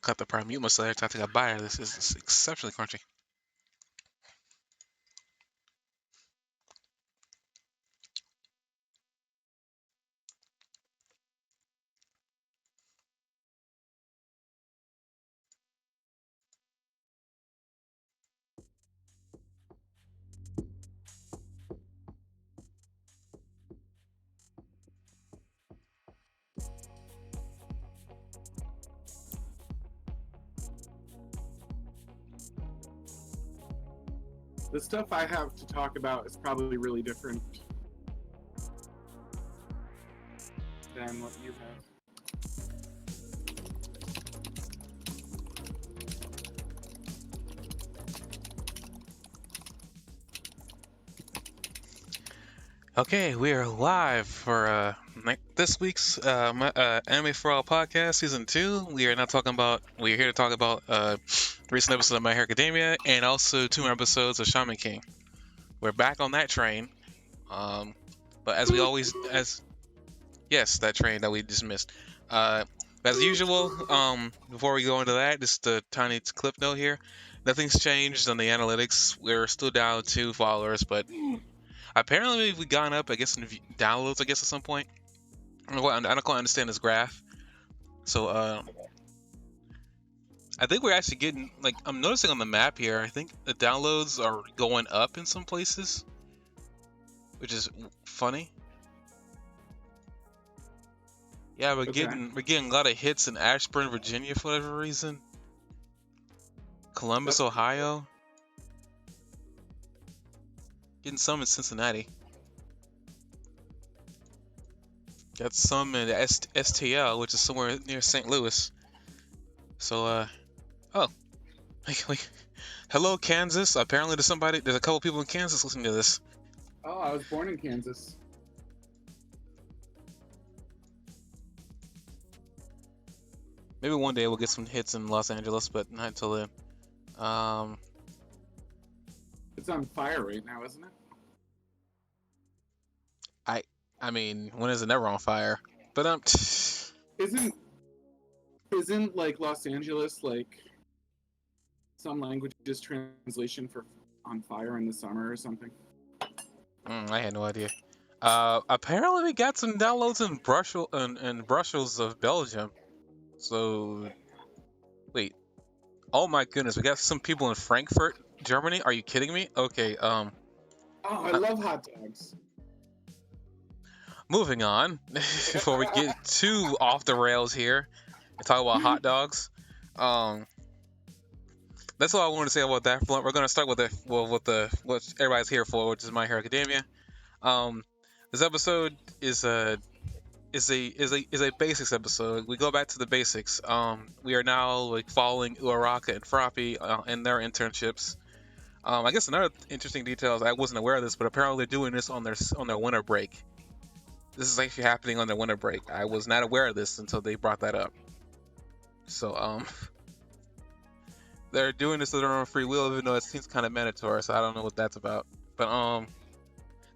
cut the part mute myself every time I take a bite of this. It's exceptionally crunchy. The stuff I have to talk about is probably really different than what you have. Okay, we are live for this week's Anime4All podcast, season 2. We are now talking about. We are here to talk about recent episodes of My Hero Academia and also 2 more episodes of Shaman King. We're back on that train. But as we always, yes, that train that we just missed. As usual, before we go into that, just a tiny clip note here. Nothing's changed on the analytics. We're still down 2 followers, but apparently we've gone up, I guess, in downloads, I guess, at some point. I don't quite understand this graph. So, I think we're actually getting, like, I'm noticing on the map here, I think the downloads are going up in some places, which is funny. Yeah, we're getting a lot of hits in Ashburn, Virginia for whatever reason. Columbus, Ohio. Getting some in Cincinnati. Got some in STL, which is somewhere near St. Louis. So, oh. Hello, Kansas. Apparently there's a couple people in Kansas listening to this. Oh, I was born in Kansas. Maybe one day we'll get some hits in Los Angeles, but not until then. It's on fire right now, isn't it? I mean, when is it never on fire? But isn't like Los Angeles like some languages translation for on fire in the summer or something? I had no idea. Apparently we got some downloads in Brussels of Belgium. So, wait. Oh my goodness, we got some people in Frankfurt, Germany. Are you kidding me? Okay. Oh, I love hot dogs. Moving on, before we get too off the rails here and talk about hot dogs. That's all I wanted to say about that. We're gonna start with what everybody's here for, which is My Hero Academia. This episode is a basics episode. We go back to the basics. We are now like following Uraraka and Froppy in their internships. I guess another interesting detail is I wasn't aware of this, but apparently they're doing this on their winter break. This is actually happening on their winter break. I was not aware of this until they brought that up. So they're doing this of their own free will, even though it seems kind of mandatory. So I don't know what that's about. But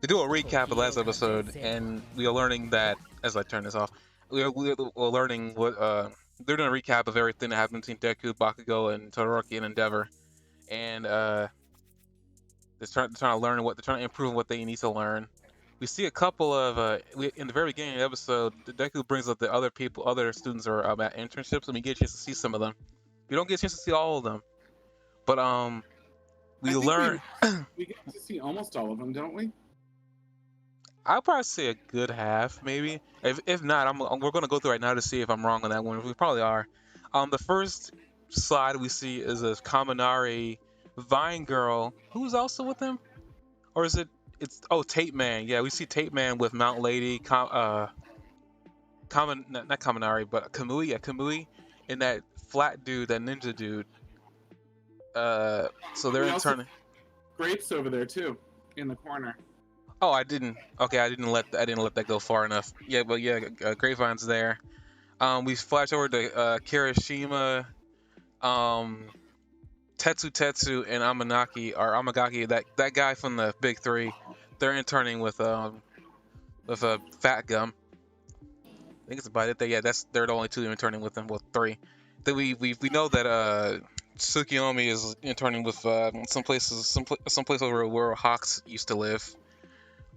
they do a recap of the last episode, and we are learning that as I turn this off, we're learning what they're doing a recap of everything that happened between Deku, Bakugo, and Todoroki and Endeavor, and they're trying to learn what they're trying to improve what they need to learn. We see a couple of in the very beginning of the episode, Deku brings up the other students are at internships, and we get a chance to see some of them. We don't get a chance to see all of them, but we learn. We get to see almost all of them, don't we? I'll probably say a good half, maybe. If not, we're gonna go through right now to see if I'm wrong on that one. We probably are. The first slide we see is a Kaminari Vine girl who's also with him, or is it? Tape Man. Yeah, we see Tape Man with Mount Lady, not Kaminari, but Kamui. Yeah, Kamui, and that flat dude, that ninja dude. So they're interning. Grapes over there too, in the corner. Oh, I didn't. Okay, I didn't let that go far enough. Yeah, but yeah, Gravevine's there. We flash over to Kirishima, Tetsu, and Amagaki. That guy from the Big Three. They're interning with a Fat Gum. I think it's about it. They're the only two interning with them. Well, 3. Then we know that Tsukiyomi is interning with some place over where Hawks used to live.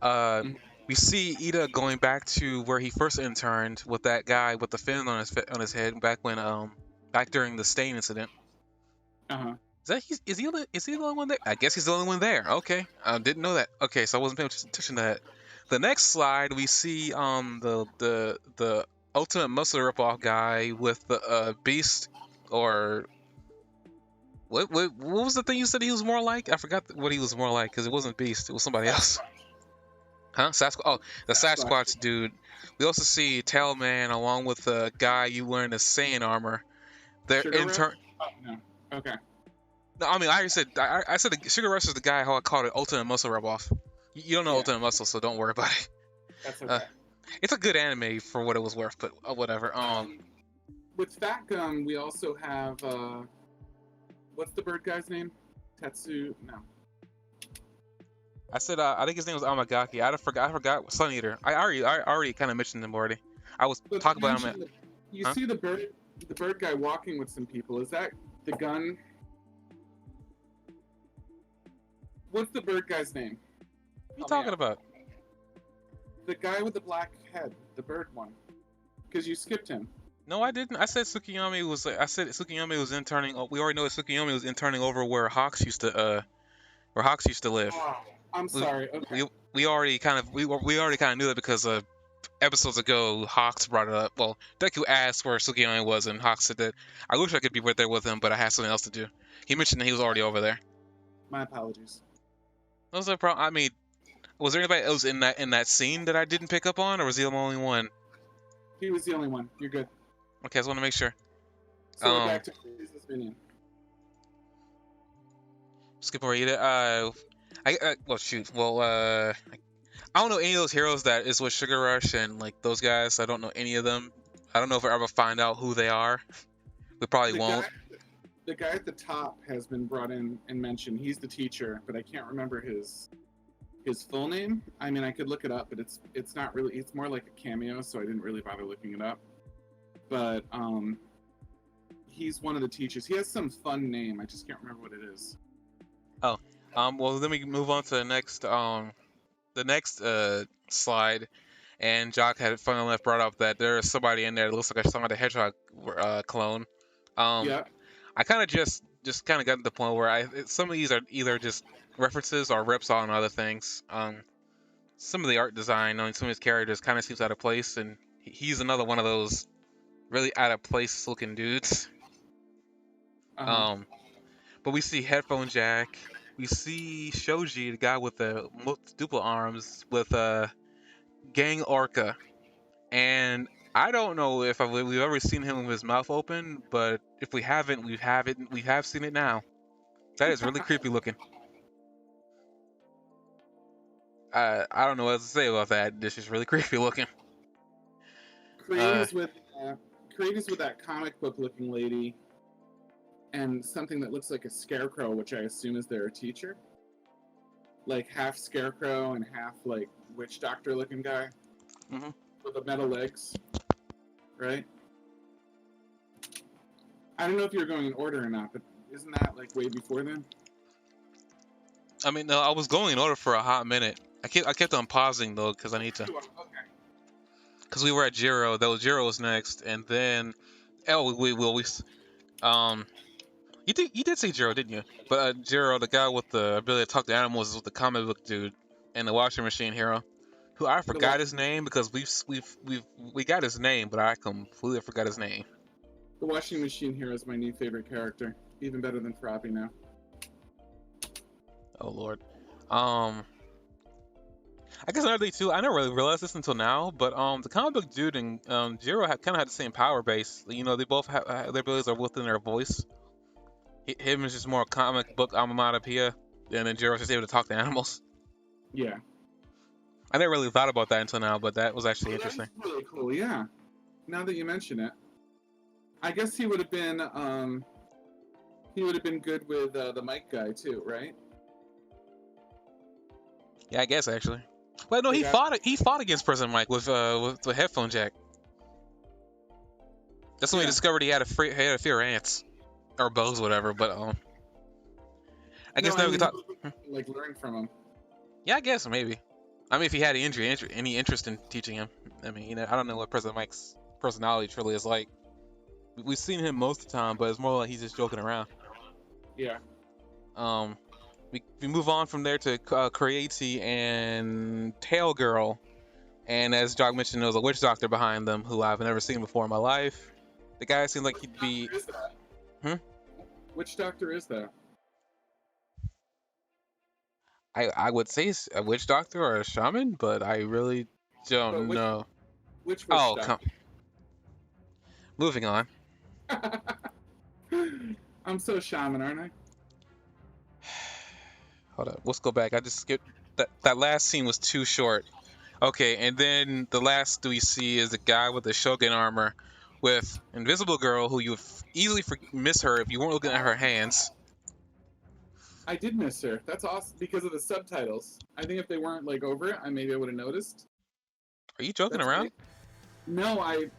Uh, Mhm. we see Ida going back to where he first interned with that guy with the fin on his head back during the stain incident. Uh-huh. Is he the only one there? I guess he's the only one there. Okay, I didn't know that. Okay, so I wasn't paying attention to that. The next slide we see the ultimate muscle ripoff guy with the beast or what was the thing you said he was more like? I forgot what he was more like because it wasn't beast. It was somebody else. Sasquatch. Huh? Oh, the Sasquatch. Sasquatch dude. We also see Tailman along with the guy you wearing the Saiyan armor. They're Sugar Rush? intern. Oh, no. Okay. No, I mean, I said the Sugar Rush is the guy how I called it Ultimate Muscle Rub-Off. You don't know Yeah, Ultimate Muscle, so don't worry about it. that's Uh, okay. it's a good anime for what it was worth, but whatever. With Fat Gum, we also have what's the bird guy's name? Tetsu? No. I said I think his name was Amagaki. I forgot Sun Eater. I already kind of mentioned him already. I was But talking you about him. mentioned that you Huh? see the bird guy walking with some people. Is that the gun? What's the bird guy's name? What are you Help me talking out. about? The guy with the black head, the bird one. Because you skipped him. No, I didn't. I said Tsukiyomi was. I said Tsukiyomi was interning. We already know that Tsukiyomi was interning over where Hawks used to live. Oh, I'm We sorry. Okay. we already kind of we already kind of knew that because episodes ago Hawks brought it up. Well, Deku asked where Tsukiyomi was, and Hawks said that I wish I could be right there with him, but I had something else to do. He mentioned that he was already over there. My apologies. That was a problem. I mean, was there anybody else in that scene that I didn't pick up on, or was he the only one? He was the only one. You're good. Okay, I just want to make sure. So we're back to Business Minion. Skip over Ida. Well, shoot. Well, I don't know any of those heroes that is with Sugar Rush and like those guys. I don't know any of them. I don't know if I ever find out who they are. We probably The won't. guy, the guy at the top has been brought in and mentioned. He's the teacher, but I can't remember his full name. I mean, I could look it up, but it's not really. It's more like a cameo, so I didn't really bother looking it up. But he's one of the teachers. He has some fun name. I just can't remember what it is. Oh, well, then we move on to the next slide. And Jock had funnily enough brought up that there is somebody in there that looks like a Sonic the Hedgehog clone. Yeah. I kind of just kind of got to the point where some of these are either just references or rips on other things. Some of the art design on some of his characters kind of seems out of place, and he's another one of those really out of place looking dudes. Uh-huh. But we see Headphone Jack. We see Shoji, the guy with the multiple arms, with Gang Orca. And I don't know if we've ever seen him with his mouth open, but if we haven't, we have seen it now. That is really creepy looking. I don't know what to say about that. This is really creepy looking. Creators with that comic book looking lady, and something that looks like a scarecrow, which I assume is their teacher. Like half scarecrow and half like witch doctor looking guy hmm with the metal legs, right? I don't know if you're going in order or not, but isn't that like way before then? I mean, no, I was going in order for a hot minute. I kept on pausing though because I need to. Okay. Because we were at Jiro. That was Jiro was next, and then um you did see Jiro, didn't you? But Jiro, the guy with the ability to talk to animals, is with the comic book dude and the washing machine hero, who I The forgot his name because we got his name, but I completely forgot his name. washing machine hero is my new favorite character, even better than Froppy now. Oh Lord. I guess another thing too. I never really realized this until now, but the comic book dude and Jiro kind of had the same power base. You know, they both have their abilities are within their voice. Him is just more comic book onomatopoeia, and then Jiro's just able to talk to animals. Yeah. I never really thought about that until now, but that was actually interesting. That's really cool. Yeah. Now that you mention it, I guess he would have been good with the mic guy too, right? Yeah, I guess actually. Well, no, The guy- he fought against President Mike with Headphone Jack. That's when he Yeah. discovered he had a fear of ants or bugs, whatever. But I No, guess I now we can mean, talk. like learn from him. Yeah, I guess maybe. I mean, if he had any interest in teaching him, I mean, I don't know what President Mike's personality truly is like. We've seen him most of the time, but it's more like he's just joking around. Yeah. Um, we move on from there to Creati and Tail Girl, and as Jog mentioned, there was a witch doctor behind them who I've never seen before in my life. The guy seemed like Which he'd be. doctor is that? Hmm? Which doctor is that? I would say a witch doctor or a shaman, but I really But don't know. which witch Oh, come. doctor? Moving on. I'm so shaman, aren't I? Hold up. Let's go back. I just skipped that last scene was too short. Okay, and then the last we see is a guy with the Shogun armor with Invisible Girl, who you easily miss her if you weren't looking at her hands. I did miss her. That's awesome because of the subtitles. I think if they weren't like over it, I maybe would have noticed. Are you joking That's around? great. No,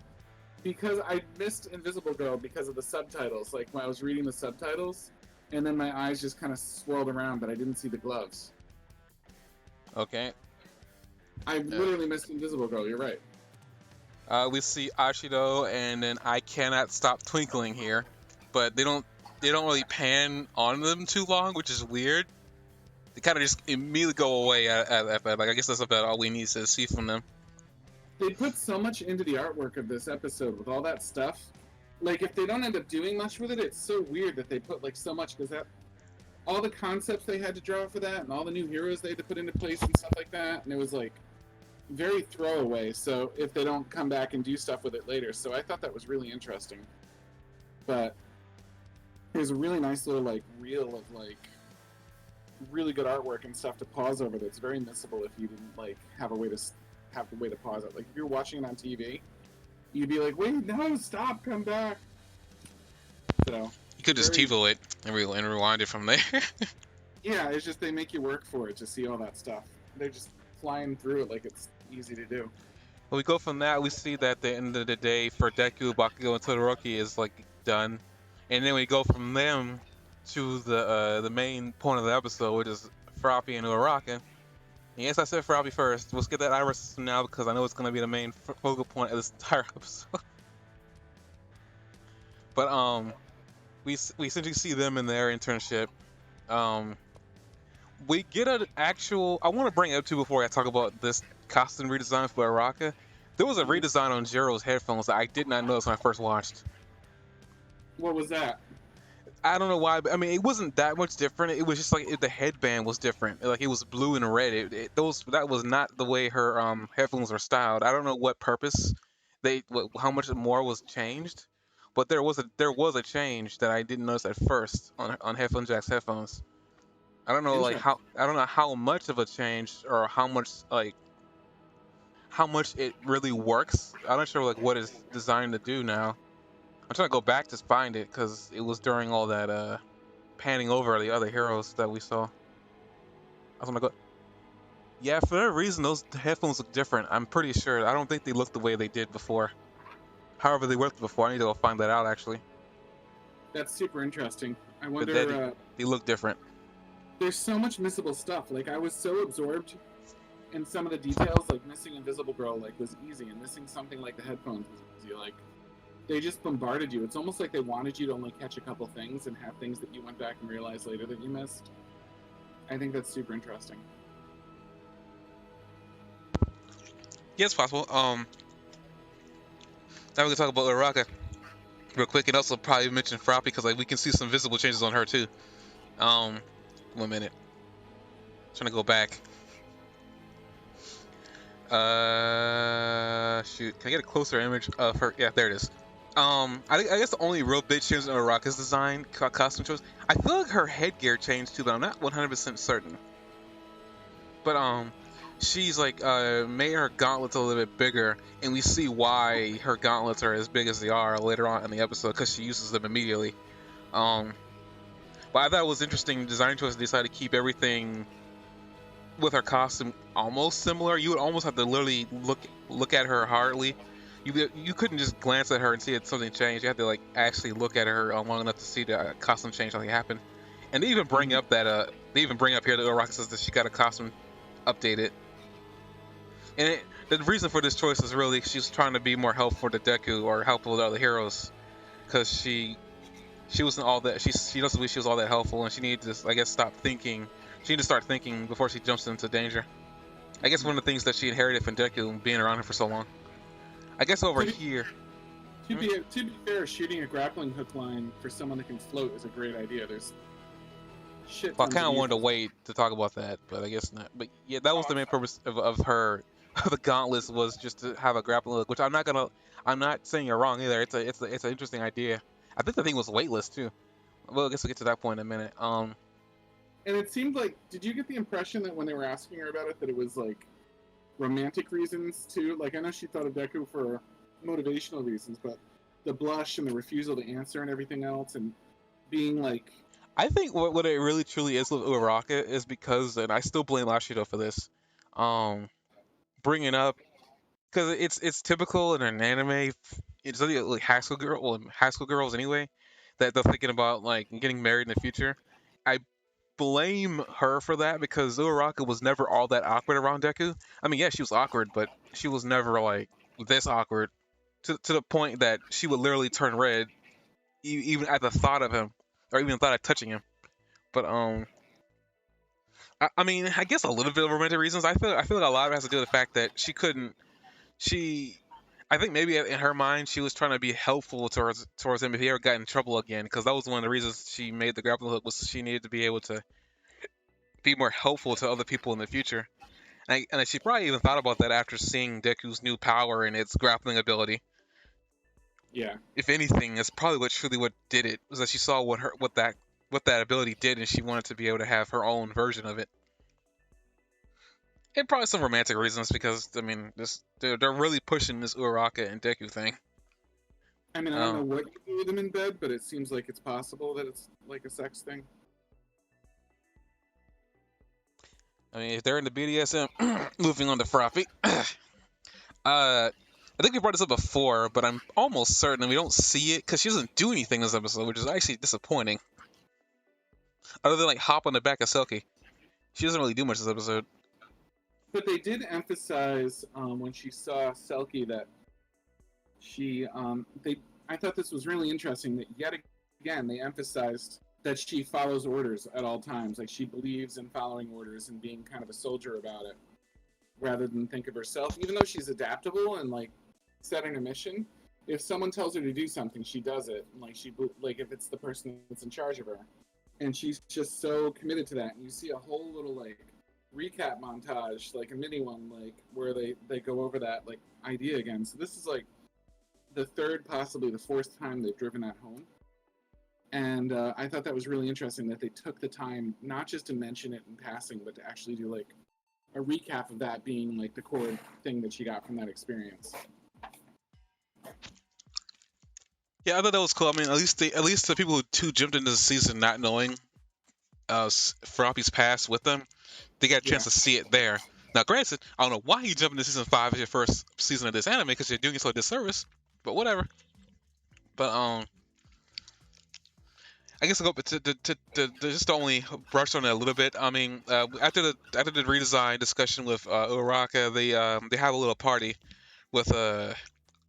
because I missed Invisible Girl because of the subtitles. Like when I was reading the subtitles, and then my eyes just kind of swirled around, but I didn't see the gloves. Okay. I literally missed Invisible Girl. You're right. We see Ashido, and then I cannot stop twinkling here, but they don't really pan on them too long, which is weird. They kind of just immediately go away at that. Like I guess that's about all we need to see from them. They put so much into the artwork of this episode with all that stuff. Like if they don't end up doing much with it, it's so weird that they put like so much because that all the concepts they had to draw for that and all the new heroes they had to put into place and stuff like that, and it was like very throwaway. So if they don't come back and do stuff with it later, so I thought that was really interesting. But there's a really nice little like reel of like really good artwork and stuff to pause over that's very missable if you didn't like have a way to pause it. Like if you're watching it on TV, you'd be like, wait, no, stop, come back. So You could just very, TiVo it and rewind it from there. yeah, it's just they make you work for it to see all that stuff. They're just flying through it like it's easy to do. When we go from that, we see that the end of the day for Deku, Bakugo, and Todoroki is like done, and then we go from them to the main point of the episode, which is Froppy and Uraraka. Yes, I said Froppy first. Let's get that Iris system now because I know it's going to be the main focal point of this entire episode. But we essentially see them in their internship. We get an actual. I want to bring it up too before I talk about this costume redesign for Uraraka. There was a redesign on Jiro's headphones that I did not notice when I first watched. What was that? I don't know why, but I mean, it wasn't that much different. It was just like the headband was different. Like it was blue and red. That was not the way her headphones were styled. I don't know what purpose how much more was changed, but there was a change that I didn't notice at first on Headphone Jack's headphones. Interesting. I don't know how much of a change or how much it really works. I'm not sure like what it's designed to do now. I'm trying to go back to find it because it was during all that panning over the other heroes that we saw. I was gonna go. Yeah, for that reason, those headphones look different. I'm pretty sure. I don't think they look the way they did before. However, they worked before. I need to go find that out actually. That's super interesting. I But wonder. they look different. There's so much missable stuff. Like I was so absorbed in some of the details. Like missing Invisible Girl like was easy, and missing something like the headphones was easy. Like they just bombarded you. It's almost like they wanted you to only catch a couple things and have things that you went back and realized later that you missed. I think that's super interesting. Yeah, it's possible. Now we can talk about Uraraka real quick, and also probably mention Froppy because like we can see some visible changes on her too. 1 minute. Trying to go back. Shoot. Can I get a closer image of her? Yeah, there it is. I guess the only real big change in Uraraka's design, costume choice, I feel like her headgear changed too, but I'm not 100% certain. But she's like made her gauntlets a little bit bigger, and we see why her gauntlets are as big as they are later on in the episode because she uses them immediately. But I thought it was interesting design choice. They decided to keep everything with her costume almost similar. You would almost have to literally look at her hardly You couldn't just glance at her and see that something changed. You had to like actually look at her long enough to see the costume change something happen. And they even bring Mhm. up that they even bring up here that Uraraka says that she got a costume updated. And the reason for this choice is really she's trying to be more helpful to Deku or helpful to other heroes because she wasn't all that she doesn't believe she was all that helpful and she needed to I guess stop thinking. She needed to start thinking before she jumps into danger. I guess one of the things that she inherited from Deku being around him for so long. I guess over To be, here. to be fair, shooting a grappling hook line for someone that can float is a great idea. There's shit Well, I tons kind of of wanted to uses. wait to talk about that, but I guess not. But yeah, that was Oh, the I'm main sorry. purpose of her the gauntlets was just to have a grappling hook, which I'm not saying you're wrong either. It's an interesting idea. I think the thing was weightless too. Well, I guess we'll get to that point in a minute. And it seemed like, did you get the impression that when they were asking her about it, that it was like romantic reasons too? Like, I know she thought of Deku for motivational reasons, but the blush and the refusal to answer and everything else, and being like, I think what it really truly is with Uraraka is because, and I still blame Lashido for this, um, bringing up because it's typical in an anime. It's really like high school girls anyway, that they're thinking about like getting married in the future. I blame her for that because Uraraka was never all that awkward around Deku. I mean, yeah, she was awkward, but she was never like this awkward to the point that she would literally turn red even at the thought of him or even thought of touching him. But I mean, I guess a little bit of romantic reasons. I feel like a lot of it has to do with the fact that she couldn't. She, I think maybe in her mind she was trying to be helpful towards him if he ever got in trouble again, because that was one of the reasons she made the grappling hook was she needed to be able to be more helpful to other people in the future. And she probably even thought about that after seeing Deku's new power and its grappling ability. yeah. If anything, that's probably what did it was that she saw what that ability did, and she wanted to be able to have her own version of it. And probably some romantic reasons because I mean, they're really pushing this Uraraka and Deku thing. I mean, I don't Um, know what you do with them in bed, but it seems like it's possible that it's like a sex thing. I mean, if they're into BDSM, moving on to Froppy. I think we brought this up before, but I'm almost certain we don't see it because she doesn't do anything this episode, which is actually disappointing. Other than like hop on the back of Selkie, she doesn't really do much this episode. But they did emphasize when she saw Selkie that she they I thought this was really interesting that yet again they emphasized that she follows orders at all times, like she believes in following orders and being kind of a soldier about it rather than think of herself, even though she's adaptable and like setting a mission. If someone tells her to do something, she does it, and like if it's the person that's in charge of her, and she's just so committed to that. And you see a whole little like recap montage, like a mini one, like where they go over that like idea again. So this is like the third, possibly the fourth time they've driven that home. And I thought that was really interesting that they took the time not just to mention it in passing, but to actually do like a recap of that being like the core thing that she got from that experience. Yeah, I thought that was cool. I mean, at least the people who jumped into the season not knowing Froppy's past with them, they got a Yeah. chance to see it there. Now, granted, I don't know why you jumped into season 5 as your first season of this anime because you're doing yourself a disservice, but whatever. But I guess I'll go to just only brush on it a little bit. I mean, after the redesign discussion with Uraraka, they have a little party with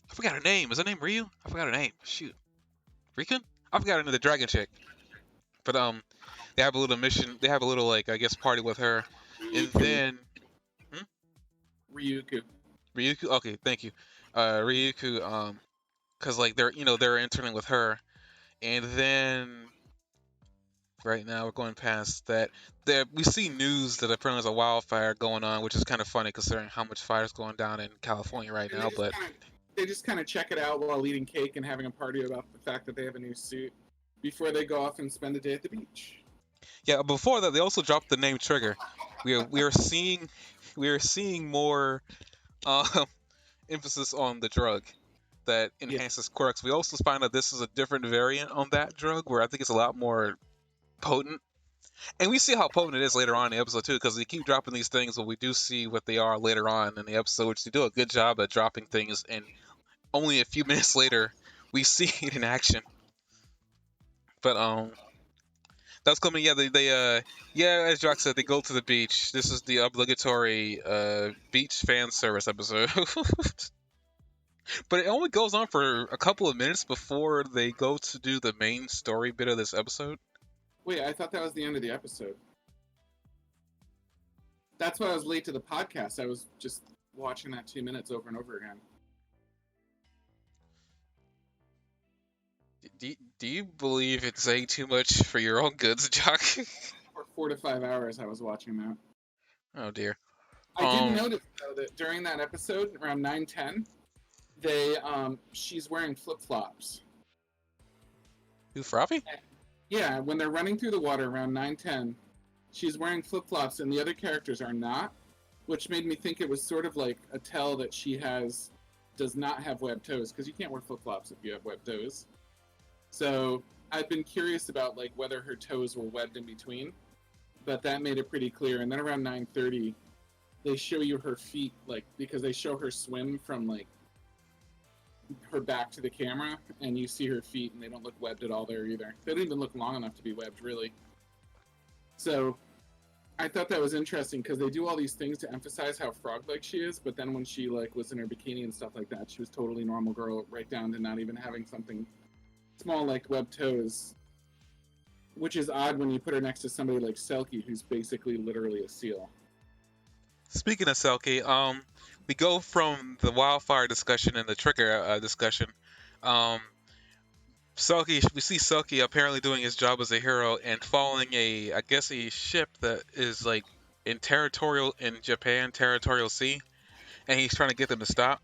I forgot her name. Is her name Ryu? I forgot her name. Shoot, Riken? I forgot her name. The dragon chick. But they have a little mission. They have a little like I guess party with her, and Ryuku. then hmm? Ryuku. Ryuku. Okay, thank you. Ryuku. Cause like they're interning with her, and then right now we're going past that. There we see news that apparently there's a wildfire going on, which is kind of funny considering how much fire is going down in California right And now. But they just kind of check it out while eating cake and having a party about the fact that they have a new suit before they go off and spend a day at the beach. yeah, before that they also dropped the name Trigger. We are seeing we are seeing more um, emphasis on the drug that Yeah. enhances quirks. We also find that this is a different variant on that drug where I think it's a lot more potent. And we see how potent it is later on in the episode too, because they keep dropping these things, but we do see what they are later on in the episode, which they do a good job at dropping things and only a few minutes later we see it in action. But that's coming. Yeah, yeah, as Jock said, they go to the beach. This is the obligatory beach fan service episode. But it only goes on for a couple of minutes before they go to do the main story bit of this episode. Wait, I thought that was the end of the episode. That's why I was late to the podcast. I was just watching that 2 minutes over and over again. Do you believe it's saying too much for your own goods, Jock? For 4 to 5 hours, I was watching that. Oh dear. I did notice though that during that episode, around 9:10, she's wearing flip flops. Who, Froppy? Yeah, when they're running through the water around 9:10, she's wearing flip flops, and the other characters are not, which made me think it was sort of like a tell that she does not have webbed toes, because you can't wear flip flops if you have webbed toes. So I've been curious about like whether her toes were webbed in between, but that made it pretty clear. And then around 9:30, they show you her feet, like because they show her swim from like her back to the camera, and you see her feet, and they don't look webbed at all there either. They don't even look long enough to be webbed, really. So I thought that was interesting because they do all these things to emphasize how frog-like she is, but then when she like was in her bikini and stuff like that, she was totally normal girl, right down to not even having something small like webbed toes, which is odd when you put her next to somebody like Selkie, who's basically literally a seal. Speaking of Selkie, we go from the wildfire discussion and the trigger discussion. Selkie, we see Selkie apparently doing his job as a hero and following I guess a ship that is like in Japan territorial sea, and he's trying to get them to stop.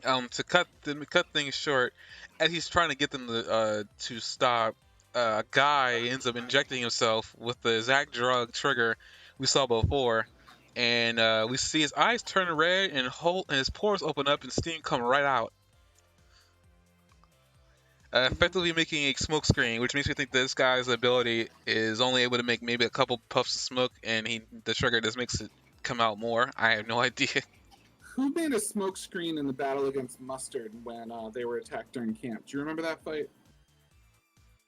To cut things short, as he's trying to get them to stop, a guy ends up injecting himself with the exact drug trigger we saw before, and we see his eyes turn red and his pores open up and steam come right out. Effectively making a smoke screen, which makes me think this guy's ability is only able to make maybe a couple puffs of smoke, and the trigger just makes it come out more. I have no idea. Who made a smoke screen in the battle against Mustard when they were attacked during camp? Do you remember that fight?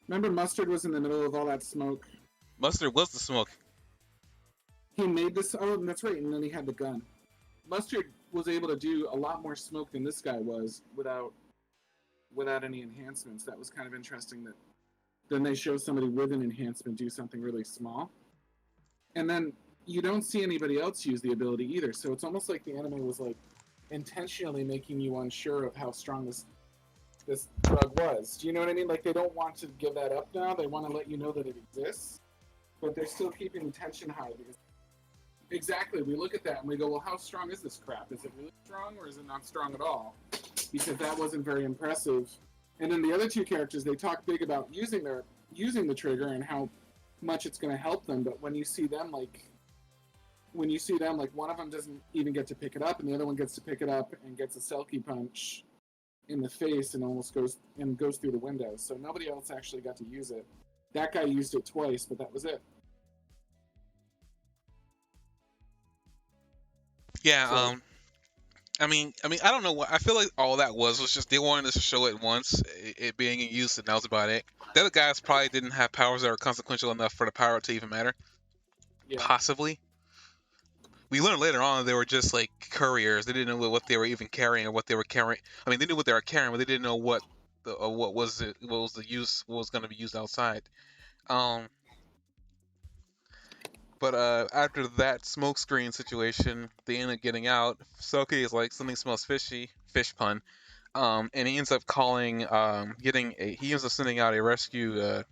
Remember Mustard was in the middle of all that smoke? Mustard was the smoke. He made this. Oh, that's right. And then he had the gun. Mustard was able to do a lot more smoke than this guy was without any enhancements. That was kind of interesting. That then they show somebody with an enhancement do something really small, and then you don't see anybody else use the ability either. So it's almost like the anime was like intentionally making you unsure of how strong this drug was. Do you know what I mean? Like they don't want to give that up now. They want to let you know that it exists, but they're still keeping the tension high because exactly we look at that and we go, well, how strong is this crap? Is it really strong or is it not strong at all? Because that wasn't very impressive. And then the other two characters, they talk big about using the trigger and how much it's going to help them, but when you see them like one of them doesn't even get to pick it up and the other one gets to pick it up and gets a Selkie punch in the face and almost goes through the window. So nobody else actually got to use it. That guy used it twice, but that was it. Yeah, I mean, I don't know what. I feel like all that was just they wanted us to show it once, it being in use, and that was about it. The other guys probably didn't have powers that were consequential enough for the power to even matter. Yeah. Possibly. We learned later on they were just like couriers. They didn't know what they were even carrying or what they were carrying. I mean, they knew what they were carrying, but they didn't know what was the use, what was going to be used outside. But after that smokescreen situation, they end up getting out. Soki is like, something smells fishy, fish pun. And he ends up calling, he ends up sending out a rescue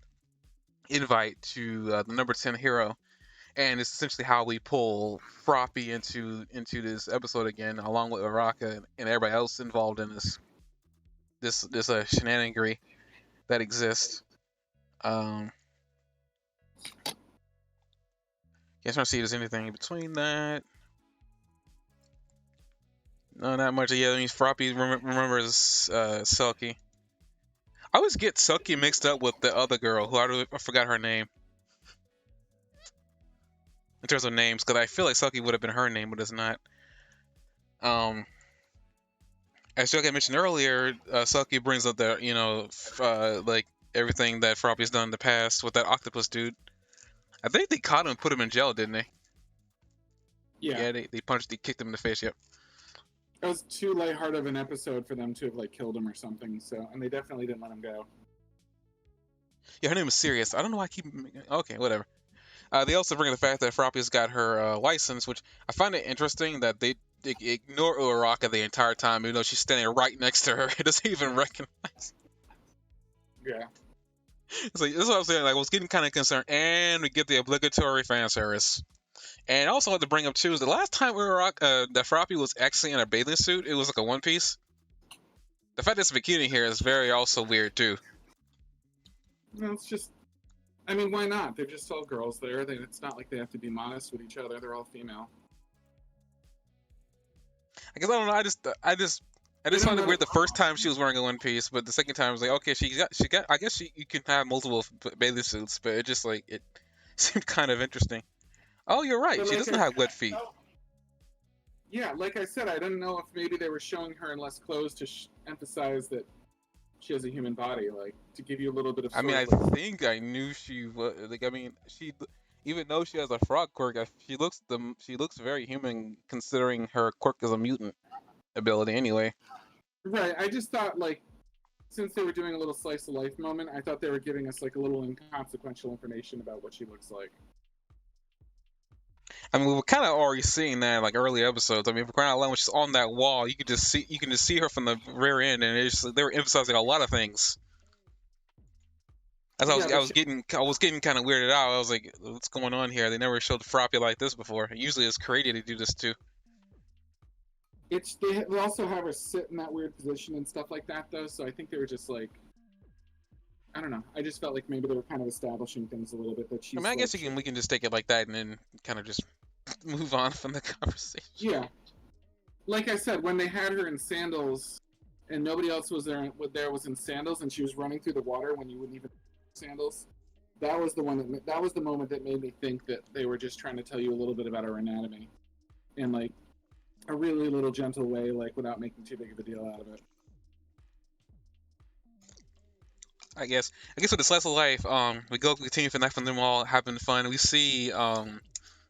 invite to the number 10 hero. And it's essentially how we pull Froppy into this episode again, along with Uraraka and everybody else involved in this shenanigery that exists. Yeah, I'm trying to see if there's anything in between that. No, not much. Yeah, I mean, Froppy remembers Selkie. I always get Selkie mixed up with the other girl, who I forgot her name. In terms of names, because I feel like Selkie would have been her name, but it's not. As Joe mentioned earlier, Saki brings up that like everything that Froppy's done in the past with that octopus dude. I think they caught him and put him in jail, didn't they? Yeah, Yeah, they kicked him in the face. Yep. it was too lighthearted of an episode for them to have like killed him or something. So, and they definitely didn't let him go. Yeah, her name is Sirius. I don't know why I keep. Okay, whatever. They also bring up the fact that Froppy's got her license, which I find it interesting that they ignore Uraraka the entire time, even though she's standing right next to her. It doesn't even recognize. Yeah. It's like this is what I'm saying. Like, I was getting kind of concerned, and we get the obligatory fan service. And I also want to bring up too is the last time that Froppy was actually in a bathing suit, it was like a one piece. The fact that it's a bikini here is very also weird too. No, it's just. I mean, why not? They're just all girls there. It's not like they have to be modest with each other. They're all female. I guess I don't know. I just found it weird the first time she was wearing a one piece, but the second time I was like, okay, she got. I guess you can have multiple bathing suits, but it just like it seemed kind of interesting. Oh, you're right. But She like doesn't have wet feet. yeah, like I said, I didn't know if maybe they were showing her in less clothes to emphasize that she has a human body, like to give you a little bit of. I mean, I Sort of like, think I knew she was like. I mean, she even though she has a frog quirk, she looks very human considering her quirk is a mutant ability anyway. right. I just thought like since they were doing a little slice of life moment, I thought they were giving us like a little inconsequential information about what she looks like. I mean, we were kind of already seeing that in, like early episodes. I mean, for crying out loud, when she's on that wall, you can just see her from the rear end, and it's just, they were emphasizing a lot of things. As Yeah, but I was getting kind of weirded out. I was like, what's going on here? They never showed Froppy like this before. Usually, it's created to do this too. they also have her sit in that weird position and stuff like that, though. So I think they were just like, I don't know. I just felt like maybe they were kind of establishing things a little bit that I she's mean, I like, guess we can just take it like that and then kind of just move on from the conversation. yeah. Like I said, when they had her in sandals and nobody else was there was in sandals and she was running through the water when you wouldn't even sandals. That was that was the moment that made me think that they were just trying to tell you a little bit about her anatomy in like a really little gentle way, like without making too big of a deal out of it. I guess with the slice of life, we continue from them all having fun. We see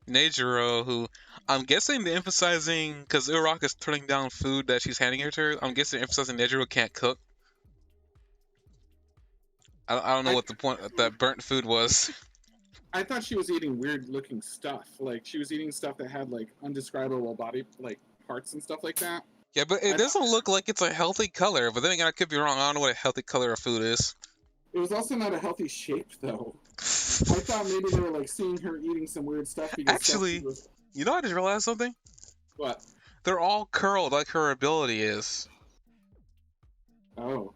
Nejiro, who I'm guessing they're emphasizing because Uraraka is turning down food that she's handing her to her. I'm guessing they're emphasizing Nejiro can't cook. I don't know what the point of that burnt food was. I thought she was eating weird looking stuff. Like she was eating stuff that had like undescribable body like parts and stuff like that. Yeah, but it doesn't look like it's a healthy color. But then again, I could be wrong. I don't know what a healthy color of food is. It was also not a healthy shape though. I thought maybe they were like seeing her eating some weird stuff because Actually, you know, I just realized something. What? They're all curled like her ability is. Oh.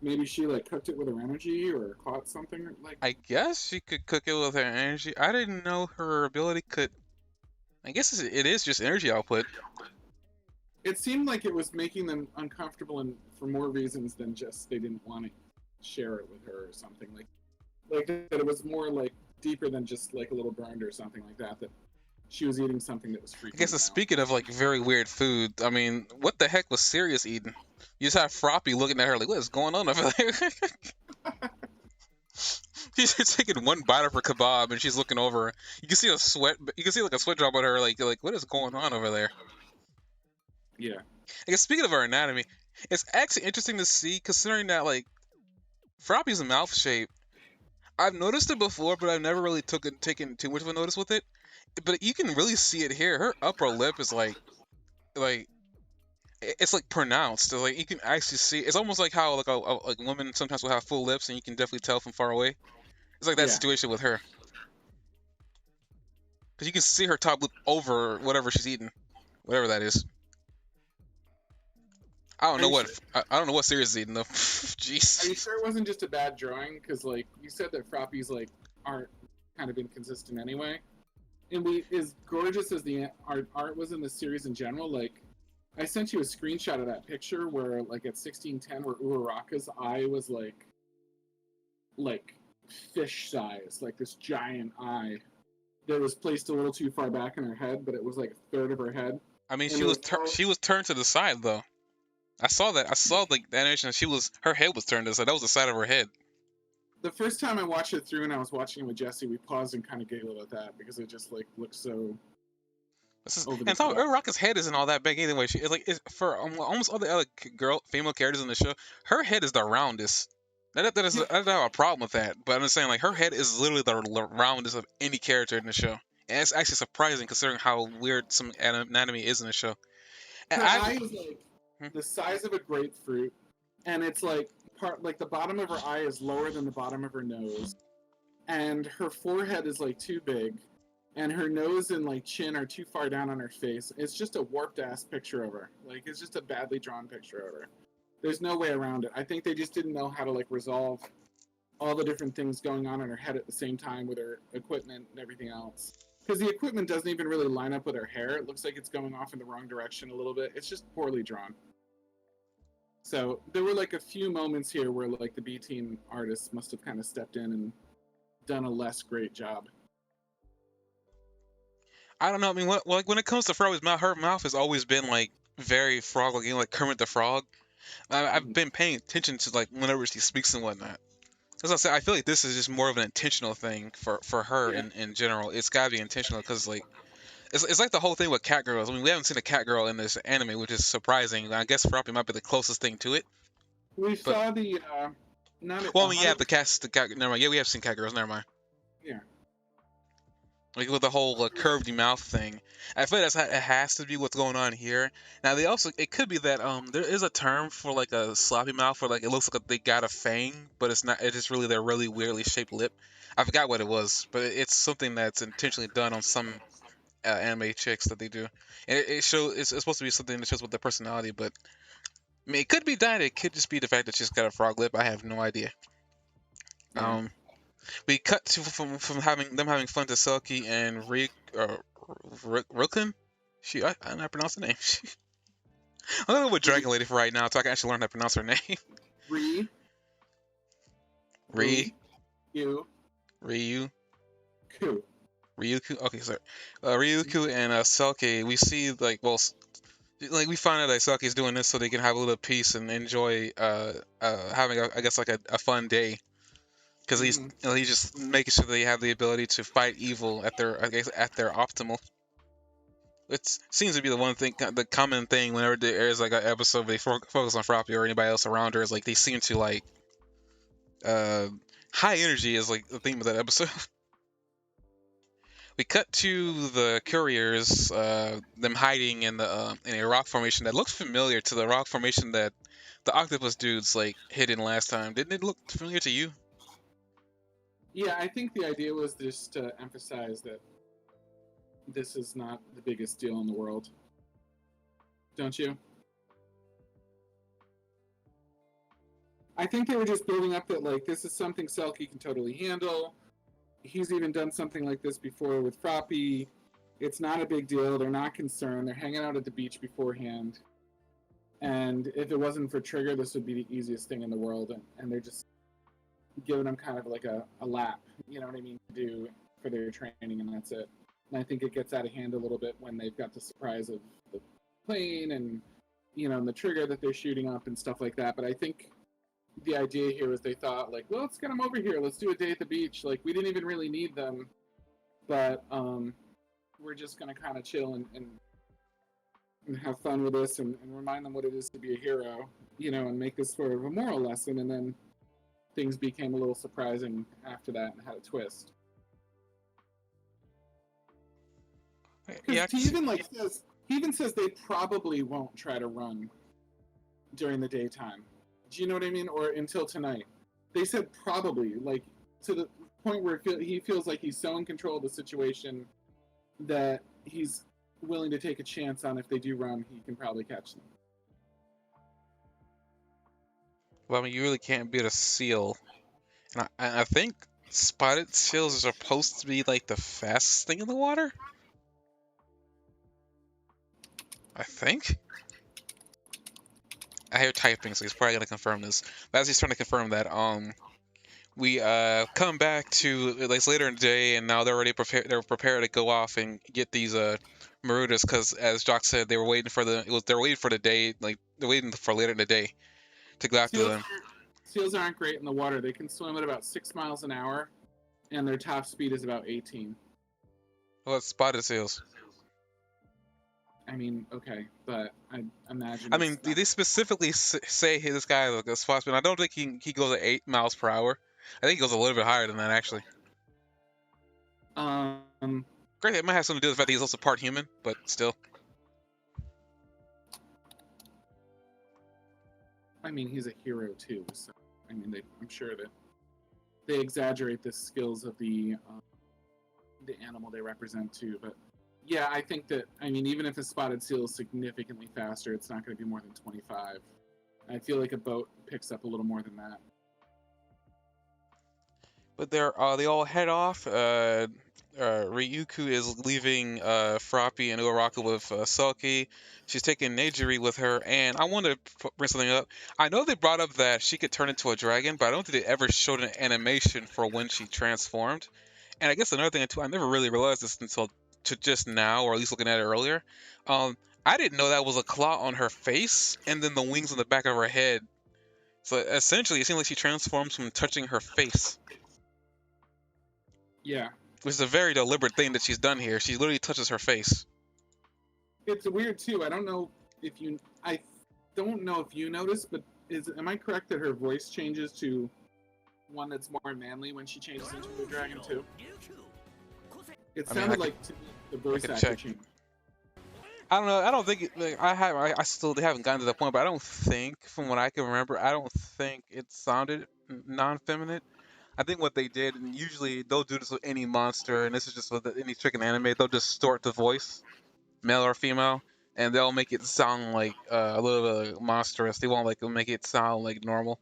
Maybe she like cooked it with her energy or caught something like. I guess she could cook it with her energy. I didn't know her ability could. I guess it is just energy output. It seemed like it was making them uncomfortable and for more reasons than just they didn't want to share it with her or something like that. It was more like deeper than just like a little burned or something like that. That she was eating something that was freaking. I guess out. speaking of like very weird food, I mean, what the heck was Sirius eating? You just have Froppy looking at her like, what is going on over there? She's taking one bite of her kebab and she's looking over. You can see a sweat. You can see like a sweat drop on her. Like what is going on over there? Yeah. I guess speaking of her anatomy, it's actually interesting to see considering that like Froppy's mouth shape. I've noticed it before, but I've never really taken too much of a notice with it. But you can really see it here. Her upper lip is like it's like pronounced. Like you can actually see. It's almost like how like a woman sometimes will have full lips, and you can definitely tell from far away. It's like that situation with her. Because you can see her top lip over whatever she's eating, whatever that is. I don't know what Sirius is eating though. Jeez. Are you sure it wasn't just a bad drawing? Because like you said that Froppy's like aren't kind of inconsistent anyway. And as gorgeous as the art was in the series in general, like I sent you a screenshot of that picture where like at 1610 where Uraraka's eye was like fish size, like this giant eye that was placed a little too far back in her head, but it was like a third of her head. I mean, and it was she was turned to the side though. I saw that. I saw the animation. Her head was turned to the side. That was the side of her head. the first time I watched it through and I was watching it with Jesse, we paused and kind of giggled at that because it just like looked so over the And so top. Uraraka's head isn't all that big anyway. She it's like for almost all the other female characters in the show, her head is the roundest. Yeah, I don't have a problem with that, but I'm just saying like her head is literally the roundest of any character in the show, and it's actually surprising considering how weird some anatomy is in the show. And her I eye is like hmm? the size of a grapefruit, and it's like the bottom of her eye is lower than the bottom of her nose, and her forehead is like too big, and her nose and like chin are too far down on her face. It's just a warped ass picture of her. Like it's just a badly drawn picture of her. There's no way around it. I think they just didn't know how to like resolve all the different things going on in her head at the same time with her equipment and everything else. Because the equipment doesn't even really line up with her hair. It looks like it's going off in the wrong direction a little bit. It's just poorly drawn. So there were like a few moments here where like the B team artists must have kind of stepped in and done a less great job. I don't know. I mean, like when it comes to Frog's mouth, her mouth has always been like very frog like Kermit the Frog. I've Mhm. been paying attention to like whenever she speaks and whatnot. As I said, I feel like this is just more of an intentional thing for her Yeah, in general. It's gotta be intentional because like it's like the whole thing with cat girls. I mean, we haven't seen a cat girl in this anime, which is surprising. I guess Froppy might be the closest thing to it. we But saw the not well, I a mean, yeah, hundred. the cat. Never mind. Yeah, we have seen cat girls. Never mind. Yeah, Like with the whole curved mouth thing. I feel like it has to be what's going on here. Now they also it could be that there is a term for like a sloppy mouth where like it looks like they got a fang, but it's not. It's just really their really weirdly shaped lip. I forgot what it was, but it's something that's intentionally done on some anime chicks that they do. And it shows it's supposed to be something that shows with their personality, but I mean it could be that. It could just be the fact that she's got a frog lip. I have no idea. yeah. Um, we cut to from having fun to Selkie and Rukun. I'm not pronouncing the name. I'm gonna go with Dragon Lady for right now, so I can actually learn how to pronounce her name. Re, Ri, you, Ryu, ku. Ryuku. Okay, sorry. Ryuku and Selkie. We see like we find out that Selkie's doing this so they can have a little peace and enjoy having I guess like a fun day. Because Mm-hmm. he's just making sure they have the ability to fight evil at their I guess at their optimal. It seems to be the one thing, the common thing whenever there's like an episode where they focus on Froppy or anybody else around her is like they seem to like uh high energy is like the theme of that episode. We cut to the couriers, them hiding in a rock formation that looks familiar to the rock formation that the octopus dudes like hid in last time. Didn't it look familiar to you? Yeah, I think the idea was just to emphasize that this is not the biggest deal in the world. Don't you? I think they were just building up that like this is something Selkie can totally handle. He's even done something like this before with Froppy. It's not a big deal. They're not concerned. They're hanging out at the beach beforehand. And if it wasn't for Trigger, this would be the easiest thing in the world. And they're just giving them kind of like a lap, you know what I mean, to do for their training, and that's it. And I think it gets out of hand a little bit when they've got the surprise of the plane and, you know, and the trigger that they're shooting up and stuff like that. But I think the idea here was they thought, like, well, let's get them over here. Let's do a day at the beach. Like, we didn't even really need them, but we're just going to kind of chill and have fun with this and remind them what it is to be a hero, you know, and make this sort of a moral lesson. And then things became a little surprising after that and had a twist. Yeah, Because he even says they probably won't try to run during the daytime. Do you know what I mean? Or until tonight. They said probably, like to the point where he feels like he's so in control of the situation that he's willing to take a chance on if they do run, he can probably catch them. well, I mean, you really can't beat a seal, and I think spotted seals are supposed to be like the fastest thing in the water. I think. I hear typing, so he's probably gonna confirm this. But as he's trying to confirm that, we come back to like later in the day, and now they're already prepared. They're prepared to go off and get these Marudas because, as Jock said, they were waiting for they're waiting for the day, like they're waiting for later in the day to go after Seals them. seals aren't great in the water. They can swim at about 6 miles an hour, and their top speed is about 18. Well, it's spotted seals. I mean, okay, but I imagine. I mean, they specifically say hey, this guy like a spot speed. I don't think he goes at 8 miles per hour. I think he goes a little bit higher than that actually. Great, it might have something to do with the fact that he's also part human, but still. I mean, he's a hero too, so I mean, I'm sure that they exaggerate the skills of the animal they represent too. But yeah, I think that, I mean, even if a spotted seal is significantly faster, it's not going to be more than 25. I feel like a boat picks up a little more than that. But they all head off. Ryuku is leaving Froppy and Uraraka with Selkie. She's taking Nejiri with her, and I want to bring something up. I know they brought up that she could turn into a dragon, but I don't think they ever showed an animation for when she transformed. And I guess another thing too, I never really realized this until just now, or at least looking at it earlier. Um, I didn't know that was a claw on her face, and then the wings on the back of her head. So essentially, it seems like she transforms from touching her face. Yeah. Which is a very deliberate thing that she's done here. She literally touches her face. It's weird too. I don't know if you noticed, but am I correct that her voice changes to one that's more manly when she changes into a dragon too? It sounded like the voice actor changed. I don't know. I don't think I still haven't gotten to that point, but I don't think, from what I can remember, I don't think it sounded non-feminine. I think what they did, and usually they'll do this with any monster, and this is just with any trick in anime, they'll distort the voice, male or female, and they'll make it sound like a little bit monstrous. They won't make it sound like normal,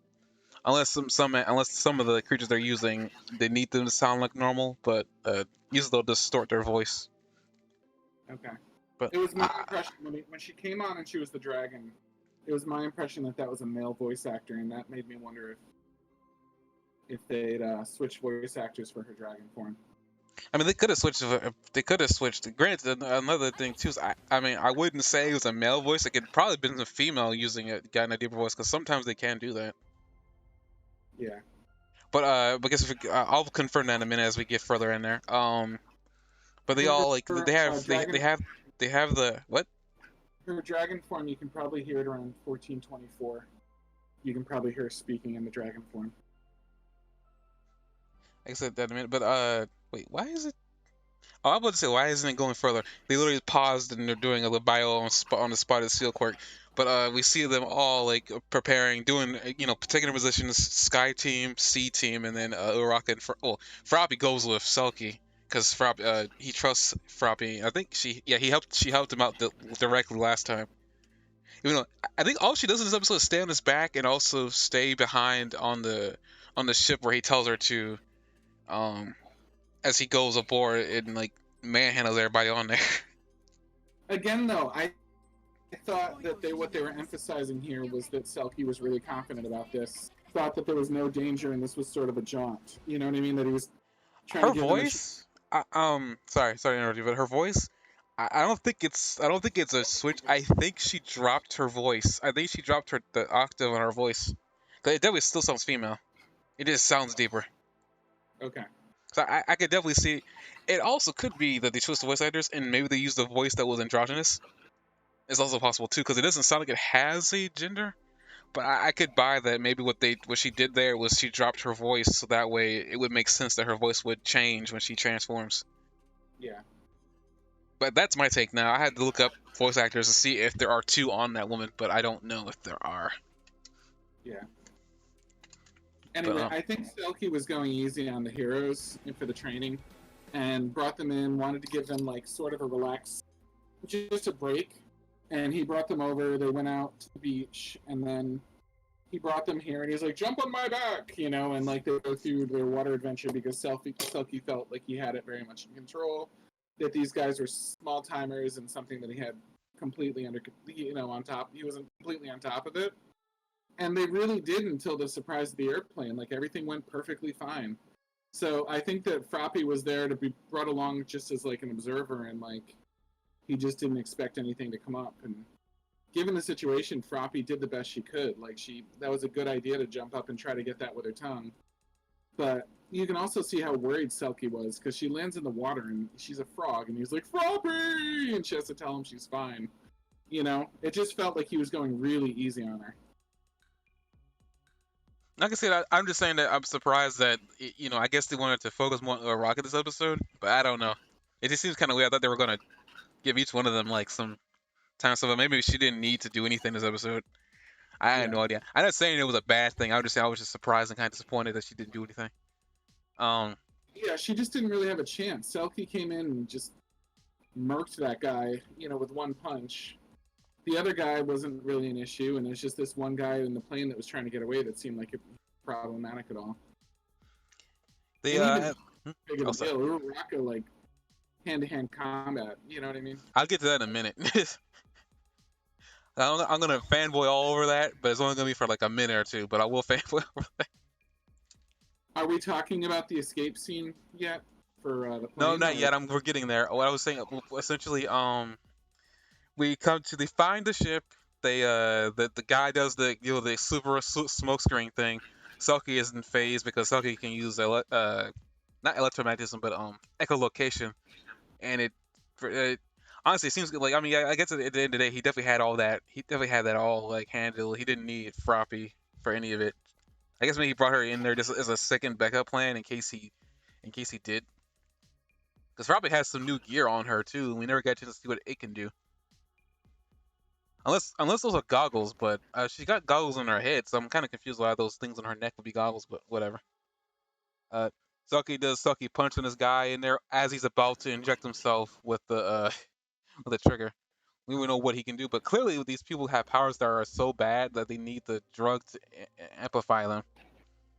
unless some of the creatures they're using, they need them to sound like normal, but usually they'll distort their voice. Okay. But it was my impression when she came on and she was the dragon. It was my impression that was a male voice actor, and that made me wonder if they'd switch voice actors for her dragon form. I mean, they could have switched. They could have switched. Granted, another thing too is, I mean, I wouldn't say it was a male voice. It could probably been a female using it, gotten a deeper voice, because sometimes they can do that. Yeah. But I guess I'll confirm that in a minute as we get further in there. But they all they have the what? Her dragon form, you can probably hear it around 1424. You can probably hear her speaking in the dragon form. I said that in a minute, but wait, why is it? Oh, I was about to say, why isn't it going further? They literally paused and they're doing a bio on the spotted seal quirk, but we see them all preparing, doing taking their positions: Sky Team, Sea Team, and then Uraraka and Froppy goes with Selkie because he trusts Froppy. I think she helped him out directly last time. I think all she does in this episode is stay on his back and also stay behind on the ship where he tells her to as he goes aboard and manhandles everybody on there. Again, though, I thought that what they were emphasizing here was that Selkie was really confident about this. Thought that there was no danger and this was sort of a jaunt. You know what I mean? That he was trying her to give voice. Sorry to interrupt you, but her voice. I don't think it's a switch. I think she dropped her voice. I think she dropped the octave on her voice. But it definitely still sounds female. It just sounds deeper. Okay. So I could definitely see. It also could be that they chose the voice actors and maybe they used a voice that was androgynous. It's also possible too, because it doesn't sound like it has a gender. But I could buy that maybe what she did there was she dropped her voice so that way it would make sense that her voice would change when she transforms. Yeah. But that's my take now. I had to look up voice actors to see if there are two on that woman, but I don't know if there are. Yeah. Anyway, I think Selkie was going easy on the heroes for the training and brought them in, wanted to give them sort of a relax, just a break. And he brought them over, they went out to the beach, and then he brought them here and he's like, jump on my back, and they go through their water adventure because Selkie felt like he had it very much in control, that these guys were small timers and something that he had completely on top. He wasn't completely on top of it. And they really did until the surprise of the airplane. Everything went perfectly fine. So I think that Froppy was there to be brought along just as an observer and he just didn't expect anything to come up. And given the situation, Froppy did the best she could. Like that was a good idea to jump up and try to get that with her tongue. But you can also see how worried Selkie was because she lands in the water and she's a frog and he's like, Froppy! And she has to tell him she's fine. You know, it just felt like he was going really easy on her. I can see that. I'm just saying that I'm surprised that I guess they wanted to focus more on Uraraka this episode, but I don't know. It just seems kind of weird. I thought they were gonna give each one of them like some time stuff. Maybe she didn't need to do anything this episode. I had Yeah. no idea. I'm not saying it was a bad thing. I would just say I was just surprised and kind of disappointed that she didn't do anything. Yeah, she just didn't really have a chance. Selkie came in and just murked that guy, with one punch. The other guy wasn't really an issue, and it's just this one guy in the plane that was trying to get away that seemed like it was problematic at all. They and even big of a sorry. deal, Uraraka, like hand-to-hand combat. You know what I mean? I'll get to that in a minute. I'm gonna fanboy all over that, but it's only gonna be for like a minute or two. But I will fanboy over that. Are we talking about the escape scene yet for the plane? No, not yet. We're getting there. What I was saying, essentially, we they find the ship. They the guy does the super smoke screen thing. Selkie isn't phased because Selkie can use not electromagnetism but echolocation, and it honestly it seems good. Like, I mean, I guess at the end of the day he definitely had all that. He definitely had that all like handled. He didn't need Froppy for any of it. I guess maybe he brought her in there just as a second backup plan in case he did. Because Froppy has some new gear on her too, and we never got a chance to see what it can do. Unless those are goggles, but she got goggles on her head, so I'm kind of confused why those things on her neck would be goggles, but whatever. Selkie punch on this guy in there as he's about to inject himself with the with the trigger. We don't know what he can do, but clearly these people have powers that are so bad that they need the drug to amplify them.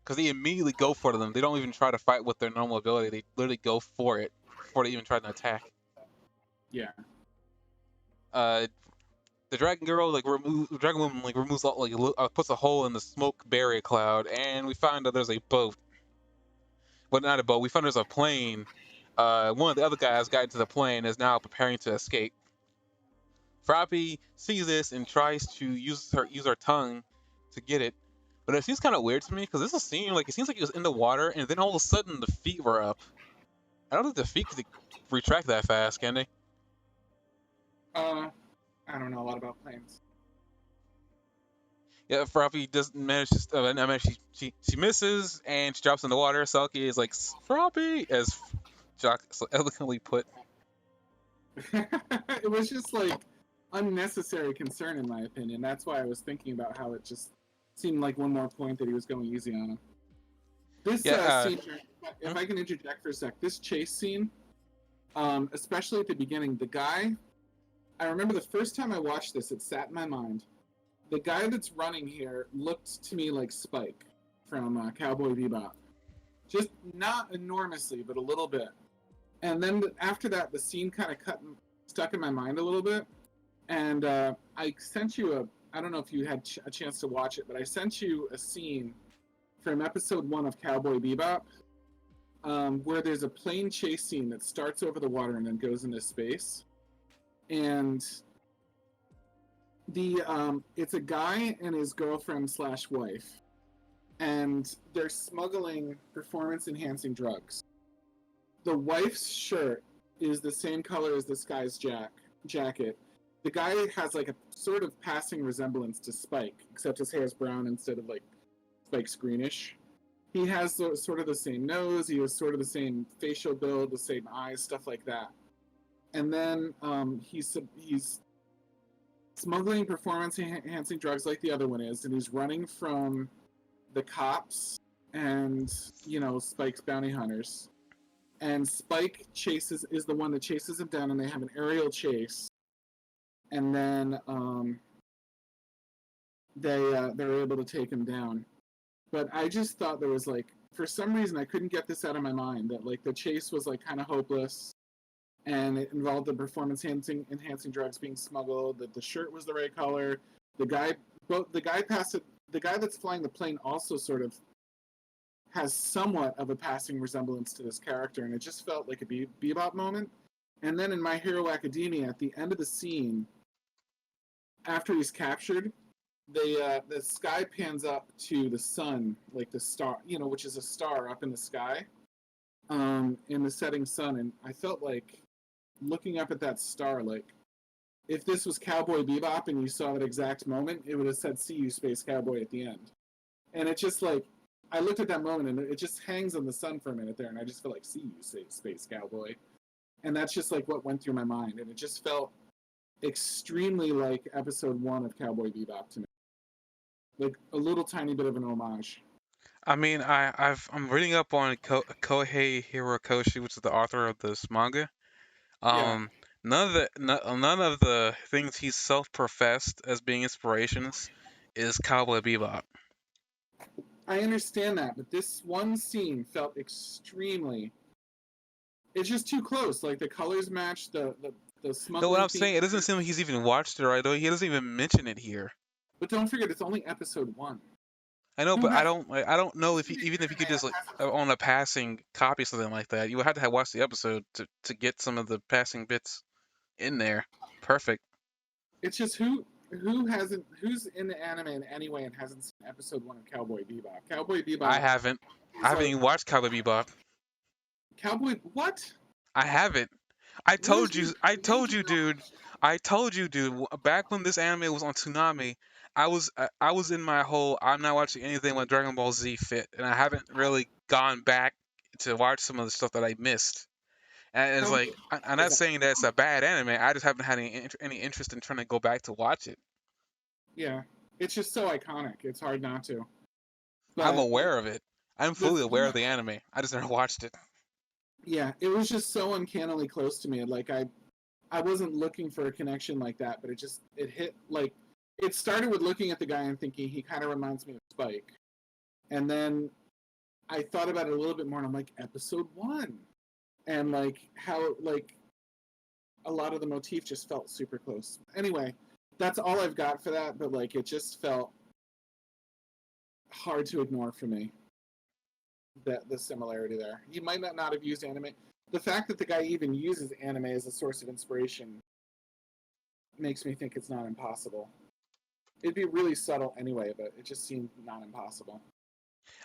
Because they immediately go for them. They don't even try to fight with their normal ability. They literally go for it before they even try to attack. Yeah. The Dragon Girl Dragon Woman removes puts a hole in the smoke barrier cloud, and we find that there's a boat. Well, not a boat. We find there's a plane. One of the other guys got into the plane and is now preparing to escape. Froppy sees this and tries to use her tongue to get it, but it seems kind of weird to me because this is a scene it seems like he was in the water and then all of a sudden the feet were up. I don't think the feet could retract that fast, can they? I don't know a lot about planes. Yeah, Froppy doesn't manage to. She misses and she drops in the water. Selkie is like, Froppy, as Jock so elegantly put. It was just like unnecessary concern, in my opinion. That's why I was thinking about how it just seemed like one more point that he was going easy on him. This scene, if I can interject for a sec, this chase scene, especially at the beginning, the guy. I remember the first time I watched this, it sat in my mind. The guy that's running here looked to me like Spike from Cowboy Bebop. Just not enormously, but a little bit. And then after that, the scene kind of stuck in my mind a little bit. And I sent you I don't know if you had a chance to watch it, but I sent you a scene from episode 1 of Cowboy Bebop where there's a plane chase scene that starts over the water and then goes into space. And it's a guy and his girlfriend / wife, and they're smuggling performance-enhancing drugs. The wife's shirt is the same color as this guy's jacket. The guy has like a sort of passing resemblance to Spike, except his hair is brown instead of like Spike's greenish. He has sort of the same nose. He has sort of the same facial build, the same eyes, stuff like that. And then he's smuggling performance-enhancing drugs like the other one is, and he's running from the cops and, Spike's bounty hunters. And Spike is the one that chases him down, and they have an aerial chase. And then they're able to take him down. But I just thought there was for some reason I couldn't get this out of my mind that the chase was kind of hopeless. And it involved the performance-enhancing drugs being smuggled. That the shirt was the right color. The guy that's flying the plane also sort of has somewhat of a passing resemblance to this character, and it just felt like a Bebop moment. And then in My Hero Academia, at the end of the scene, after he's captured, the sky pans up to the sun, like the star, which is a star up in the sky, in the setting sun. And I felt like looking up at that star, like if this was Cowboy Bebop and you saw that exact moment, it would have said "See you, Space Cowboy" at the end. And it just like I looked at that moment and it just hangs on the sun for a minute there, and I just feel like "See you, Space Cowboy," and that's just like what went through my mind, and it just felt extremely like episode 1 of Cowboy Bebop to me, like a little tiny bit of an homage. I mean, I'm reading up on Kohei Hirokoshi, which is the author of this manga. Yeah, Um, none of the things he's self-professed as being inspirations is Cowboy Bebop. I understand that, but this one scene felt extremely. It's just too close. Like the colors match the No, what smuggling I'm theme. saying, it doesn't seem like he's even watched it, right? Though he doesn't even mention it here. But don't forget, it's only episode 1. I know, Who but has I don't know if an even if you could anime just that like hasn't? on a passing copy something like that, you would have to have watched the episode to get some of the passing bits in there. Perfect. It's just who's in the anime in any way and hasn't seen episode 1 of Cowboy Bebop. Cowboy I Bebop haven't. I is haven't like even watched Cowboy Bebop. Cowboy. What? I haven't. What is your I told drinking you, dude. knowledge? I told you, dude. Back when this anime was on Toonami, I was in my whole I'm not watching anything with Dragon Ball Z fit, and I haven't really gone back to watch some of the stuff that I missed. And it's Cowboy like I'm Bebop not is saying that it's a bad anime. I just haven't had any interest in trying to go back to watch it. yeah. It's just so iconic. It's hard not to. I'm But aware of it. I'm the fully aware thing, of the anime. I just never watched it. yeah, it was just so uncannily close to me. Like I wasn't looking for a connection like that, but it hit like it started with looking at the guy and thinking he kind of reminds me of Spike, and then I thought about it a little bit more, and I'm like episode 1, and like how like a lot of the motif just felt super close. Anyway, that's all I've got for that, but like it just felt hard to ignore for me, that the similarity there. You might not have used anime. The fact that the guy even uses anime as a source of inspiration makes me think it's not impossible. It'd be really subtle anyway, but it just seemed not impossible.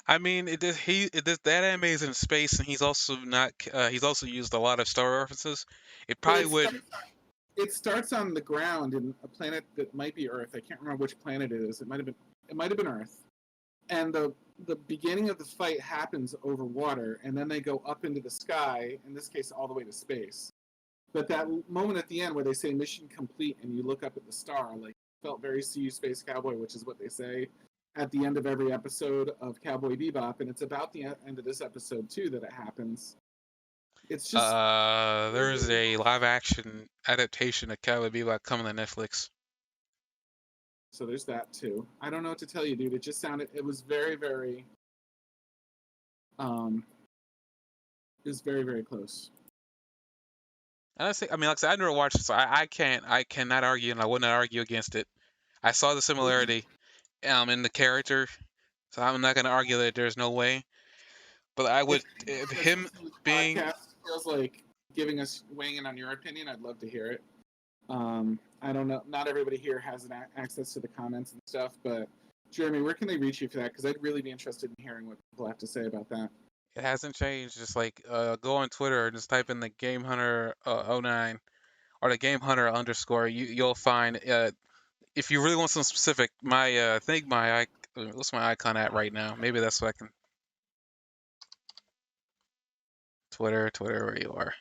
I mean, that anime is in space, and he's also not. He's also used a lot of Star references. It But probably would. it starts on the ground in a planet that might be Earth. I can't remember which planet it is. It might have been Earth. And the beginning of the fight happens over water, and then they go up into the sky. In this case, all the way to space. But that moment at the end where they say mission complete, and you look up at the star, like felt very "See You, Space Cowboy," which is what they say at the end of every episode of Cowboy Bebop, and it's about the end of this episode too that it happens. It's just There's a live action adaptation of Cowboy Bebop coming to Netflix. so there's that too. I don't know what to tell you, dude. It just sounded. It was very, very. Um, it was very, very close. And I mean, like I said, I never watched it, so I cannot argue, and I would not argue against it. I saw the similarity, in the character, so I'm not gonna argue that there's no way. But I would, If anyone that's him listening to the being podcast feels like giving us weighing in on your opinion, I'd love to hear it. I don't know. Not everybody here has access to the comments and stuff, but Jeremy, where can they reach you for that? Because I'd really be interested in hearing what people have to say about that. it hasn't changed. Just like go on Twitter and just type in the Game Hunter 09 or the Game Hunter underscore. You'll find if you really want some specific, my I think what's my icon at right now? Maybe that's what I can. Twitter, where you are.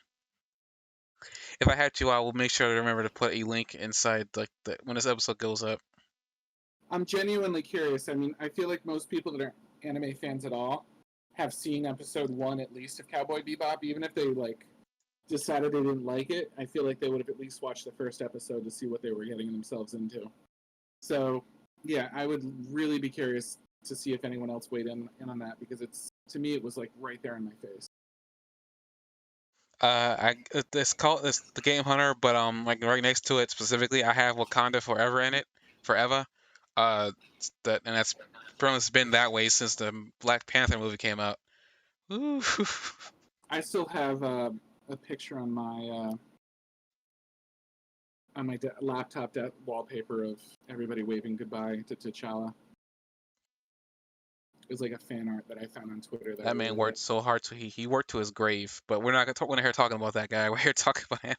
If I had to, I will make sure to remember to put a link inside like when this episode goes up. I'm genuinely curious. I mean, I feel like most people that are anime fans at all have seen episode 1 at least of Cowboy Bebop, even if they like decided they didn't like it. I feel like they would have at least watched the first episode to see what they were getting themselves into. So, yeah, I would really be curious to see if anyone else weighed in on that, because it's to me it was like right there in my face. It's called it's the Game Hunter, but like right next to it specifically, I have Wakanda Forever in it, Forever. And that's pretty much been that way since the Black Panther movie came out. Ooh. I still have a picture on my on my laptop wallpaper of everybody waving goodbye to T'Challa. It was like a fan art that I found on Twitter that I That really man worked liked. so hard, so he worked to his grave. But we're not gonna talk, we're not here talking about that guy. We're here talking about anime.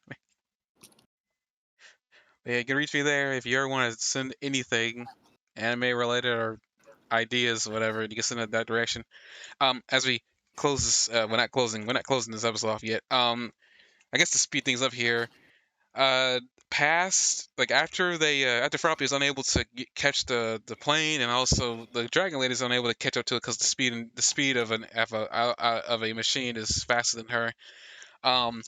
Yeah, you can reach me there if you ever want to send anything anime related or ideas, whatever. You can send it that direction. As we close this, we're not closing this episode off yet. I guess to speed things up here, uh, past like after Froppy is unable to catch the plane, and also the Dragon Lady is unable to catch up to it because the speed of of a machine is faster than her. Um,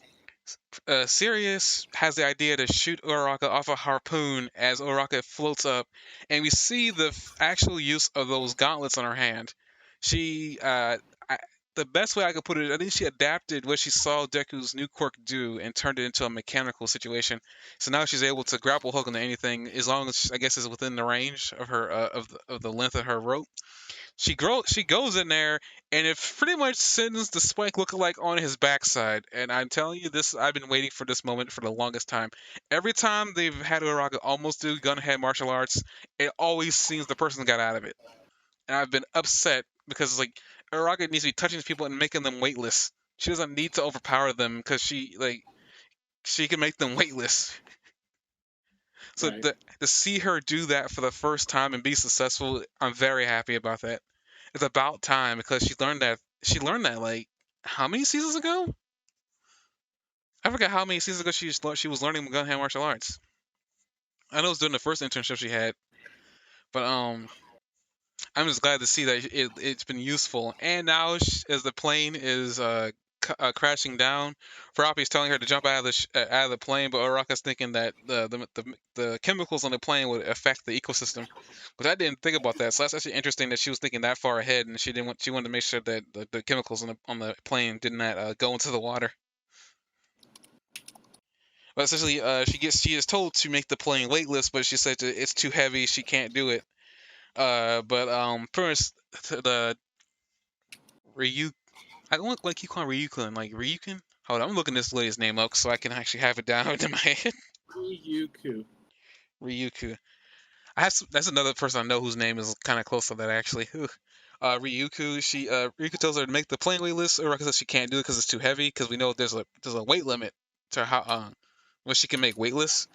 Sirius has the idea to shoot Uraraka off a harpoon as Uraraka floats up, and we see the actual use of those gauntlets on her hand. She, I, the best way I could put it, I think she adapted what she saw Deku's new quirk do and turned it into a mechanical situation. So now she's able to grapple hook onto anything as long as I guess is within the range of her of the length of her rope. She goes in there and it pretty much sends the Spike lookalike on his backside. And I'm telling you this, I've been waiting for this moment for the longest time. Every time they've had Uraraka almost do gunhead martial arts, it always seems the person got out of it. And I've been upset because it's like Uraraka needs to be touching people and making them weightless. She doesn't need to overpower them because she can make them weightless. So Right. to see her do that for the first time and be successful, I'm very happy about that. It's about time because she learned that like how many seasons ago? I forgot how many seasons ago she was learning gunhand martial arts. I know it was during the first internship she had, but I'm just glad to see that it's been useful. And now, as the plane is crashing down, Froppy's telling her to jump out of out of the plane, but Uraraka's thinking that the chemicals on the plane would affect the ecosystem. But I didn't think about that, so that's actually interesting that she was thinking that far ahead, and she wanted to make sure that the chemicals on the plane did not go into the water. But essentially, she is told to make the plane weightless, but she said that it's too heavy, she can't do it. But pretty much the Ryu. I don't want to keep calling Ryukin like Ryukin. Hold on, I'm looking this lady's name up so I can actually have it down in my head. Ryuku. Ryuku. That's another person I know whose name is kind of close to that actually. Ryuku. Ryuku tells her to make the plane weightless. Uraka says she can't do it because it's too heavy. Because we know there's a weight limit to how what she can make weightless.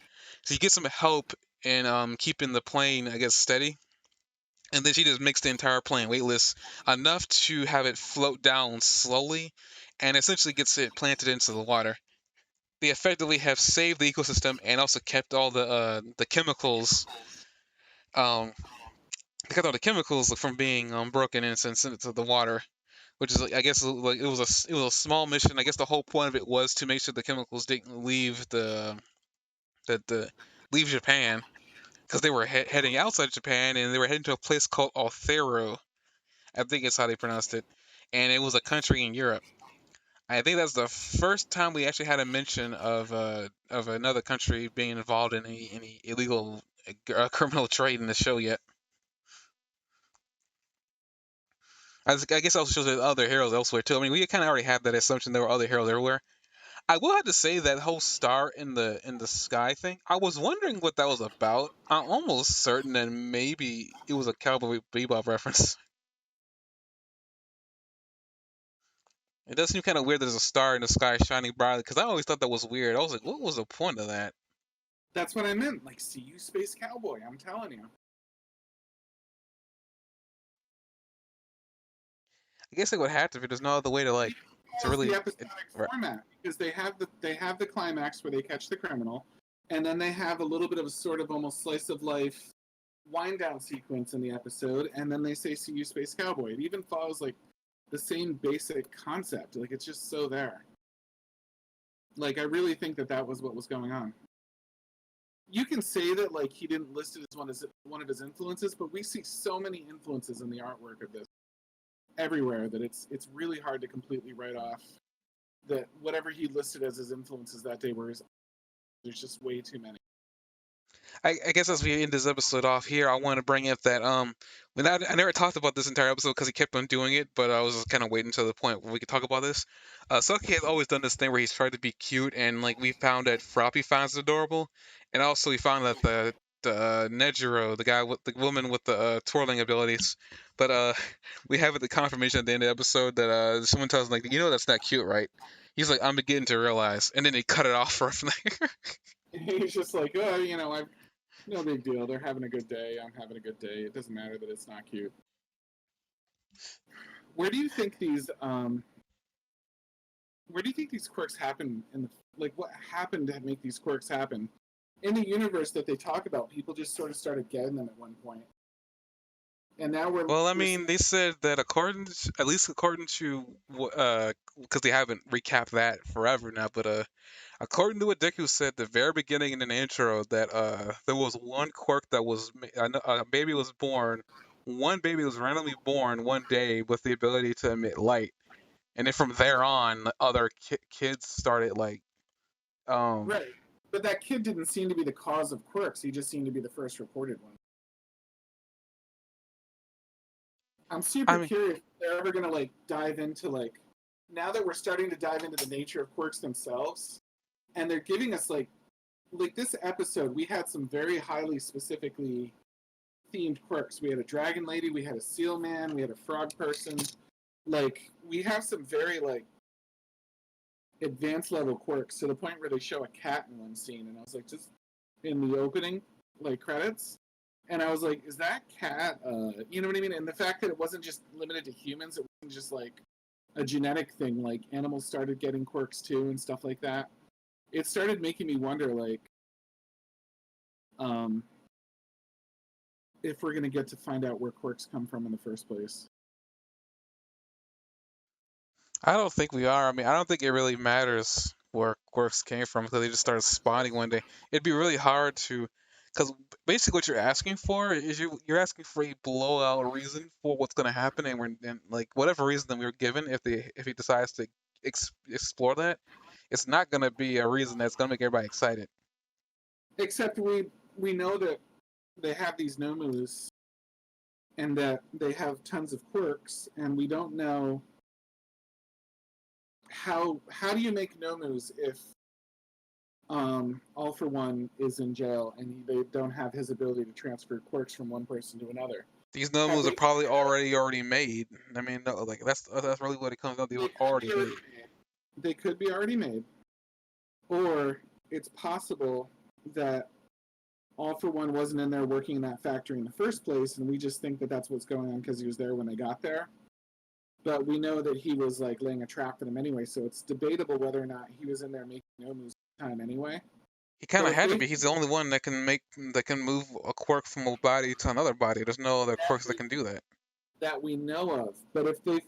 So you get some help in keeping the plane I guess steady. And then she just makes the entire plane weightless enough to have it float down slowly, and essentially gets it planted into the water. They effectively have saved the ecosystem and also kept all the chemicals they kept all the chemicals from being broken in and sent into the water, which is I guess like it was a small mission. I guess the whole point of it was to make sure the chemicals didn't leave the leave Japan because they were heading outside Japan and they were heading to a place called Althero. I think it's how they pronounced it, and it was a country in Europe. I think that's the first time we actually had a mention of another country being involved in any illegal criminal trade in the show yet. I guess also shows there's other heroes elsewhere too. I mean, we kind of already had that assumption there were other heroes everywhere. I will have to say that whole star in the sky thing. I was wondering what that was about. I'm almost certain that maybe it was a Cowboy Bebop reference. It does seem kind of weird that there's a star in the sky shining brightly because I always thought that was weird. I was like, what was the point of that? That's what I meant. Like, see you, Space Cowboy. I'm telling you. I guess it would have to be. There's no other way to like to Follows the really. episodic format because they have the climax where they catch the criminal, and then they have a little bit of a sort of almost slice of life wind down sequence in the episode, and then they say "See you, Space Cowboy." It even follows like the same basic concept. Like it's just so there. Like I really think that that was what was going on. You can say that like he didn't list it as one of his influences, but we see so many influences in the artwork of this everywhere that it's really hard to completely write off that whatever he listed as his influences that day were there's just way too many. I guess as we end this episode off here, I want to bring up that when I never talked about this entire episode because he kept on doing it, but I was just kind of waiting to the point where we could talk about this. Saki has always done this thing where he's tried to be cute, and like we found that Froppy finds it adorable, and also we found that the Nejiro, the guy with the woman with the twirling abilities, but we have the confirmation at the end of the episode that someone tells him like, that's not cute, right? He's like, I'm beginning to realize, and then they cut it off from there. He's just like, oh, no big deal. They're having a good day. I'm having a good day. It doesn't matter that it's not cute. Where do you think these quirks happen what happened to make these quirks happen? In the universe that they talk about, people just sort of started getting them at one point. And now Well, I mean, they said that at least according to, because they haven't recapped that forever now, but according to what Deku said at the very beginning in an intro, that there was one quirk that a baby was born, one baby was randomly born one day with the ability to emit light, and then from there on, other kids started like, right. But that kid didn't seem to be the cause of quirks. He just seemed to be the first reported one. I'm super I mean, curious if they're ever gonna dive into now that we're starting to dive into the nature of quirks themselves, and they're giving us like this episode, we had some very highly specifically themed quirks. We had a dragon lady, we had a seal man, we had a frog person. We have some very advanced level quirks to the point where they show a cat in one scene, and I was like, just in the opening credits. And I was like, is that cat, you know what I mean? And the fact that it wasn't just limited to humans, it wasn't just a genetic thing, animals started getting quirks too and stuff like that. It started making me wonder, if we're going to get to find out where quirks come from in the first place. I don't think we are. I mean, I don't think it really matters where quirks came from because they just started spawning one day. It'd be really hard to, because basically what you're asking for is you're asking for a blowout reason for what's going to happen, and like whatever reason that we were given, if he decides to explore that, it's not going to be a reason that's going to make everybody excited. Except we know that they have these nomus and that they have tons of quirks, and we don't know how do you make nomus if All For One is in jail and they don't have his ability to transfer quirks from one person to another. These nomus are probably already made. I mean, no, like that's really what it comes down to. They were already made. They could be already made, or it's possible that All For One wasn't in there working in that factory in the first place, and we just think that that's what's going on because he was there when they got there. But we know that he was laying a trap for them anyway, so it's debatable whether or not he was in there making nomus time anyway. He kind of had to be. He's the only one that can move a quirk from a body to another body. There's no other quirks that can do that. That we know of. But if they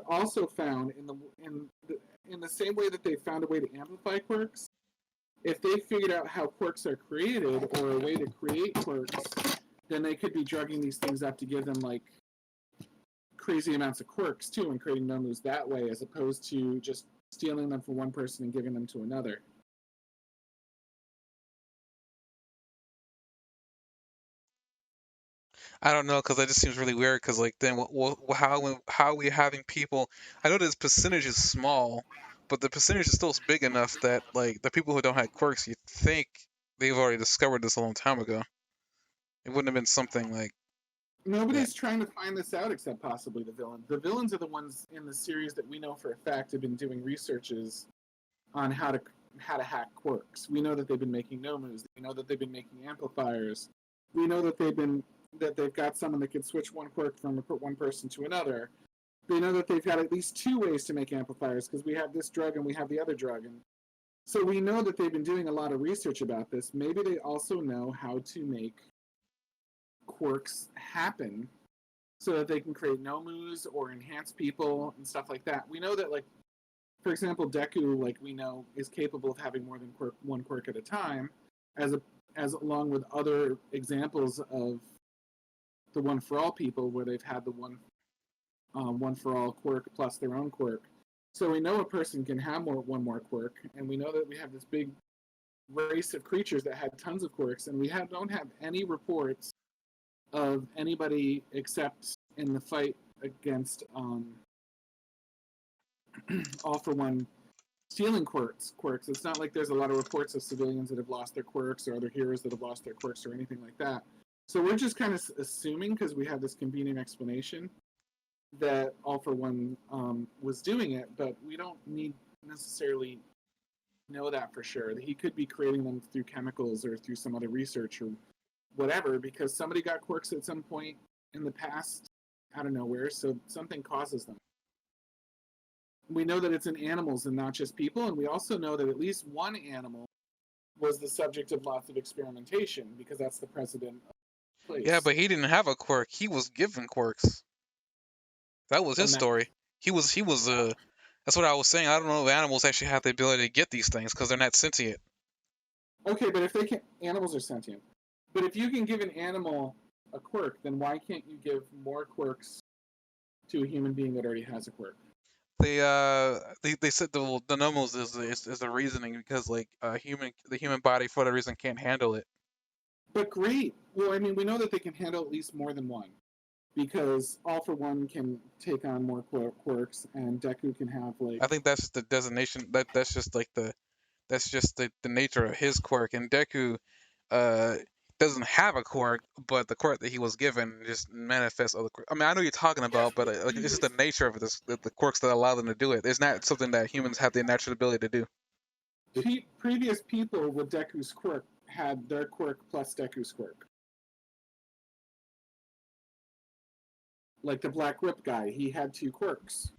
also found in the same way that they found a way to amplify quirks, if they figured out how quirks are created or a way to create quirks, then they could be drugging these things up to give them crazy amounts of quirks too, and creating nomus that way, as opposed to just stealing them from one person and giving them to another. I don't know, because that just seems really weird. Because then how are we having people? I know this percentage is small, but the percentage is still big enough that the people who don't have quirks, you think they've already discovered this a long time ago. It wouldn't have been something like. Nobody's trying to find this out except possibly the villain. The villains are the ones in the series that we know for a fact have been doing researches on how to hack quirks. We know that they've been making nomus. We know that they've been making amplifiers. We know that they've got someone that can switch one quirk from one person to another. They know that they've got at least two ways to make amplifiers because we have this drug and we have the other drug. And so we know that they've been doing a lot of research about this. Maybe they also know how to make quirks happen so that they can create nomus or enhance people and stuff like that. We know that, for example, Deku, we know, is capable of having more than one quirk at a time, as along with other examples of the One For All people where they've had the One For All quirk plus their own quirk. So we know a person can have one more quirk, and we know that we have this big race of creatures that had tons of quirks, and we don't have any reports of anybody except in the fight against All for One stealing quirks. It's not like there's a lot of reports of civilians that have lost their quirks or other heroes that have lost their quirks or anything like that. So we're just kind of assuming, because we have this convenient explanation, that All for One was doing it, but we don't need necessarily know that for sure. He could be creating them through chemicals or through some other research or whatever, because somebody got quirks at some point in the past out of nowhere, so something causes them. We know that it's in animals and not just people, and we also know that at least one animal was the subject of lots of experimentation, because that's the precedent of the Yeah, place. but he didn't have a quirk. He was given quirks. That was his From that. story. He was. That's what I was saying. I don't know if animals actually have the ability to get these things because they're not sentient. Okay, but if they can, animals are sentient. But if you can give an animal a quirk, then why can't you give more quirks to a human being that already has a quirk? They said the numbers is the reasoning because like the human body for whatever reason can't handle it. But great. Well, I mean, we know that they can handle at least more than one, because All for One can take on more quirks, and Deku can have I like. think that's just the designation. That's just like the nature of his quirk. And Deku, uh, doesn't have a quirk, but the quirk that he was given just manifests other quirks. I mean, I know what you're talking Yes, about, but like it's just the nature of it. The quirks that allow them to do it. It's not something that humans have the natural ability to do. previous people with Deku's quirk had their quirk plus Deku's quirk. Like the Black Whip guy, he had two quirks.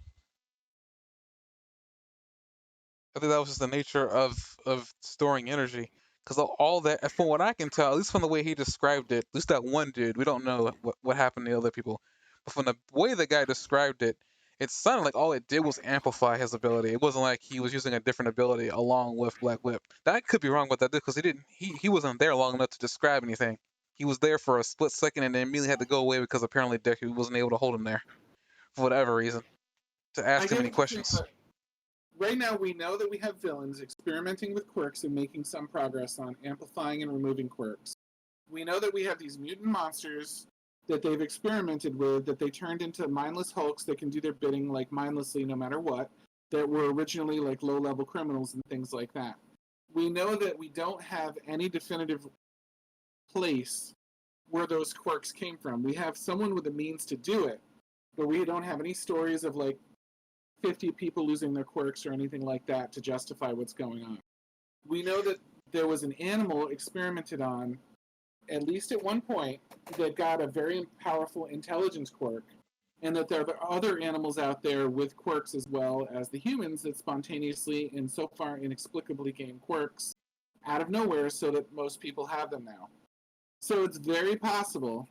I think that was just the nature of storing energy. Because all that, from what I can tell, at least from the way he described it, at least that one dude, we don't know what happened to the other people, but from the way the guy described it, it sounded like all it did was amplify his ability. It wasn't like he was using a different ability along with Black Whip. That I could be wrong about that because he wasn't there long enough to describe anything. He was there for a split second and then immediately had to go away because apparently Deku wasn't able to hold him there for whatever reason to I ask him get any what you're saying, questions. but right now we know that we have villains experimenting with quirks and making some progress on amplifying and removing quirks. We know that we have these mutant monsters that they've experimented with, that they turned into mindless hulks that can do their bidding like mindlessly no matter what, that were originally like low level criminals and things like that. We know that we don't have any definitive place where those quirks came from. We have someone with the means to do it, but we don't have any stories of like 50 people losing their quirks or anything like that to justify what's going on. We know that there was an animal experimented on, at least at one point, that got a very powerful intelligence quirk, and that there are other animals out there with quirks as well as the humans that spontaneously and so far inexplicably gain quirks out of nowhere so that most people have them now. So it's very possible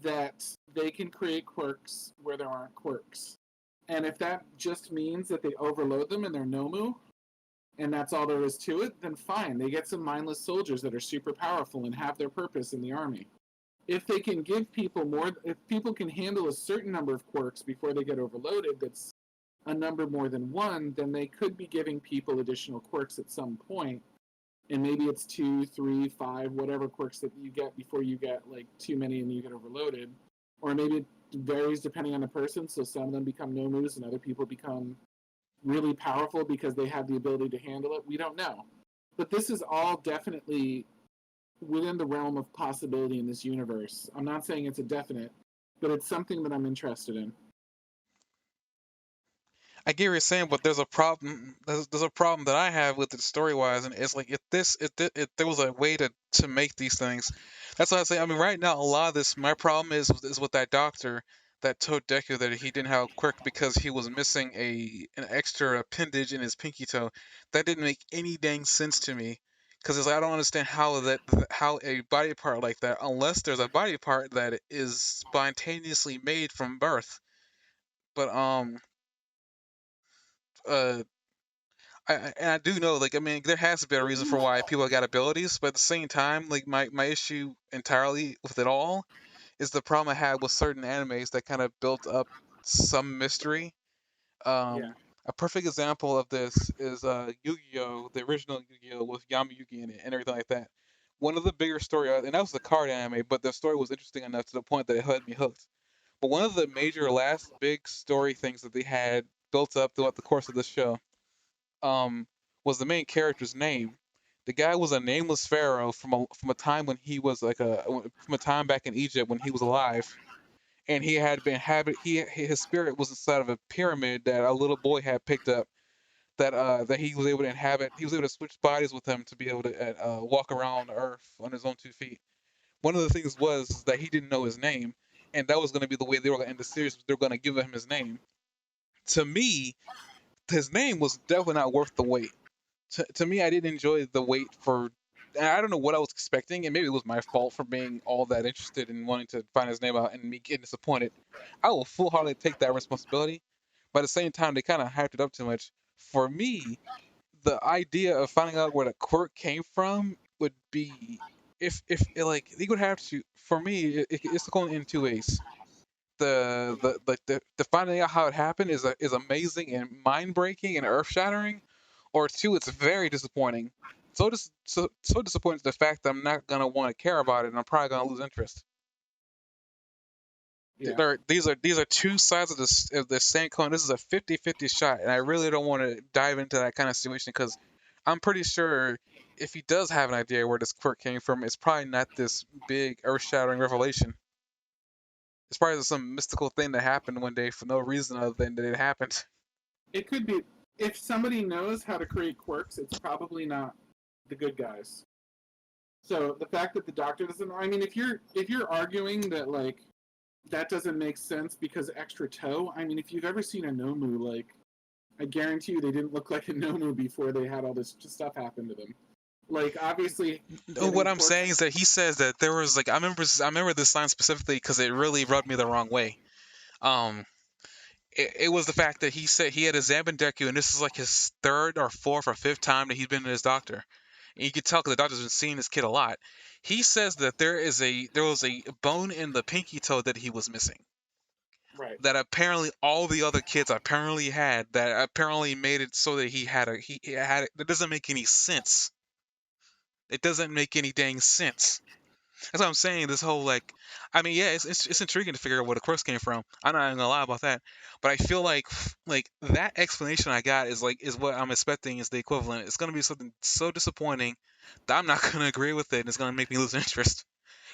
that they can create quirks where there aren't quirks. And if that just means that they overload them and they're Nomu, and that's all there is to it, then fine. They get some mindless soldiers that are super powerful and have their purpose in the army. If they can give people more, if people can handle a certain number of quirks before they get overloaded, that's a number more than one, then they could be giving people additional quirks at some point. And maybe it's 2, 3, 5, whatever quirks that you get before you get like too many and you get overloaded. Or maybe it varies depending on the person. So some of them become nomus and other people become really powerful because they have the ability to handle it. We don't know. But this is all definitely within the realm of possibility in this universe. I'm not saying it's a definite, but it's something that I'm interested in. I get what you're saying, but there's a problem. There's a problem that I have with it story wise, and it's like if there was a way to make these things. That's what I say. I mean, right now a lot of this, my problem is with that doctor that told Deku that he didn't have a quirk because he was missing an extra appendage in his pinky toe. That didn't make any dang sense to me. Because I don't understand how a body part like that, unless there's a body part that is spontaneously made from birth. But uh and I do know, like, I mean, there has to be a reason for why people got abilities, but at the same time, like, my issue entirely with it all is the problem I had with certain animes that kind of built up some mystery. Yeah. A perfect example of this is Yu-Gi-Oh, the original Yu-Gi-Oh with Yamayuki in it and everything like that. One of the bigger story, and that was the card anime, but the story was interesting enough to the point that it had me hooked. But one of the major last big story things that they had built up throughout the course of the show, um, was the main character's name. The guy was a nameless pharaoh from a time when he was like from a time back in Egypt when he was alive, and he had been habit he his spirit was inside of a pyramid that a little boy had picked up, that he was able to inhabit. He was able to switch bodies with him to be able to walk around Earth on his own 2 feet. One of the things was that he didn't know his name, and that was going to be the way they were going to end the series. They were going to give him his name. To me, his name was definitely not worth the wait. To me, I didn't enjoy the wait for. I don't know what I was expecting, and maybe it was my fault for being all that interested in wanting to find his name out and me getting disappointed. I will full heartedly take that responsibility, but at the same time, they kind of hyped it up too much. For me, the idea of finding out where the quirk came from would be, if like they would have to. For me, it's going in two ways. The finding out how it happened is amazing and mind breaking and earth shattering, or two, it's very disappointing. So disappointed the fact that I'm not gonna want to care about it, and I'm probably gonna lose interest. Yeah. These are two sides of the same coin. This is a 50-50 shot, and I really don't want to dive into that kind of situation because I'm pretty sure if he does have an idea where this quirk came from, it's probably not this big earth-shattering revelation. It's probably some mystical thing that happened one day for no reason other than that it happened. It could be, if somebody knows how to create quirks, it's probably not the good guys. So the fact that the doctor doesn't know, I mean, if you're arguing that like that doesn't make sense because extra toe, I mean, if you've ever seen a Nomu, like I guarantee you they didn't look like a Nomu before they had all this stuff happen to them. Like obviously No, getting what I'm quirks. saying is that he says that there was like I remember this line specifically because it really rubbed me the wrong way. Um, it was the fact that he said he had examined Deku, and this is like his third or fourth or fifth time that he's been to his doctor. And you could tell because the doctor's been seeing this kid a lot. He says that there was a bone in the pinky toe that he was missing. Right. That apparently all the other kids apparently had. That apparently made it so that he had it. That doesn't make any sense. It doesn't make any dang sense. That's what I'm saying. This whole like, I mean, yeah, it's intriguing to figure out where the quirks came from. I'm not even gonna lie about that, but I feel like that explanation I got is what I'm expecting is the equivalent. It's gonna be something so disappointing that I'm not gonna agree with it, and it's gonna make me lose interest.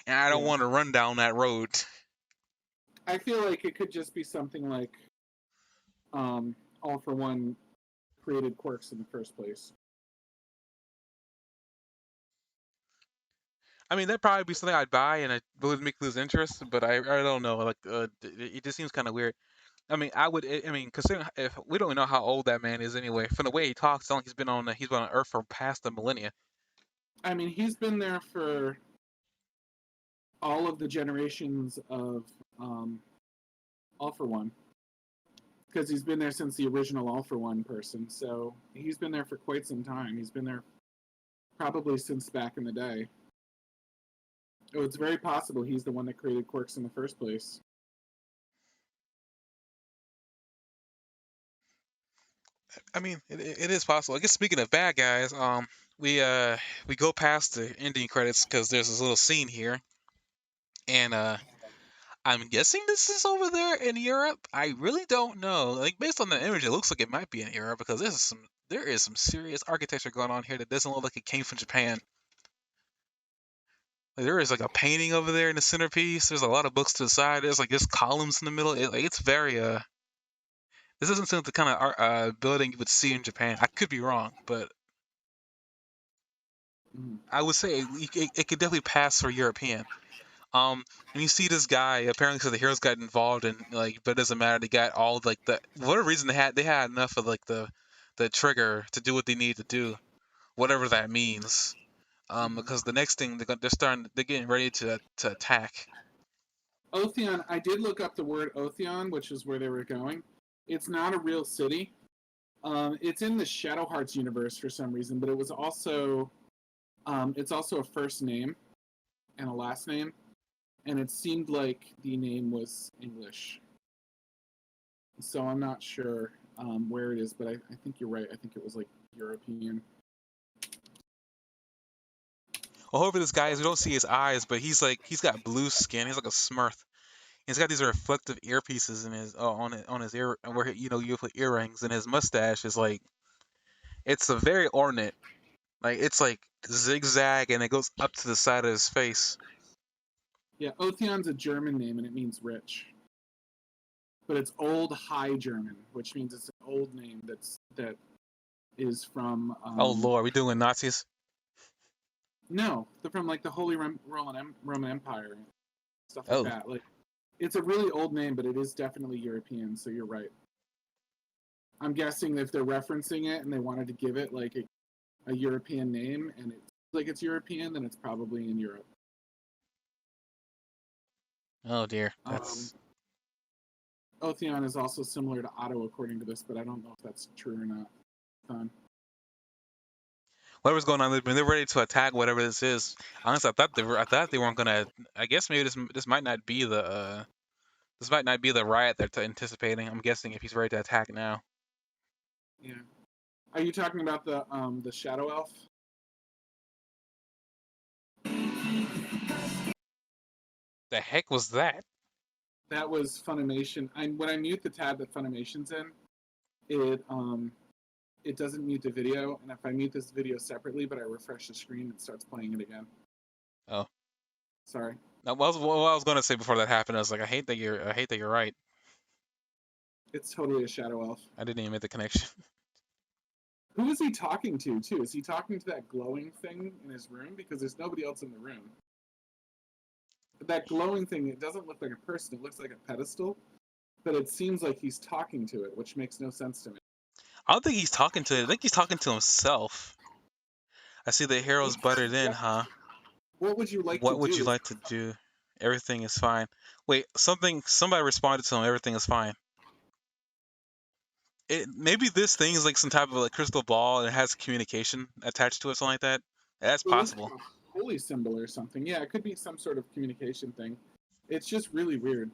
And I don't Yeah. want to run down that road. I feel like it could just be something like All for One created quirks in the first place. I mean, that'd probably be something I'd buy, and it would make me lose interest. But I don't know. Like, it just seems kind of weird. I mean, I mean, considering if we don't know how old that man is anyway, from the way he talks, it's like he's been on Earth for past a millennia. I mean, he's been there for all of the generations of um, All for One because he's been there since the original All for One person. So he's been there for quite some time. He's been there probably since back in the day. Oh, it's very possible he's the one that created quirks in the first place. I mean, it is possible. I guess speaking of bad guys, we uh we go past the ending credits because there's this little scene here, and I'm guessing this is over there in Europe. I really don't know. Like based on the image, it looks like it might be in Europe because there is some serious architecture going on here that doesn't look like it came from Japan. Like there is like a painting over there in the centerpiece. There's a lot of books to the side. There's like just columns in the middle. It's very This doesn't seem like the kind of building you would see in Japan. I could be wrong, but Mm. I would say it could definitely pass for European. And you see this guy apparently because the heroes got involved and like, but it doesn't matter. They got all like the for whatever reason they had enough of like the trigger to do what they need to do, whatever that means. Mm-hmm. Because the next thing they're getting ready to attack. Otheon, I did look up the word Otheon, which is where they were going. It's not a real city. It's in the Shadow Hearts universe for some reason, but it's also a first name and a last name, and it seemed like the name was English. So I'm not sure where it is, but I think you're right. I think it was like European. Well, over this guy, we don't see his eyes, but he's got blue skin. He's like a Smurf. He's got these reflective earpieces in his on his ear where you put earrings, and his mustache is like it's a very ornate. Like it's like zigzag, and it goes up to the side of his face. Yeah, Otheon's a German name and it means rich. But it's Old High German, which means it's an old name that is from Oh Lord, we doing Nazis? no, they're from like the Holy Roman Empire and stuff like Oh, that. Like it's a really old name, but it is definitely European. So you're right. I'm guessing if they're referencing it and they wanted to give it like a European name and it's like it's European, then it's probably in Europe. oh dear, Um, that's Otheon is also similar to Otto according to this, but I don't know if that's true or not. whatever's going on. They're ready to attack whatever this is. Honestly, I thought they weren't gonna. I guess maybe this might not be the this might not be the riot they're anticipating. I'm guessing if he's ready to attack now. Yeah. Are you talking about the Shadow Elf? The heck was that? That was Funimation. When I mute the tab that Funimation's in, it doesn't mute the video, and if I mute this video separately, but I refresh the screen, it starts playing it again. Oh, Sorry. now, what I was gonna say before that happened, I was like, I hate that you're right. It's totally a Shadow Elf. I didn't even make the connection. Who is he talking to, too? Is he talking to that glowing thing in his room? Because there's nobody else in the room. That glowing thing, it doesn't look like a person. It looks like a pedestal, but it seems like he's talking to it, which makes no sense to me. I don't think he's talking to it. I think he's talking to himself. I see the heroes buttered in, huh? What would you like to What would you do? like to do? Everything is fine. Wait, somebody responded to him. Everything is fine. Maybe this thing is like some type of like crystal ball and it has communication attached to it, something like that. That's It looks possible. like a holy symbol or something. Yeah, it could be some sort of communication thing. It's just really weird.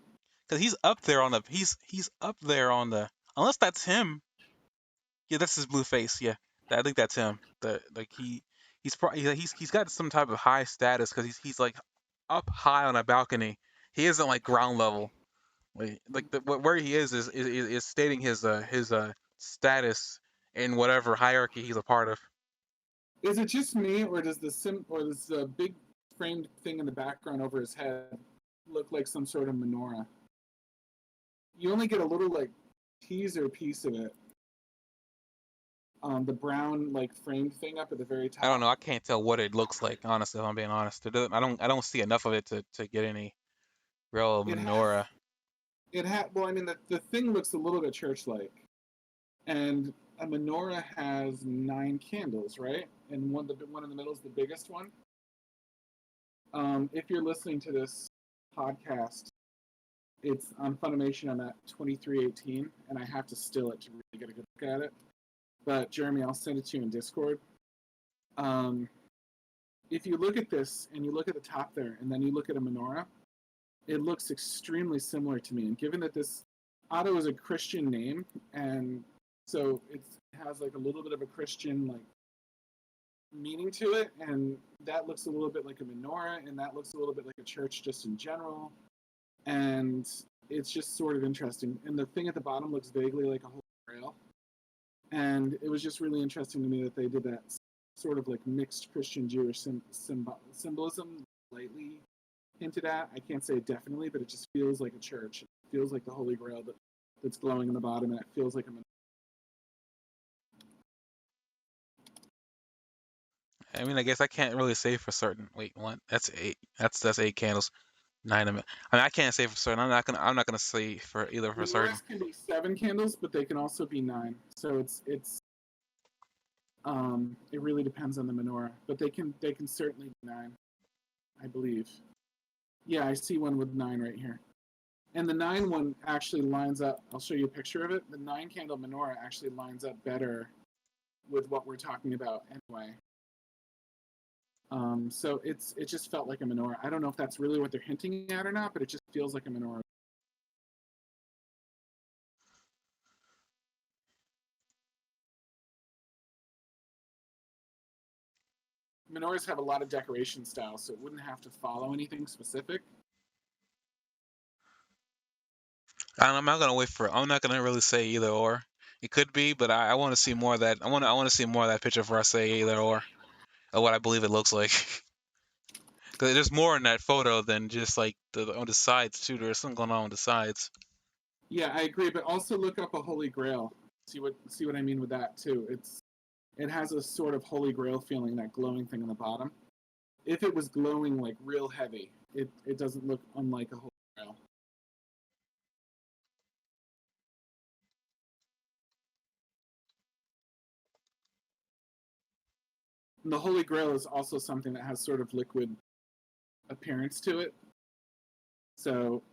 Cause he's up there on the he's up there on the unless that's him. Yeah, that's his blue face. Yeah, I think that's him. The like he's got some type of high status because he's like up high on a balcony. He isn't like ground level. Where he is stating his status in whatever hierarchy he's a part of. Is it just me, or does the big framed thing in the background over his head look like some sort of menorah? You only get a little like teaser piece of it. The brown like framed thing up at the very I don't top. know. I can't tell what it looks like. Honestly, if I'm being honest, I don't see enough of it to get any real It has menorah. well, I mean the thing looks a little bit church-like, and a menorah has 9 candles, right? And one in the middle is the biggest one. If you're listening to this podcast, it's on Funimation. I'm at 2318, and I have to still it to really get a good look at it. But Jeremy, I'll send it to you in Discord. If you look at this and you look at the top there, and then you look at a menorah, it looks extremely similar to me. And given that this Otto is a Christian name, and so it has like a little bit of a Christian like meaning to it, and that looks a little bit like a menorah, and that looks a little bit like a church just in general, and it's just sort of interesting. And the thing at the bottom looks vaguely like a holy grail, and it was just really interesting to me that they did that sort of like mixed Christian Jewish symbolism, lightly hinted at. I can't say it definitely, but it just feels like a church. It feels like the holy grail that's glowing in the bottom, and it feels like a menorah. I mean, I guess I can't really say for certain. Wait, what? That's 8. That's 8 candles. 9 of it. I mean, I can't say for certain. I'm not gonna say for either for certain. Menorahs can be 7 candles, but they can also be 9. So it really depends on the menorah, but they can certainly be 9, I believe. Yeah, I see one with 9 right here, and the 9 one actually lines up. I'll show you a picture of it. The 9 candle menorah actually lines up better with what we're talking about anyway. So it just felt like a menorah. I don't know if that's really what they're hinting at or not, but it just feels like a menorah. menorahs have a lot of decoration style, so it wouldn't have to follow anything specific. I'm not gonna wait for. I'm not gonna really say either or. It could be, but I want to see more of that. I want to see more of that picture before I say either or of what I believe it looks like. Because there's more in that photo than just like on the sides too. There's something going on with the sides. Yeah, I agree, but also look up a Holy Grail. See what I mean with that too. It has a sort of Holy Grail feeling, that glowing thing on the bottom. If it was glowing like real heavy, it doesn't look unlike a Holy Grail. And the Holy Grail is also something that has sort of liquid appearance to it. So,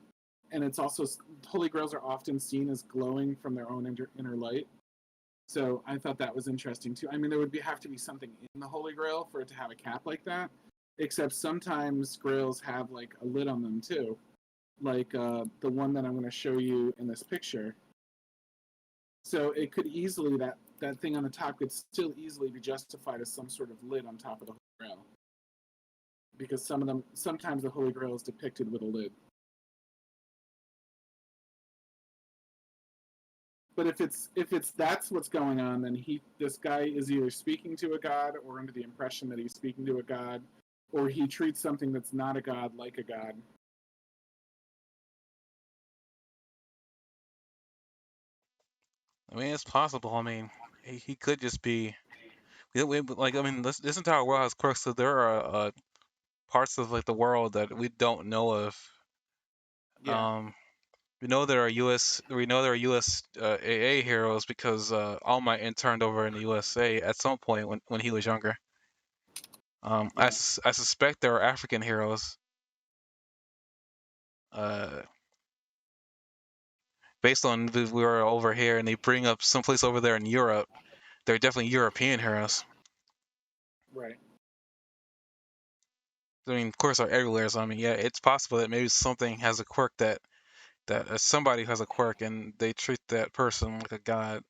and it's also, Holy Grails are often seen as glowing from their own inner light. So I thought that was interesting too. I mean, there would have to be something in the Holy Grail for it to have a cap like that. Except sometimes grails have like a lid on them too, like the one that I'm going to show you in this picture. So it could easily, that thing on the top could still easily be justified as some sort of lid on top of the Holy Grail, because sometimes the Holy Grail is depicted with a lid. But if it's that's what's going on, then this guy is either speaking to a god or under the impression that he's speaking to a god, or he treats something that's not a god like a god. I mean, it's possible. I mean, he could just be. Like I mean, this entire world has quirks. So there are parts of like the world that we don't know of. Yeah, Um, we know there are U.S. AA heroes because All Might interned over in the USA at some point when he was younger. yeah. I suspect there are African heroes. Uh, Based on we were over here and they bring up someplace over there in Europe, they're definitely European heroes. Right. I mean, of course, are everywhere. So I mean, yeah, it's possible that maybe something has a quirk that somebody has a quirk and they treat that person like a god.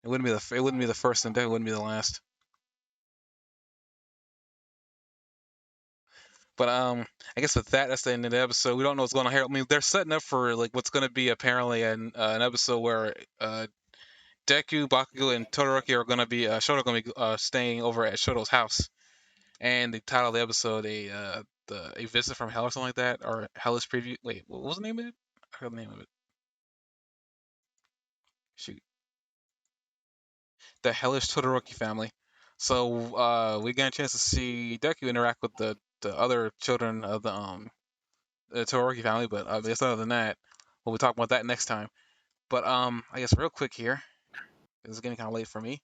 It wouldn't be the first and definitely wouldn't be the last. But I guess with that, that's the end of the episode. We don't know what's going on here. I mean, they're setting up for like what's going to be apparently an episode where Deku, Bakugo, and Todoroki are going to be Shoto going to be staying over at Shoto's house, and the title of the episode a visit from hell or something like that, or hellish preview. Wait, what was the name of it? I forgot the name of it. Shoot, the hellish Todoroki family. So we get a chance to see Deku interact with the other children of the Todoroki family, but I guess other than that, we'll talk about that next time. But I guess real quick here, it's getting kind of late for me,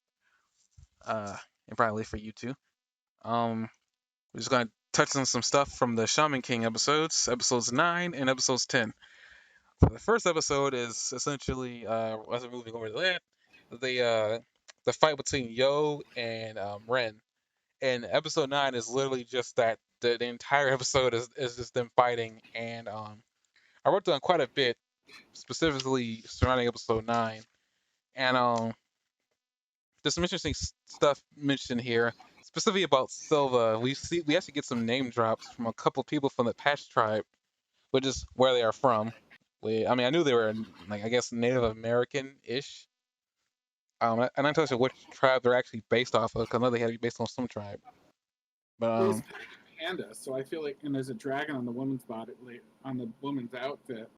and probably late for you too. We're just gonna touch on some stuff from the Shaman King episodes 9 and episodes 10. So the first episode is essentially, as we're moving over to that, the fight between Yo and Ren. And episode 9 is literally just that. The entire episode is just them fighting, and I wrote down quite a bit specifically surrounding episode 9, and there's some interesting stuff mentioned here, specifically about Silva. We actually get some name drops from a couple people from the Patch tribe, which is where they are from. I mean, I knew they were like I guess Native American-ish. I'm not entirely sure which tribe they're actually based off of, because I know they had to be based on some tribe. But Well, he's a panda, so I feel like, and there's a dragon on the woman's body, on the woman's outfit,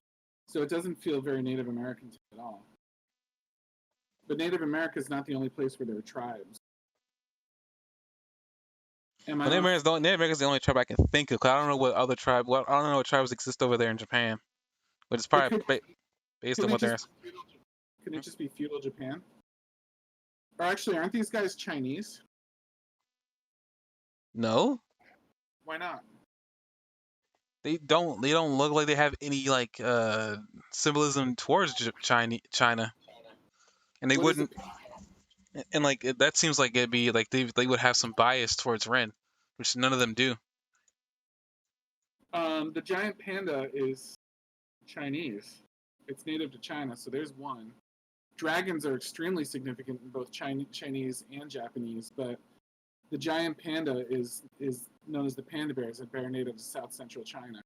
so it doesn't feel very Native American to me at all. But Native America is not the only place where there are tribes. Am I off? Native American's the only tribe I can think of. 'Cause I don't know what other tribe. Well, I don't know what tribes exist over there in Japan, but it's But probably based on couldn't it what they're. just couldn't it just be feudal Japan? Or actually, aren't these guys Chinese? No, Why not? they don't. They don't look like they have any like symbolism towards China, and they What is it? wouldn't. And like that seems like it'd be like they would have some bias towards Ren, which none of them do. The giant panda is Chinese. It's native to China, so there's one. Dragons are extremely significant in both Chinese and Japanese, but The giant panda is known as the panda bear, is a bear native to South Central China.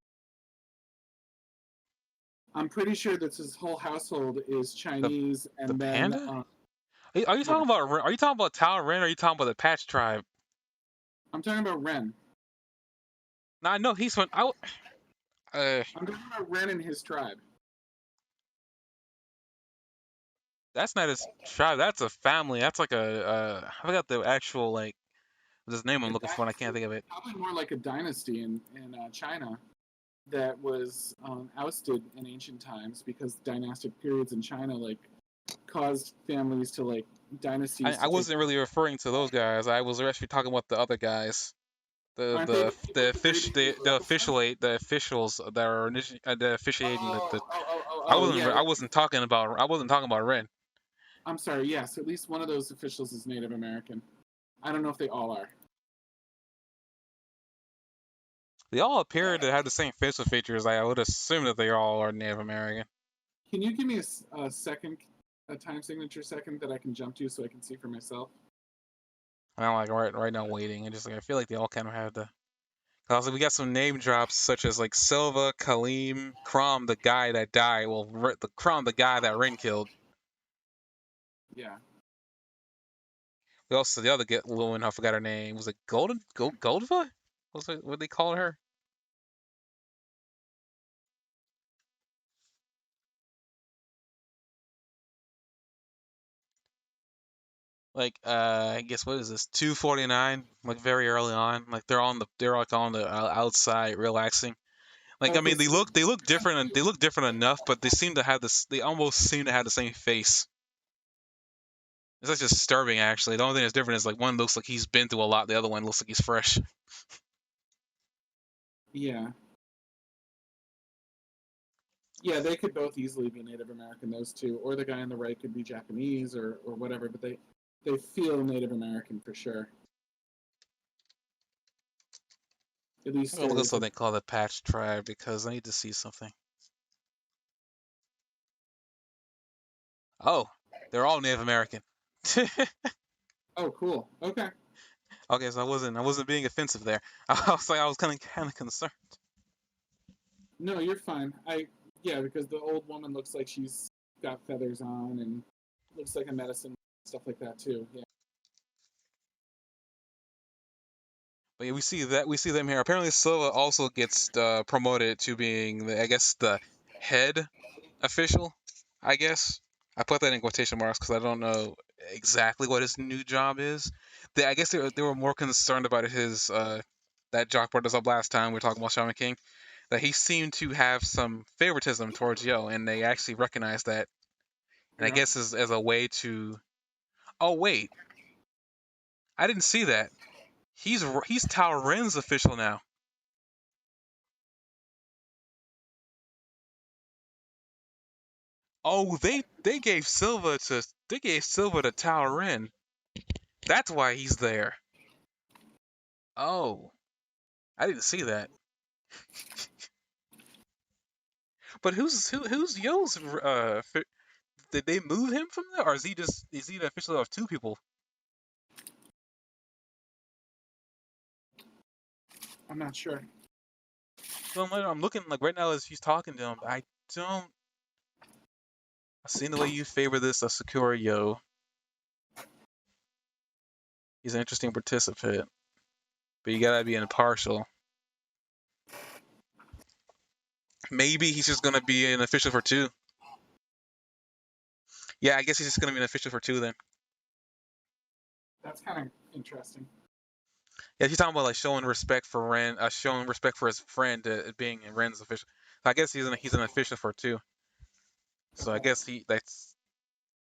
I'm pretty sure that his whole household is The Chinese, the and then panda? Are you yeah, talking about Are you talking about Tao Ren? Or are you talking about the Patch Tribe? I'm talking about Ren. No, I know he's from. Uh, I'm talking about Ren and his tribe. that's not his tribe. That's a family. That's like I forgot the actual like this name I'm A looking for, and I can't dynasty, think of it. probably more like a dynasty in China that was ousted in ancient times because dynastic periods in China like caused families to like dynasties I to take. wasn't really referring to those guys. I was actually talking about the other guys. Aren't they the people buried in the The Uraraka stuff? officiate the officials that are the officiating the. Yeah, I wasn't talking about Ren. I'm sorry. Yes, at least one of those officials is Native American. I don't know if they all are. They all appear to have the same facial features. I would assume that they all are Native American. Can you give me a second, a time signature second that I can jump to so I can see for myself? I'm like right now waiting, and just like I feel like they all kind of have the. Also, we got some name drops such as like Silva, Kaleem, Crom, the guy that died. Well, the Crom, the guy that Ren killed. Yeah. We also the other get woman, I forgot her name. Was it Goldva? Was it what they called her? Like I guess what is this 249? Like very early on, like they're like on the outside relaxing. Like I Okay. mean So they look different and they look different enough, but they seem to have this. They almost seem to have the same face. It's just disturbing actually. The only thing that's different is like one looks like he's been through a lot, the other one looks like he's fresh. yeah, yeah, they could both easily be Native American. Those two, or the guy on the right could be Japanese or whatever. But they feel Native American for sure. At least I'm gonna look at stereotypically. something called the Patch Tribe because I need to see something. Oh, they're all Native American. Oh, cool. Okay. Okay, so I wasn't being offensive there. I was kind of concerned. No, you're fine. Yeah, because the old woman looks like she's got feathers on and looks like a medicine stuff like that too. Yeah. But yeah, we see them here. Apparently, Silva also gets promoted to being I guess the head official. I guess I put that in quotation marks because I don't know exactly what his new job is. I guess they were more concerned about his that Jock brought us up last time we were talking about Shaman King, that he seemed to have some favoritism towards Yo, and they actually recognized that. And I Yeah. guess as a way to, oh wait, I didn't see that. He's Tao Ren's official now. Oh, they gave Silva to Tao Ren. That's why he's there. Oh, I didn't see that. But who's Yo's? Did they move him from there, or is he the official of two people? I'm not sure. So I'm looking like right now as he's talking to him. I don't. I've seen the way you favor this a Sakura Yo. He's an interesting participant, but you gotta be impartial. Maybe he's just gonna be an official for two. Yeah, I guess he's just gonna be an official for two then. That's kind of interesting. Yeah, he's talking about like showing respect for Ren, showing respect for his friend being Ren's official. So I guess he's an official for two. So I Okay. guess that's.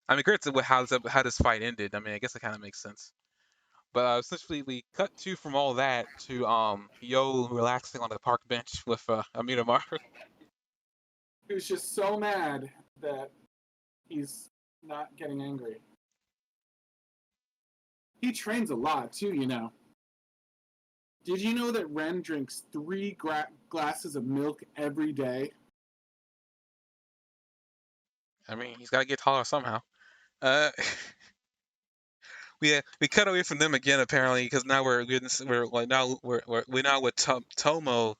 I mean, great to how this fight ended. I mean, I guess it kind of makes sense. But essentially, we cut to from all that to Yo relaxing on the park bench with Amita Maru. He was just so mad that he's not getting angry. He trains a lot too, you know. Did you know that Ren drinks 3 glasses of milk every day? I mean, he's got to get taller somehow. Uh, we cut away from them again apparently because now we're like now we're now with Tomao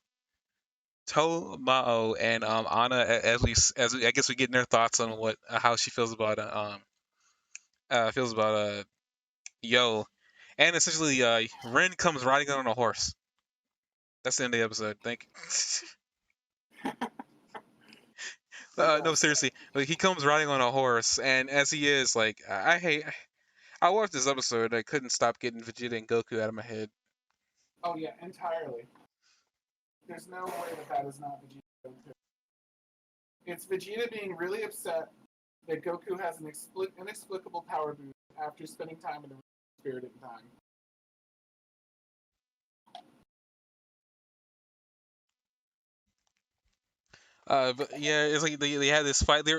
and Anna as we I guess we get their thoughts on what how she feels about Yo, and essentially Ren comes riding on a horse. That's the end of the episode. Thank you. They No, got seriously, like he comes riding on a horse, and as he is, like I hate. I watched this episode. I couldn't stop getting Vegeta and Goku out of my head. Oh yeah, entirely. There's no way that is not Vegeta. It's Vegeta being really upset that Goku has an inexplicable power boost after spending time in the spirited time. But yeah, it's like they had this fight. They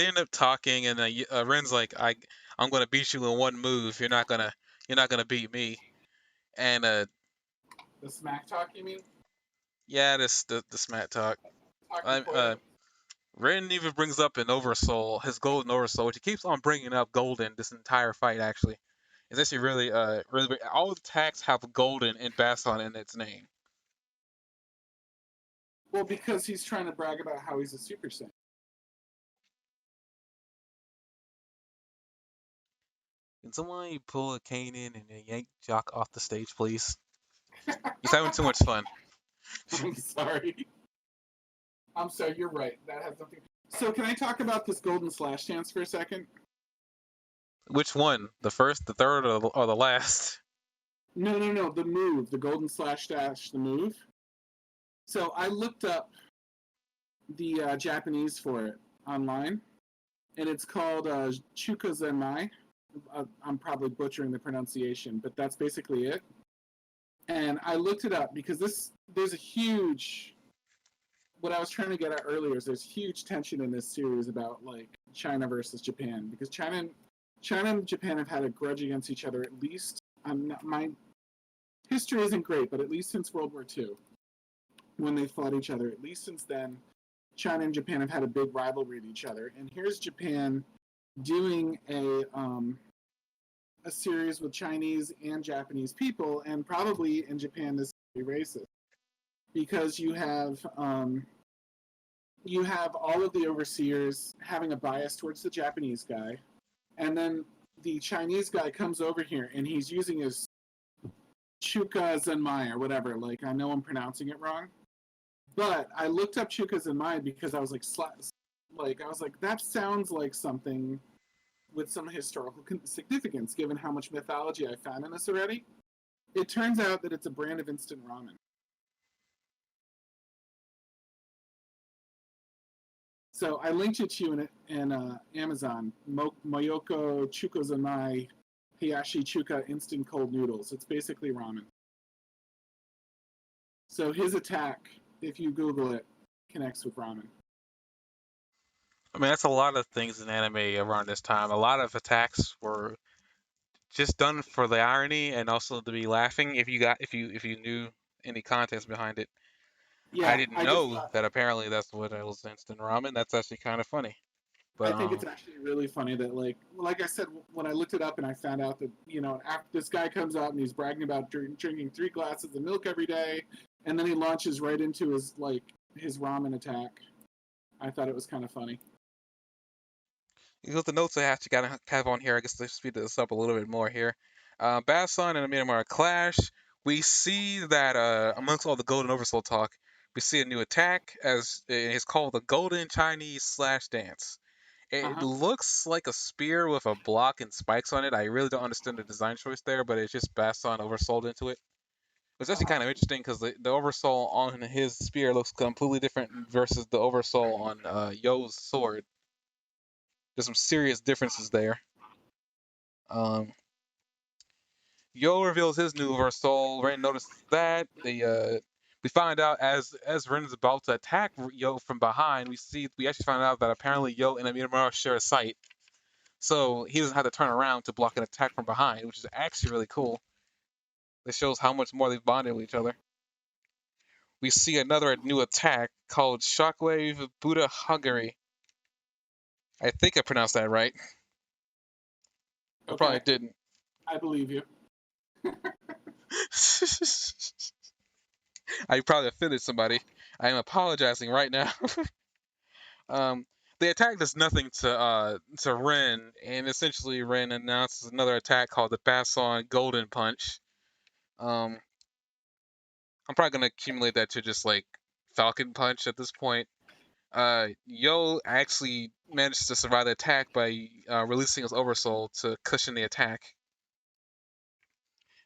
end up talking, and Ren's like, I'm gonna beat you in one move. You're not gonna beat me. And The smack talk, you mean? yeah, the smack talk. Talking I toilet. Ren even brings up an Oversoul, his golden Oversoul, which he keeps on bringing up golden this entire fight. Actually, it's actually really all attacks have golden and Basson in its name. Well, because he's trying to brag about how he's a Super Saiyan. Can someone pull a cane in and yank Jock off the stage, please? He's having too much fun. I'm sorry. I'm sorry, you're right. That has nothing. So, can I talk about this golden slash dance for a second? Which one? The first, the third, or the last? No. The move, the golden slash dash, the move. So, I looked up the Japanese for it online, and it's called Chukozemai. I'm probably butchering the pronunciation, but that's basically it. And I looked it up because there's a huge. What I was trying to get at earlier is there's huge tension in this series about like China versus Japan because China and Japan have had a grudge against each other at least. My history isn't great, but at least since World War II, when they fought each other, at least since then, China and Japan have had a big rivalry with each other. And here's Japan doing a series with Chinese and Japanese people, and probably in Japan this is racist because you have all of the overseers having a bias towards the Japanese guy, and then the Chinese guy comes over here and he's using his Chuka Zenmai or whatever. Like I know I'm pronouncing it wrong, but I looked up Chuka Zenmai because I was like that sounds like something with some historical significance, given how much mythology I found in this already. It turns out that it's a brand of instant ramen. So I linked it to you in Amazon. Moyoko Chukozanai Hayashi Chuka instant cold noodles. It's basically ramen. So his attack, if you Google it, connects with ramen. I mean, that's a lot of things in anime around this time. A lot of attacks were just done for the irony and also to be laughing. If you knew any context behind it, I Yeah, didn't I just know thought that apparently that's what it was instant ramen. That's actually kind of funny. But I think it's actually really funny that like I said when I looked it up and I found out that after this guy comes out and he's bragging about drinking 3 glasses of milk every day, and then he launches right into his ramen attack. I thought it was kind of funny. because the notes I actually got to have on here, I guess let's speed this up a little bit more here. Basson and Amidamara clash. We see that amongst all the Golden Oversoul talk, we see a new attack as it's called the Golden Chinese Slash Dance. It Uh-huh. looks like a spear with a block and spikes on it. I really don't understand the design choice there, but it's just Basson oversold into it. It's actually Uh-huh. kind of interesting because the oversoul on his spear looks completely different versus the oversoul on Yo's sword. There's some serious differences there. Um, Yo reveals his new oversoul. Ren notices that. We find out as Ren is about to attack Yo from behind, we actually find out that apparently Yo and Amidamara share a sight. So he doesn't have to turn around to block an attack from behind, which is actually really cool. This shows how much more they've bonded with each other. We see another new attack called Shockwave Buddha Hungary. I think I pronounced that right. I probably Okay. didn't. I believe you. I probably offended somebody. I am apologizing right now. um, the attack does nothing to Ren, and essentially Ren announces another attack called the Basson Golden Punch. Um, I'm probably gonna accumulate that to just like Falcon Punch at this point. Yo actually managed to survive the attack by releasing his Oversoul to cushion the attack.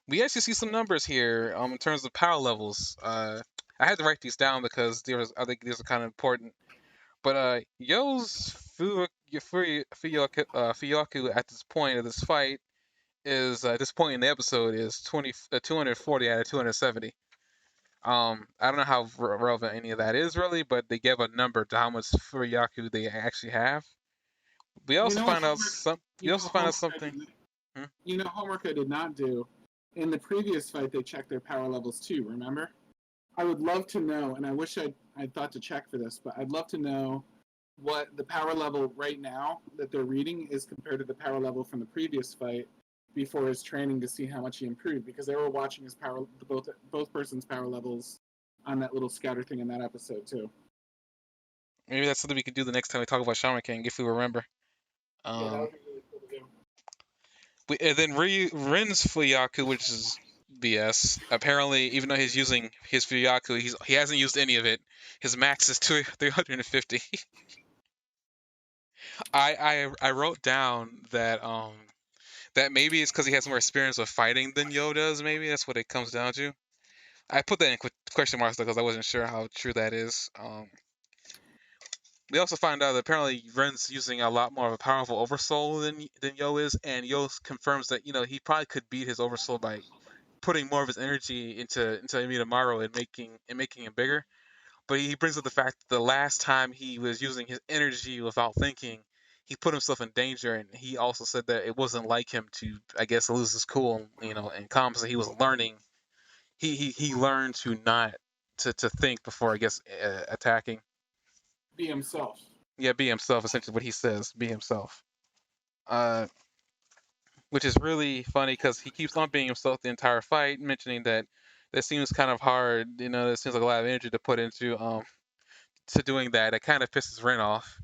We actually see some numbers here in terms of power levels. I had to write these down because I think these are kind of important. But Yo's Fuyaku at this point of this fight is at this point in the episode is 240 out of 270. I don't know how relevant any of that is really, but they give a number to how much Furyaku they actually have. We You also know what find out homework? some. We You know also find out homework I something. did. Hmm? You know homework I did not do. In the previous fight, they checked their power levels too. Remember? I would love to know, and I wish I'd thought to check for this, but I'd love to know what the power level right now that they're reading is compared to the power level from the previous fight before his training to see how much he improved, because they were watching his power, both persons' power levels on that little scatter thing in that episode too. Maybe that's something we can do the next time we talk about Shaman King if we remember. Yeah, that Um, would be really cool to do. and then Rin's Fuyaku, which is BS. Apparently, even though he's using his Fuyaku, he hasn't used any of it. His max is 350. I wrote down that maybe it's because he has more experience with fighting than Yo does. Maybe that's what it comes down to. I put that in question marks because I wasn't sure how true that is. We also find out that apparently Ren's using a lot more of a powerful Oversoul than Yo is, and Yo confirms that he probably could beat his Oversoul by putting more of his energy into Amidamaru and making him bigger. But he brings up the fact that the last time he was using his energy without thinking, he put himself in danger, and he also said that it wasn't like him to, I guess, lose his cool, and calm. So he was learning. He learned to not to think before, I guess, attacking. Be himself. Yeah, be himself. Essentially, what he says, be himself. Uh, which is really funny because he keeps on being himself the entire fight, mentioning that that seems kind of hard. It seems like a lot of energy to put into to doing that. It kind of pisses Ren off,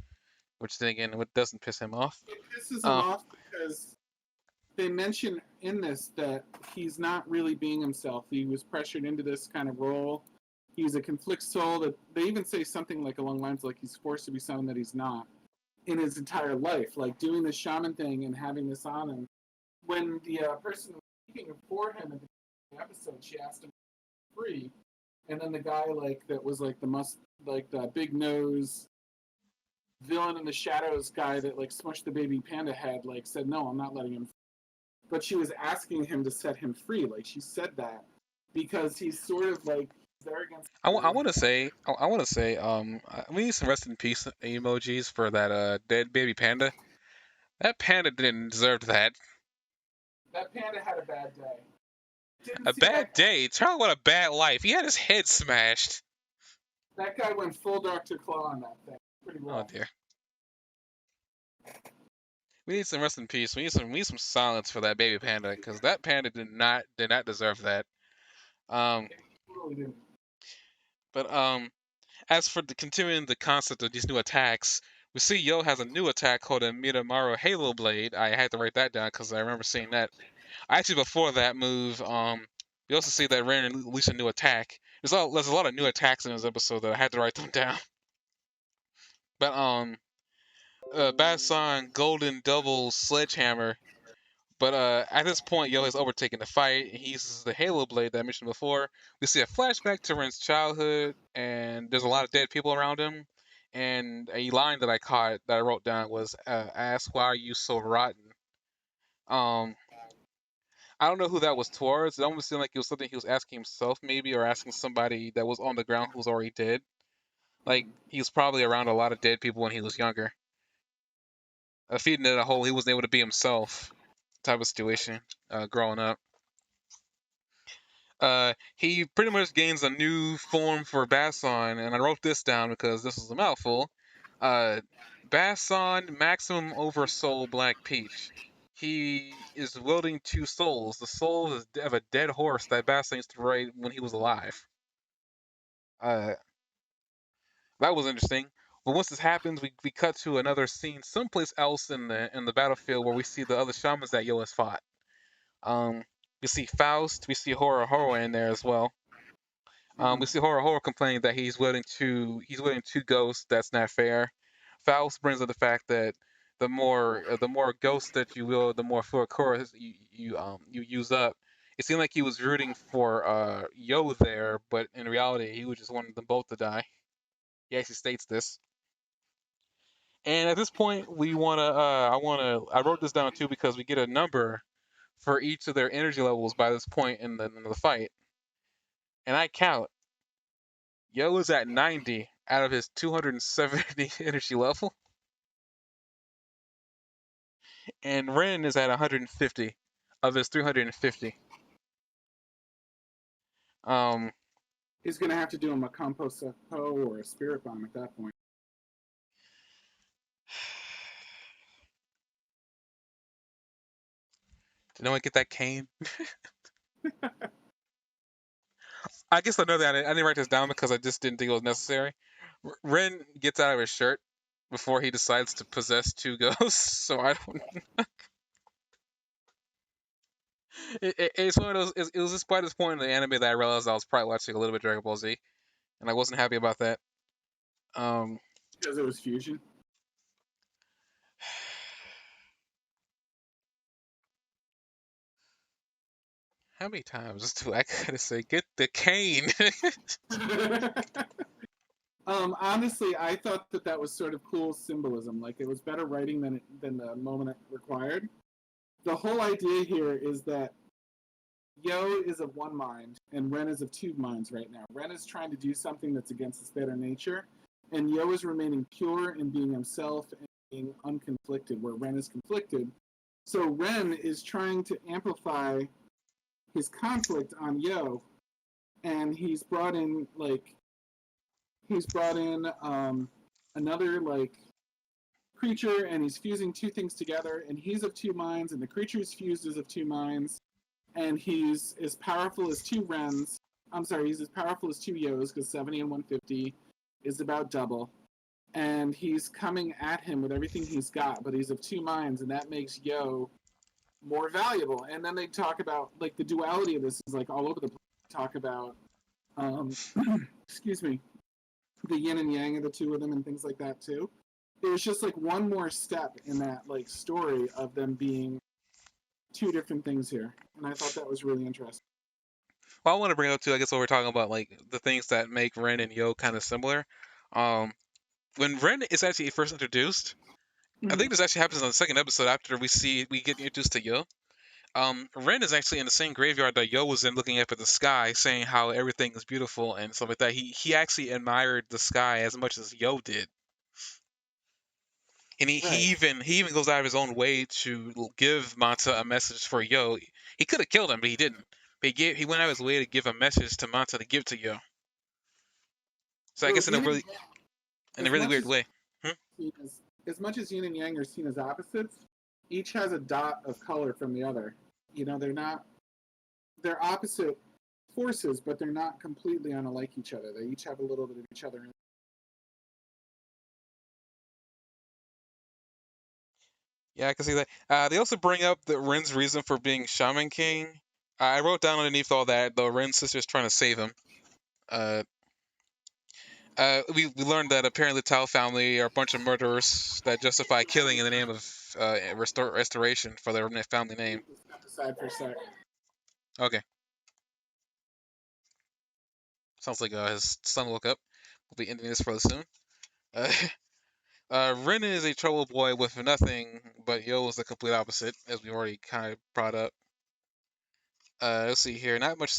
which then again, what doesn't piss him off. It pisses him Uh, off because they mention in this that he's not really being himself. He was pressured into this kind of role. He's a conflict soul. That they even say something like along lines like he's forced to be someone that he's not in his entire life. Like doing the shaman thing and having this on him. When the person was speaking for him in the episode, she asked him free, and then the guy like that was like the big nose villain in the shadows guy that like smushed the baby panda head like said no, I'm not letting him. But she was asking him to set him free. Like she said that because he's sort of like there against. I want to say, we need some rest in peace emojis for that dead baby panda. That panda didn't deserve that. That panda had a bad day. Didn't A see bad that day. Talk about a bad life. He had his head smashed. that guy went full Dr. Claw on that thing. Pretty Oh rough. dear. We need some rest in peace. We need some silence for that baby panda because that panda did not deserve that. Um, Really didn't. but as for continuing the concept of these new attacks, we see Yo has a new attack called a Midamaru Halo Blade. I had to write that down because I remember seeing that. Actually, before that move, we also see that Ren released a new attack. There's a lot of new attacks in this episode that I had to write them down. But Basson Golden Double Sledgehammer. But at this point, Yo has overtaken the fight. He uses the Halo Blade that I mentioned before. We see a flashback to Ren's childhood, and there's a lot of dead people around him. And a line that I caught that I wrote down was, "Ask why are you so rotten?" Um, I don't know who that was towards. It almost seemed like it was something he was asking himself, maybe, or asking somebody that was on the ground who was already dead. Like he was probably around a lot of dead people when he was younger. Feeding it a hole, he wasn't able to be himself. Type of situation, growing up. He pretty much gains a new form for Basson, and I wrote this down because this is a mouthful. Uh, Basson Maximum Oversoul Black Peach. he is wielding two souls. The soul is of a dead horse that Bastard used to ride when he was alive. Uh, that was interesting. But once this happens, we cut to another scene someplace else in the battlefield where we see the other shamans that Yo has fought. Um, we see Faust, we see Horror in there as well. We see Horror complaining that he's wielding two ghosts. That's not fair. Faust brings up the fact that the more ghosts that you wield, the more Furakura you use up. It seemed like he was rooting for Yo there, but in reality, he was just wanting them both to die. He actually states this. And at this point, we wanna I wrote this down too because we get a number for each of their energy levels by this point in the fight, and I count. Yo is at 90 out of his 270 energy level, and Ren is at 150 of his 350. Um, He's gonna have to do him a compost po or a spirit bomb at that point. did no one get that cane? I guess I know that I didn't write this down because I just didn't think it was necessary. Ren gets out of his shirt before he decides to possess two ghosts, so I don't. It's one of those. It was just by this point in the anime that I realized I was probably watching a little bit of Dragon Ball Z, and I wasn't happy about that. Um, Because it was fusion. how many times do I gotta say get the cane? Honestly, I thought that was sort of cool symbolism. Like it was better writing than the moment it required. The whole idea here is that Yo is of one mind and Ren is of two minds right now. Ren is trying to do something that's against his better nature, and Yo is remaining pure and being himself and being unconflicted, where Ren is conflicted. So Ren is trying to amplify his conflict on Yo, and he's brought in another like creature, and he's fusing two things together, and he's of two minds, and the creature is fused as of two minds, and he's as powerful as two Rens. I'm sorry, he's as powerful as two Yos because 70 and 150 is about double. And he's coming at him with everything he's got, but he's of two minds, and that makes Yo more valuable. And then they talk about like the duality of this is like all over the place. Talk about, excuse me, the yin and yang of the two of them and things like that too. It was just like one more step in that like story of them being two different things here, and I thought that was really interesting. Well, I want to bring up too. I guess what we're talking about, like the things that make Ren and Yo kind of similar. Um, when Ren is actually first introduced, I think this actually happens on the second episode after we get introduced to Yo. Ren is actually in the same graveyard that Yo was in, looking up at the sky, saying how everything is beautiful and stuff like that. He actually admired the sky as much as Yo did, and Right. he even goes out of his own way to give Manta a message for Yo. He could have killed him, but he didn't. But he went out of his way to give a message to Manta to give to Yo. So I Well, guess in a as really much weird way. Hmm? as much as yin and yang are seen as opposites, each has a dot of color from the other. You know, they're opposite forces, but they're not completely unlike each other. They each have a little bit of each other. Yeah, I can see that. They also bring up that Ren's reason for being Shaman King. I wrote down underneath all that, though Ren's sister's trying to save him. Uh, we learned that apparently the Tao family are a bunch of murderers that justify killing in the name of restoration for their family name. Step aside for a sec. Okay. Sounds like his son woke up. We'll be ending this fairly soon. Uh, Ren is a trouble boy with nothing, but Yo is the complete opposite, as we already kind of brought up. Let's see here. Not much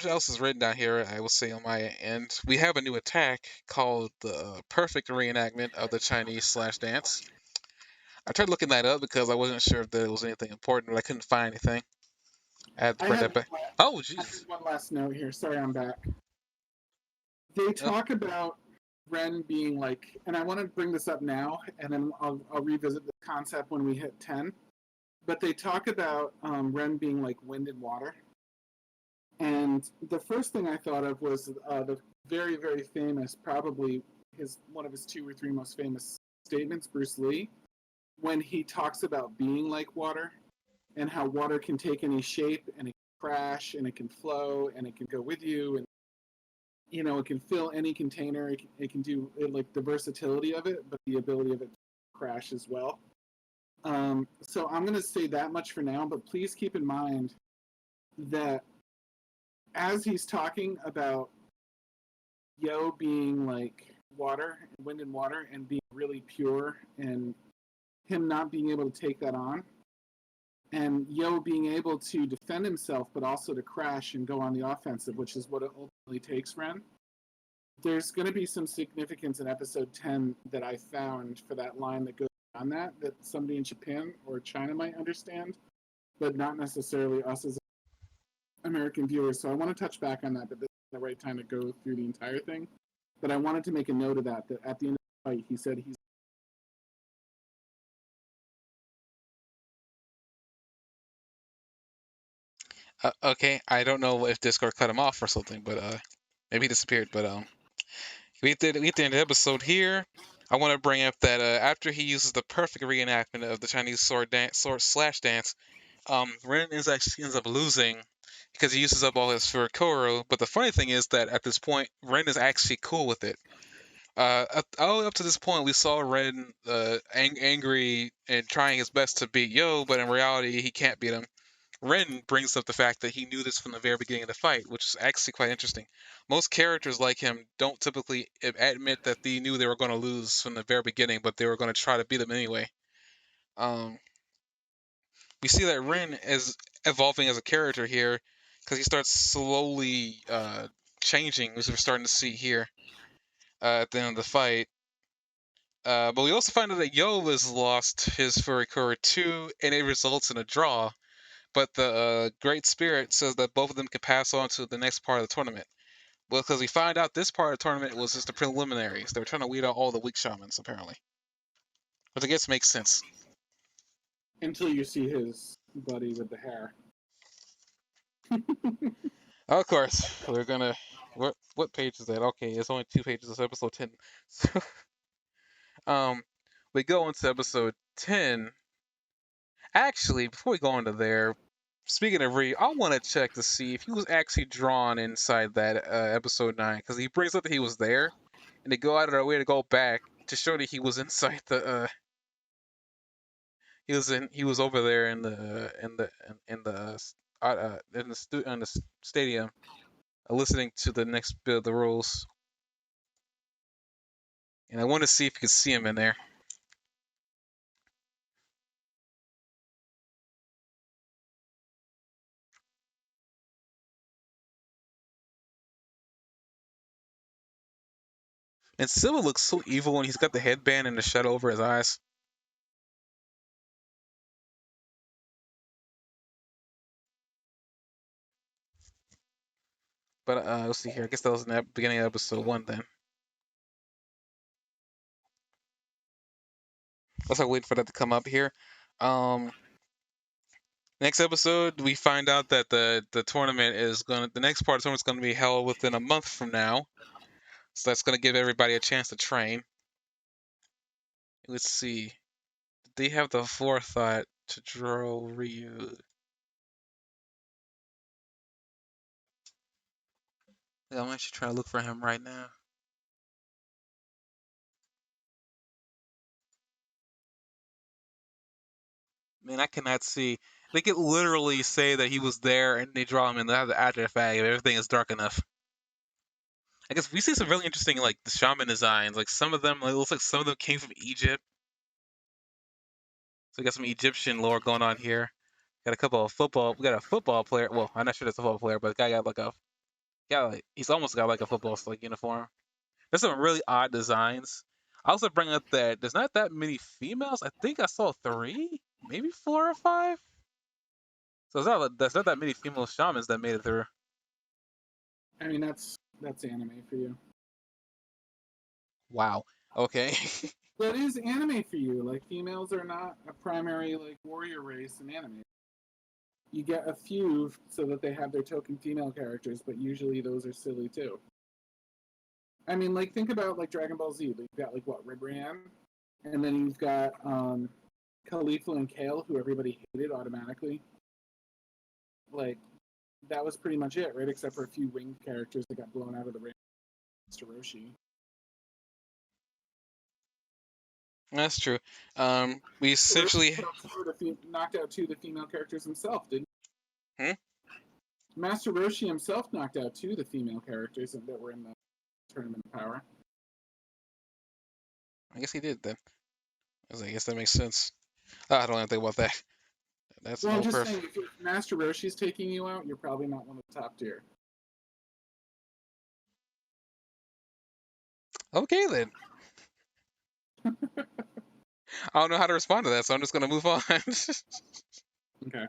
else is written down here. I will say on my end, we have a new attack called the perfect reenactment of the Chinese slash dance. I tried looking that up because I wasn't sure if there was anything important, but I couldn't find anything. I had to I bring have, that back. Oh, I jeez. have one last note here. Sorry, I'm back. They Oh, talk about Ren being like, and I want to bring this up now, and then I'll revisit the concept when we hit 10. But they talk about Ren being like wind and water. And the first thing I thought of was the very, very famous, probably one of his 2 or 3 most famous statements, Bruce Lee, when he talks about being like water and how water can take any shape and it can crash and it can flow and it can go with you and it can fill any container. It can do like the versatility of it, but the ability of it to crash as well. So I'm going to say that much for now, but please keep in mind that as he's talking about Yo being like water, wind and water, and being really pure, and him not being able to take that on, and Yo being able to defend himself, but also to crash and go on the offensive, which is what it ultimately takes Ren. There's going to be some significance in episode 10 that I found for that line that goes on that somebody in Japan or China might understand, but not necessarily us as American viewers. So I want to touch back on that, but this is the right time to go through the entire thing. But I wanted to make a note of that at the end of the fight, he said he's Okay, I don't know if Discord cut him off or something, but maybe he disappeared. But we did the end of the episode here. I want to bring up that after he uses the perfect reenactment of the Chinese sword slash dance, Ren actually ends up losing because he uses up all his Furikoro. But the funny thing is that at this point, Ren is actually cool with it. All up to this point, we saw Ren angry and trying his best to beat Yo, but in reality, he can't beat him. Ren brings up the fact that he knew this from the very beginning of the fight, which is actually quite interesting. Most characters like him don't typically admit that they knew they were going to lose from the very beginning, but they were going to try to beat them anyway. Um, we see that Ren is evolving as a character here because he starts slowly changing, which we're starting to see here at the end of the fight. But we also find out that Yo has lost his Furikura too, and it results in a draw. But the Great Spirit says that both of them can pass on to the next part of the tournament. Well, because we find out this part of the tournament was just the preliminaries. They were trying to weed out all the weak shamans, apparently. Which I guess makes sense. until you see his buddy with the hair. Of course, we're gonna. What page is that? Okay, it's only 2 pages. It's episode 10. So, we go into episode 10. Actually, before we go into there, speaking of Ree, I want to check to see if he was actually drawn inside that episode 9, because he brings up that he was there, and they go out of their way to go back to show that he was inside the. He was over there in the stadium, listening to the next bit of the rules, and I want to see if you can see him in there. And Silva looks so evil when he's got the headband and the shadow over his eyes. But let's see here. I guess that was in the beginning of episode 1 then. Let's not wait for that to come up here. Next episode, we find out that the tournament is the next part of the tournament is gonna be held within a month from now. So that's gonna give everybody a chance to train. Let's see. Did they have the forethought to draw Ryu? I'm actually trying to look for him right now. Man, I cannot see. They could literally say that he was there and they draw him in the after the fact if everything is dark enough. I guess we see some really interesting like the shaman designs. Like some of them, like, it looks like some of them came from Egypt. So we got some Egyptian lore going on here. Got a couple of football. We got a football player. Well, I'm not sure that's a football player, but the guy got like a he's almost got like a football like uniform. There's some really odd designs. I also bring up that there's not that many females. I think I saw 3, maybe 4 or 5. So there's not that many female shamans that made it through. I mean, that's anime for you. Wow. Okay. That is anime for you. Like females are not a primary like warrior race in anime. You get a few so that they have their token female characters, but usually those are silly too. I mean, like think about like Dragon Ball Z. You've got like what Ribrianne, and then you've got Khalifa and Kale, who everybody hated automatically. Like that was pretty much it, right? Except for a few winged characters that got blown out of the rain. Mr. Roshi. That's true. We Mr. Roshi essentially. knocked out two of the female characters himself, didn't Hmm? Master Roshi himself knocked out two of the female characters that were in the Tournament of Power. I guess he did then. I guess that makes sense. I don't even think about that. That's Well, I'm no just perf. saying, if Master Roshi's taking you out, you're probably not one of the top tier. Okay then. I don't know how to respond to that, so I'm just gonna move on. Okay.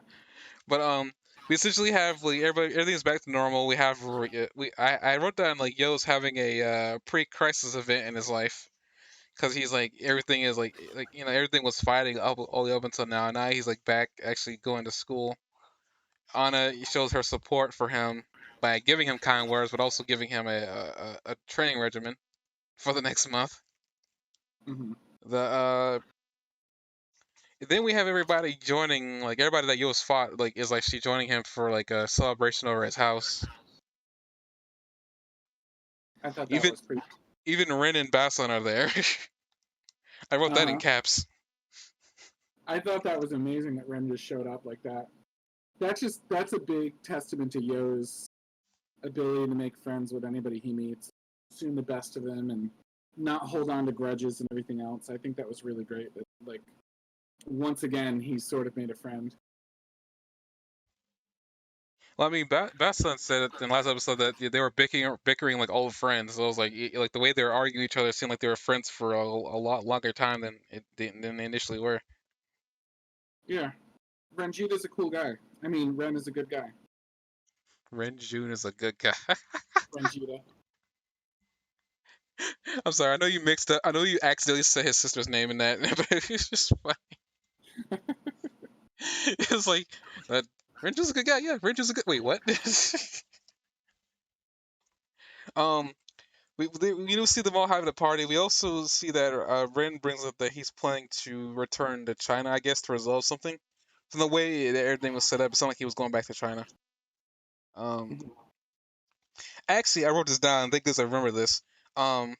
But we essentially have like everything's back to normal. We have I wrote down like Yo's having a pre-crisis event in his life because he's like everything is like everything was fighting up all the way up until now. Now he's like back actually going to school. Anna shows her support for him by giving him kind words, but also giving him a training regimen for the next month. Mm-hmm. The Then we have everybody joining, like everybody that Yo's fought, like is like she joining him for like a celebration over his house. I thought that Even was pretty. even Rin and Basson are there. I wrote that in Uh-huh. caps. I thought that was amazing that Ren just showed up like that. That's a big testament to Yo's ability to make friends with anybody he meets, assume the best of them, and not hold on to grudges and everything else. I think that was really great. That like once again he's sort of made a friend. Well, I mean, Basson said it in the last episode that they were bickering like old friends. So it was like the way they were arguing each other seemed like they were friends for a lot longer time than they initially were. Yeah, Renjita's a cool guy. I mean, Ren is a good guy. Ren Jun is a good guy. Renjita. I'm sorry, I know you mixed up. I know you accidentally said his sister's name in that, but it's just funny. It's like that. Renju's a good guy. Yeah, Renju's a good. Wait, what? um, we do see them all having a party. We also see that Ren brings up that he's planning to return to China, I guess, to resolve something. From the way that everything was set up, it sounded like he was going back to China. Um, Actually, I wrote this down. I think this. I remember this. Um,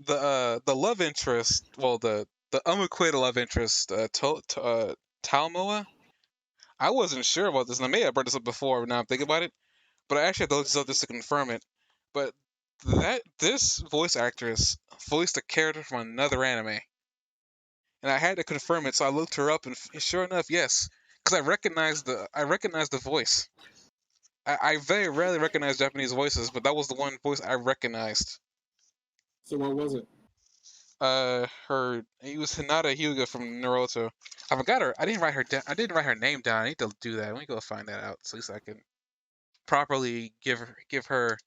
the love interest, well, the unrequited love interest, Talmoa. I wasn't sure about this, and I may have brought this up before. Now I'm thinking about it, but I actually looked this up just to confirm it. But that this voice actress voiced a character from another anime, and I had to confirm it. So I looked her up, and sure enough, yes, because I recognized the voice. I very rarely recognize Japanese voices, but that was the one voice I recognized. So what was it? Her it was Hinata Hyuga from Naruto. I forgot her. I didn't write her down. I didn't write her name down. I need to do that. Let me go find that out so at least I can properly give her give her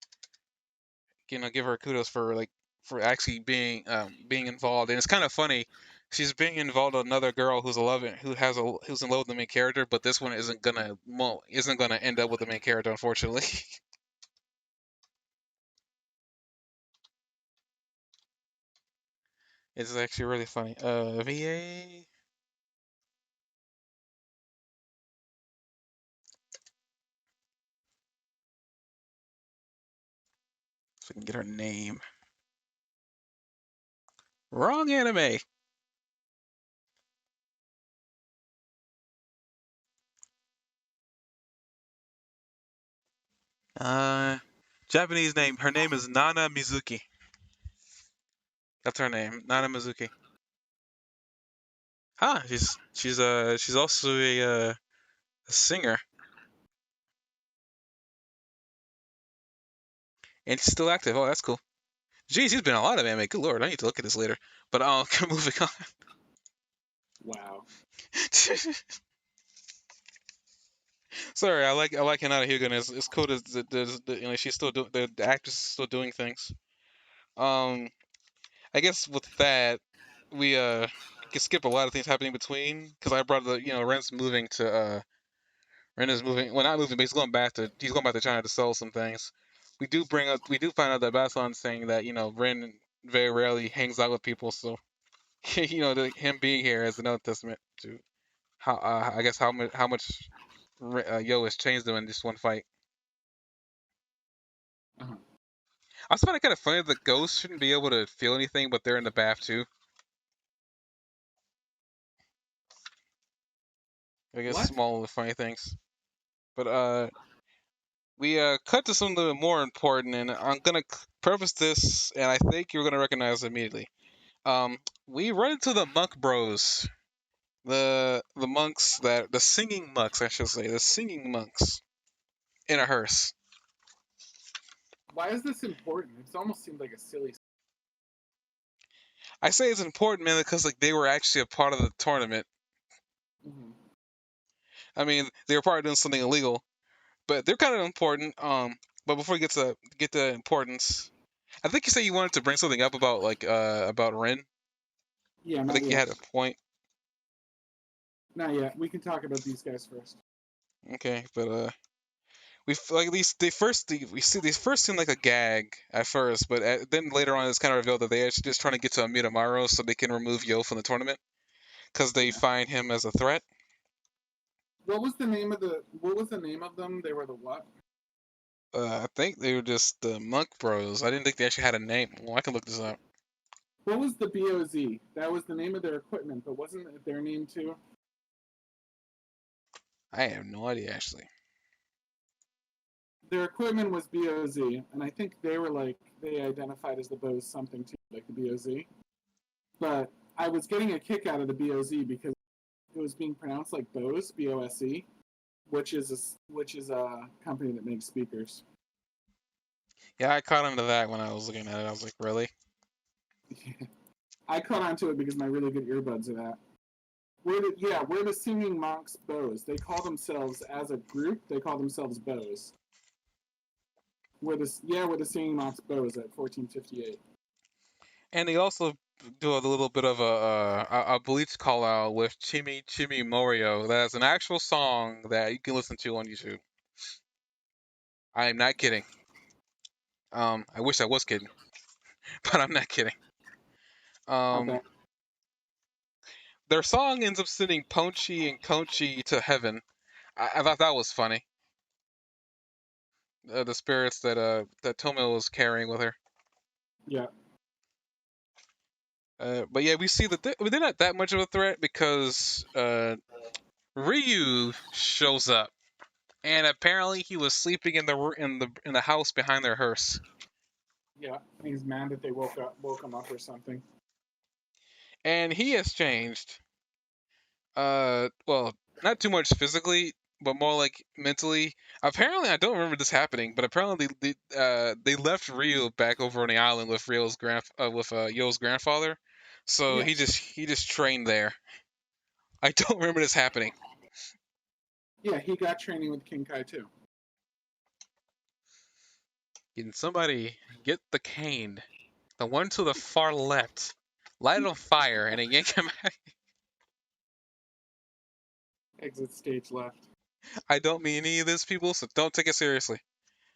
kudos for for actually being involved. And it's kind of funny. She's being involved with another girl who's in love with the main character, but this one isn't gonna end up with the main character, unfortunately. It's actually really funny. VA. So I can get her name. Wrong anime. Uh, Japanese name. Her name is Nana Mizuki. That's her name, Nana Mizuki. Huh? She's also a singer, and she's still active. Oh, that's cool. Geez, she's been in a lot of anime. Good lord, I need to look at this later. But moving on. Wow. Sorry, I like Hinata Hyuga. And it's cool that she's still doing the actress is still doing things. Um, I guess with that can skip a lot of things happening between because I brought the Ren is moving, well, not moving, but he's going back to China to sell some things. We do find out that Basilon's saying that Ren very rarely hangs out with people, so him being here is another testament to how I guess how much Yo has changed him in just one fight. Uh-huh. I also find it kind of funny that the ghosts shouldn't be able to feel anything, but they're in the bath too. I guess What? small funny things. But we cut to something a little bit more important, and I'm gonna preface this, and I think you're gonna recognize it immediately. Um, we run into the monk bros, the monks the singing monks, I should say, the singing monks in a hearse. Why is this important? It almost seemed like a silly. I say it's important, man, because like they were actually a part of the tournament. Mm-hmm. I mean, they were probably doing something illegal, but they're kind of important. But before we get to importance, I think you said you wanted to bring something up about about Ren. Yeah, I not think you yet. had a point. Not yet. We can talk about these guys first. Okay, but like at least we see they first seem like a gag at first, but then later on it's kind of revealed that they actually just trying to get to Miramaro so they can remove Yo from the tournament because they Yeah. find him as a threat. What was the name of the? What was the name of them? They were the what? I think they were just the Monk Bros. I didn't think they actually had a name. Well, I can look this up. What was the BOZ? That was the name of their equipment, but wasn't it their name too? I have no idea actually. Their equipment was BOZ, and I think they were like they identified as the Bose something too, like the BOZ. But I was getting a kick out of the BOZ because it was being pronounced like Bose, BOSE, which is a company that makes speakers. Yeah, I caught on to that when I was looking at it. I was like, really? I caught on to it because my really good earbuds are that. We're the singing monks Bose. They call themselves as a group. They call themselves Bose. We're the singing monks Bose at 1458. And they also do a little bit of a Bleach call out with Chimi Chimi Morio. That's an actual song that you can listen to on YouTube. I am not kidding. I wish I was kidding, but I'm not kidding. I'll Um, bet. their song ends up sending Ponchi and Conchi to heaven. I thought that was funny. The spirits that Tomo was carrying with her. Yeah. But yeah, we see that they're not that much of a threat because Ryu shows up, and apparently he was sleeping in the house behind their hearse. Yeah. He's mad that they woke him up or something. And he has changed. Well, not too much physically, but more like mentally. Apparently, I don't remember this happening, but apparently they left Ryu back over on the island with Yo's grandfather. So Yes. he just trained there. I don't remember this happening. Yeah, he got training with King Kai too. Can somebody get the cane? The one to the far left. Light it on fire and then yank him out. Exit stage left. I don't mean any of this, people, so don't take it seriously.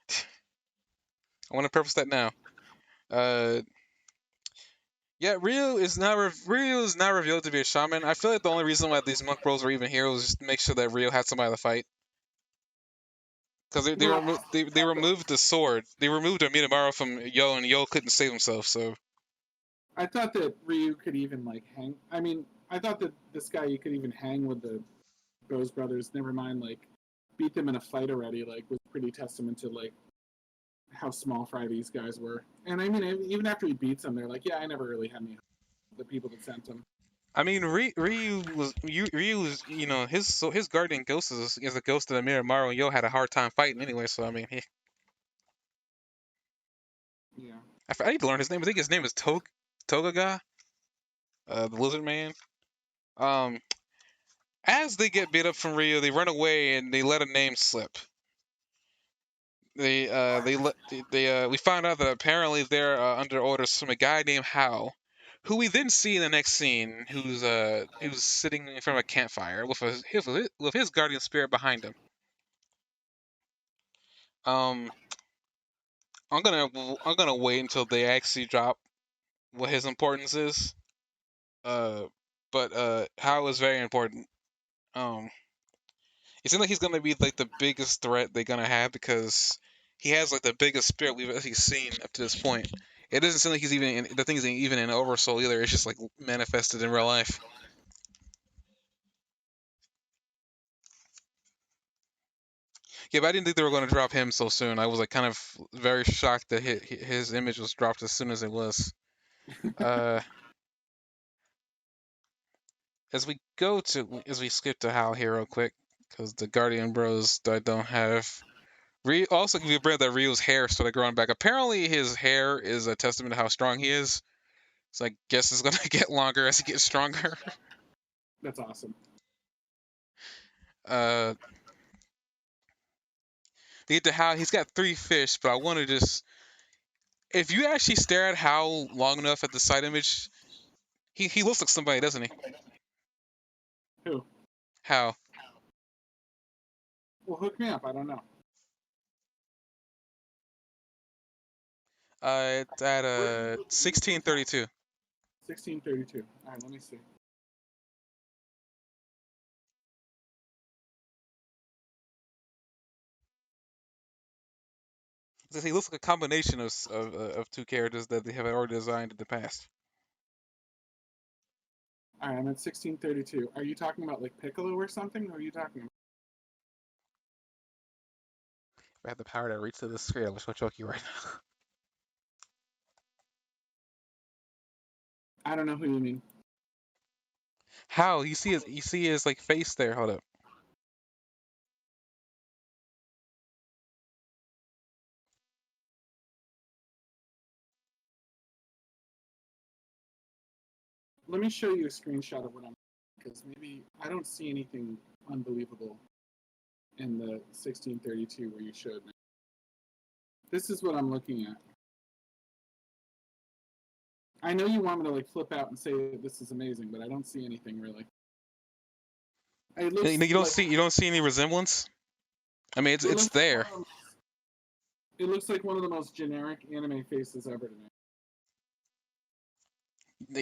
I want to preface that now. Uh, yeah, Ryu is now revealed to be a shaman. I feel like the only reason why these monk bros were even here was just to make sure that Ryu had somebody to fight. Because Well, they removed the sword. They removed Amidamaru from Yo, and Yo couldn't save himself. So I thought that Ryu could even like hang. I mean, I thought that this guy you could even hang with the Bose brothers. Never mind, like beat them in a fight already. Like was pretty testament to like how small fry these guys were. And I mean, even after he beats them, they're like, yeah, I never really had any. The people that sent him. I mean, Ryu was his guardian ghost is a ghost that Amidamaru and Yo had a hard time fighting anyway. So I mean, Yeah. I need to learn his name. I think his name is Togaga, the lizard man. Um, as they get beat up from Ryu, they run away and they let a name slip. We found out that apparently they're under orders from a guy named Hao, who we then see in the next scene, who's sitting in front of a campfire with his guardian spirit behind him. Um, I'm gonna wait until they actually drop what his importance is. Uh, but How is very important. Um, it seems like he's gonna be like the biggest threat they're gonna have because he has like the biggest spirit we've actually seen up to this point. It doesn't seem like he's even the thing isn't even in Oversoul either. It's just like manifested in real life. Yeah, but I didn't think they were going to drop him so soon. I was like kind of very shocked that his image was dropped as soon as it was. Uh, as we skip to Hal here real quick, because the Guardian Bros I don't have. Also, give you a break that Ryu's hair started growing back. Apparently, his hair is a testament to how strong he is. So I guess it's gonna get longer as he gets stronger. That's awesome. Uh, to get to Hal, he's got 3 fish, but I want to just if you actually stare at Hal long enough at the side image, he looks like somebody, doesn't he? Who? How? Well, hook me up. I don't know. It's at What 1632. 1632. All right, let me see. He looks like a combination of 2 characters that they have already designed in the past. All right, I'm at 1632. Are you talking about like Piccolo or something? Or are you talking about? If I had the power to reach to the scale, I'll choke you right now. I don't know who you mean. How? You see his like face there. Hold up. Let me show you a screenshot of what I'm because maybe I don't see anything unbelievable in the 1632 where you showed me. This is what I'm looking at. I know you want me to like flip out and say this is amazing, but I don't see anything really. It looks like You don't see any resemblance. I mean, it it's looks like there. it looks like one of the most generic anime faces ever to me.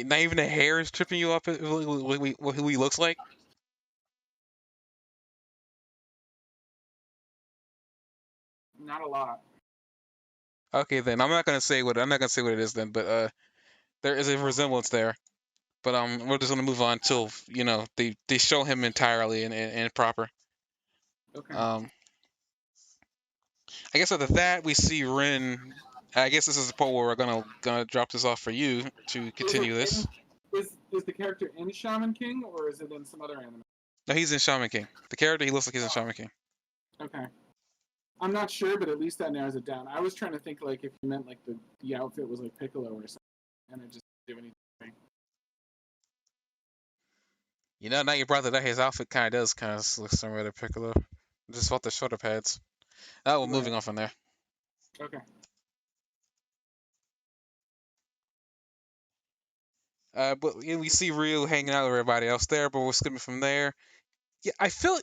Not even the hair is tripping you up. Who he looks like. Not a lot. Okay, then I'm not gonna say what it is then, but there is a resemblance there. But we're just gonna move on till they show him entirely and proper. Okay. I guess after that we see Rin. I guess this is the part where we're gonna drop this off for you to continue this. Is the character in Shaman King or is it in some other anime? No, he's in Shaman King. The character he looks like he's in Shaman King. Okay. I'm not sure, but at least that narrows it down. I was trying to think like if you meant like the outfit was like Piccolo or something, and it just didn't do anything. You know, now you brought that up, his outfit kind of does kind of look similar to Piccolo. Just about the shoulder pads. Now we're moving Right. on from there. Okay. But we see Ryu hanging out with everybody else there, but we're skipping from there. Yeah, I feel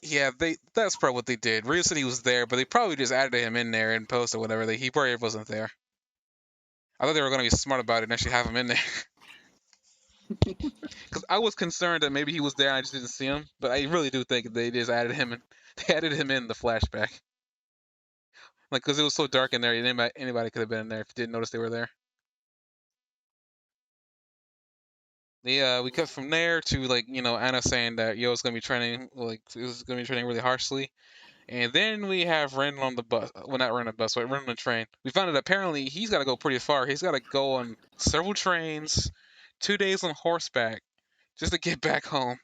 that's probably what they did. Ryu said he was there, but they probably just added him in there in post or whatever. He probably wasn't there. I thought they were gonna be smart about it and actually have him in there. Because I was concerned that maybe he was there and I just didn't see him, but I really do think they just added him in. They added him in the flashback, like because it was so dark in there, anybody could have been in there if you didn't notice they were there. We cut from there to Anna saying that Yo's gonna be training really harshly, and then we have Ren on the bus. Well, not Ren on the bus, but Ren on the train. We found out apparently he's got to go pretty far. He's got to go on several trains, 2 days on horseback, just to get back home.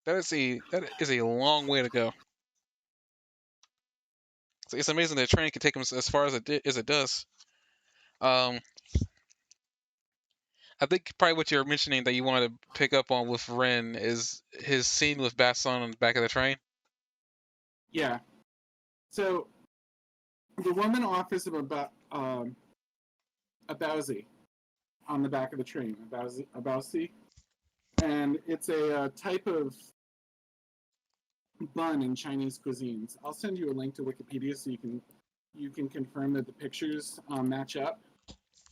That is a long way to go. So it's amazing that a train can take him as far as it does. Um, I think probably what you're mentioning that you wanted to pick up on with Ren is his scene with Basson on the back of the train. Yeah. So the woman offers him a Bowsy, on the back of the train, a baozi, and it's a type of bun in Chinese cuisines. I'll send you a link to Wikipedia so you can confirm that the pictures match up.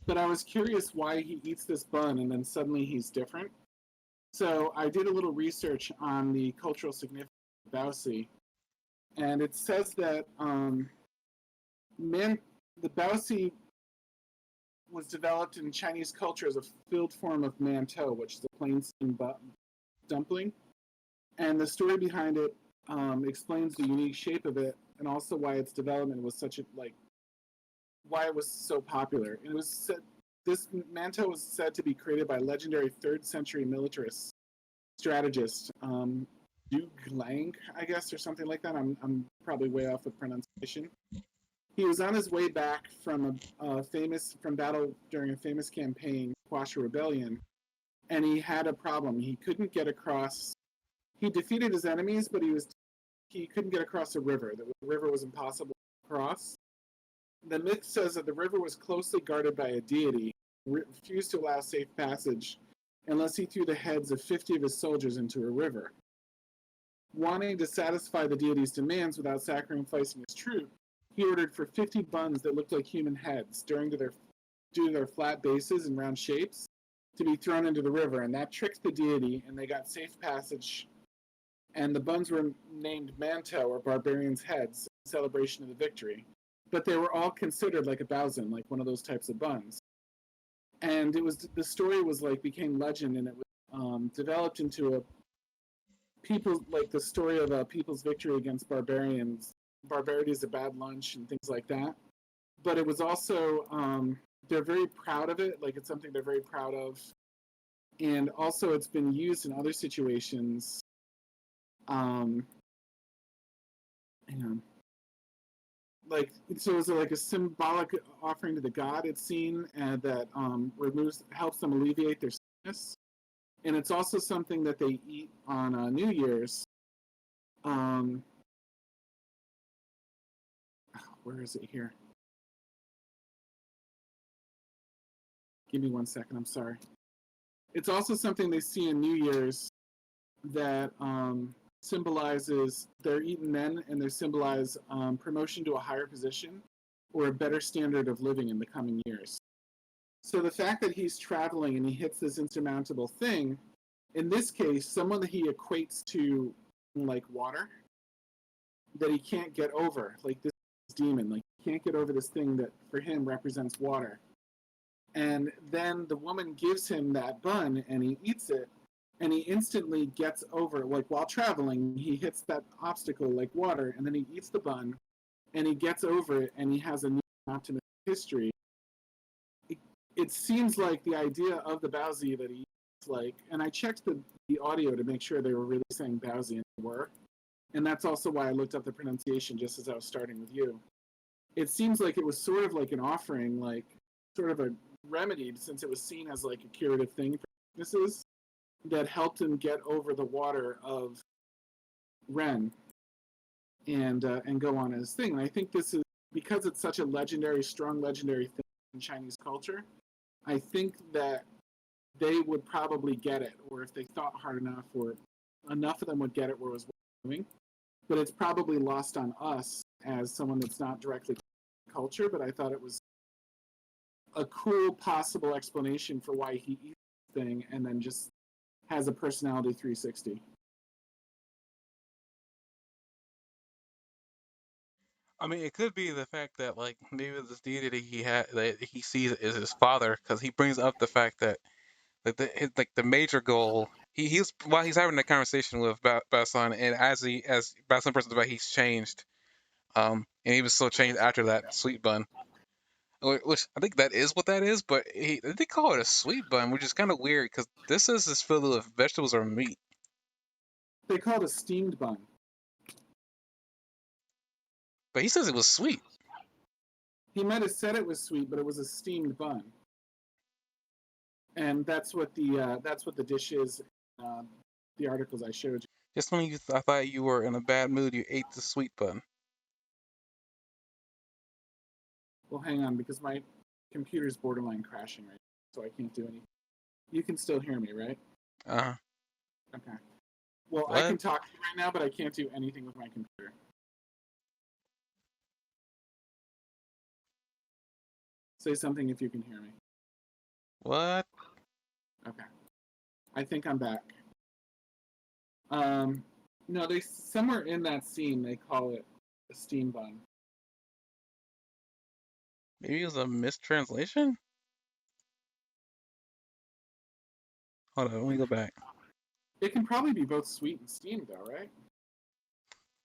But I was curious why he eats this bun and then suddenly he's different. So I did a little research on the cultural significance of baozi, and it says that the baozi was developed in Chinese culture as a filled form of mantou, which is a plain steamed dumpling. And the story behind it explains the unique shape of it and also why its development was such a why it was so popular. And it was said, this mantou was said to be created by legendary 3rd century militarist strategist Zhu Lang, I guess, or something like that. I'm probably way off with pronunciation. He was on his way back from from battle during a famous campaign, quash a rebellion, and he had a problem. He couldn't get across. He defeated his enemies, but he couldn't get across a river. The river was impossible to cross. The myth says that the river was closely guarded by a deity who refused to allow safe passage unless he threw the heads of 50 of his soldiers into a river. Wanting to satisfy the deity's demands without sacrificing his troop, he ordered for 50 buns that looked like human heads, due to their flat bases and round shapes, to be thrown into the river, and that tricked the deity, and they got safe passage. And the buns were named mantou, or barbarians' heads, in celebration of the victory. But they were all considered like a baozun, like one of those types of buns. And the story became legend, and it was developed into the story of a people's victory against barbarians. Barbarity is a bad lunch and things like that. But it was also they're very proud of it. Like, it's something they're very proud of, and also it's been used in other situations. Hang on. So it's like a symbolic offering to the god, it's seen, and that helps them alleviate their sickness. And it's also something that they eat on New Year's. Where is it here? Give me 1 second, I'm sorry. It's also something they see in New Year's that symbolizes, they're eaten then, and they symbolize promotion to a higher position or a better standard of living in the coming years. So the fact that he's traveling and he hits this insurmountable thing, in this case, someone that he equates to like water, that he can't get over, like this demon, like he can't get over this thing that for him represents water. And then the woman gives him that bun and he eats it, and he instantly gets over, like while traveling, he hits that obstacle like water, and then he eats the bun and he gets over it, and he has a new optimistic history. It seems like the idea of the baozi that he eats, like, and I checked the audio to make sure they were really saying baozi, and they were. And that's also why I looked up the pronunciation just as I was starting with you. It seems like it was sort of like an offering, like sort of a remedy, since it was seen as like a curative thing for sicknesses, that helped him get over the water of Ren and go on his thing. And I think this is because it's such a strong legendary thing in Chinese culture. I think that they would probably get it, or if they thought hard enough, or enough of them would get it where it was worth doing. But it's probably lost on us as someone that's not directly culture, but I thought it was a cool possible explanation for why he eats the thing and then just has a personality 360. I mean, it could be the fact that like maybe this deity that he sees is his father, because he brings up the fact that the major goal he's while he's having that conversation with Basan, and as Basan presents about he's changed, and he was so changed after that sweet bun, which I think that is what that is, but they call it a sweet bun, which is kind of weird because this is filled with vegetables or meat. They call it a steamed bun. But he says it was sweet. He might have said it was sweet, but it was a steamed bun, and that's what the dish is. The articles I showed you. Just when I thought you were in a bad mood, you ate the sweet bun. Well, hang on, because my computer's borderline crashing right so I can't do anything. You can still hear me, right? Uh-huh. Okay. Well, I What? can talk to you right now, but I can't do anything with my computer. Say something if you can hear me. What? Okay. I think I'm back. No, they somewhere in that scene they call it a steam bun. Maybe it was a mistranslation? Hold on, let me go back. It can probably be both sweet and steamed, though, right?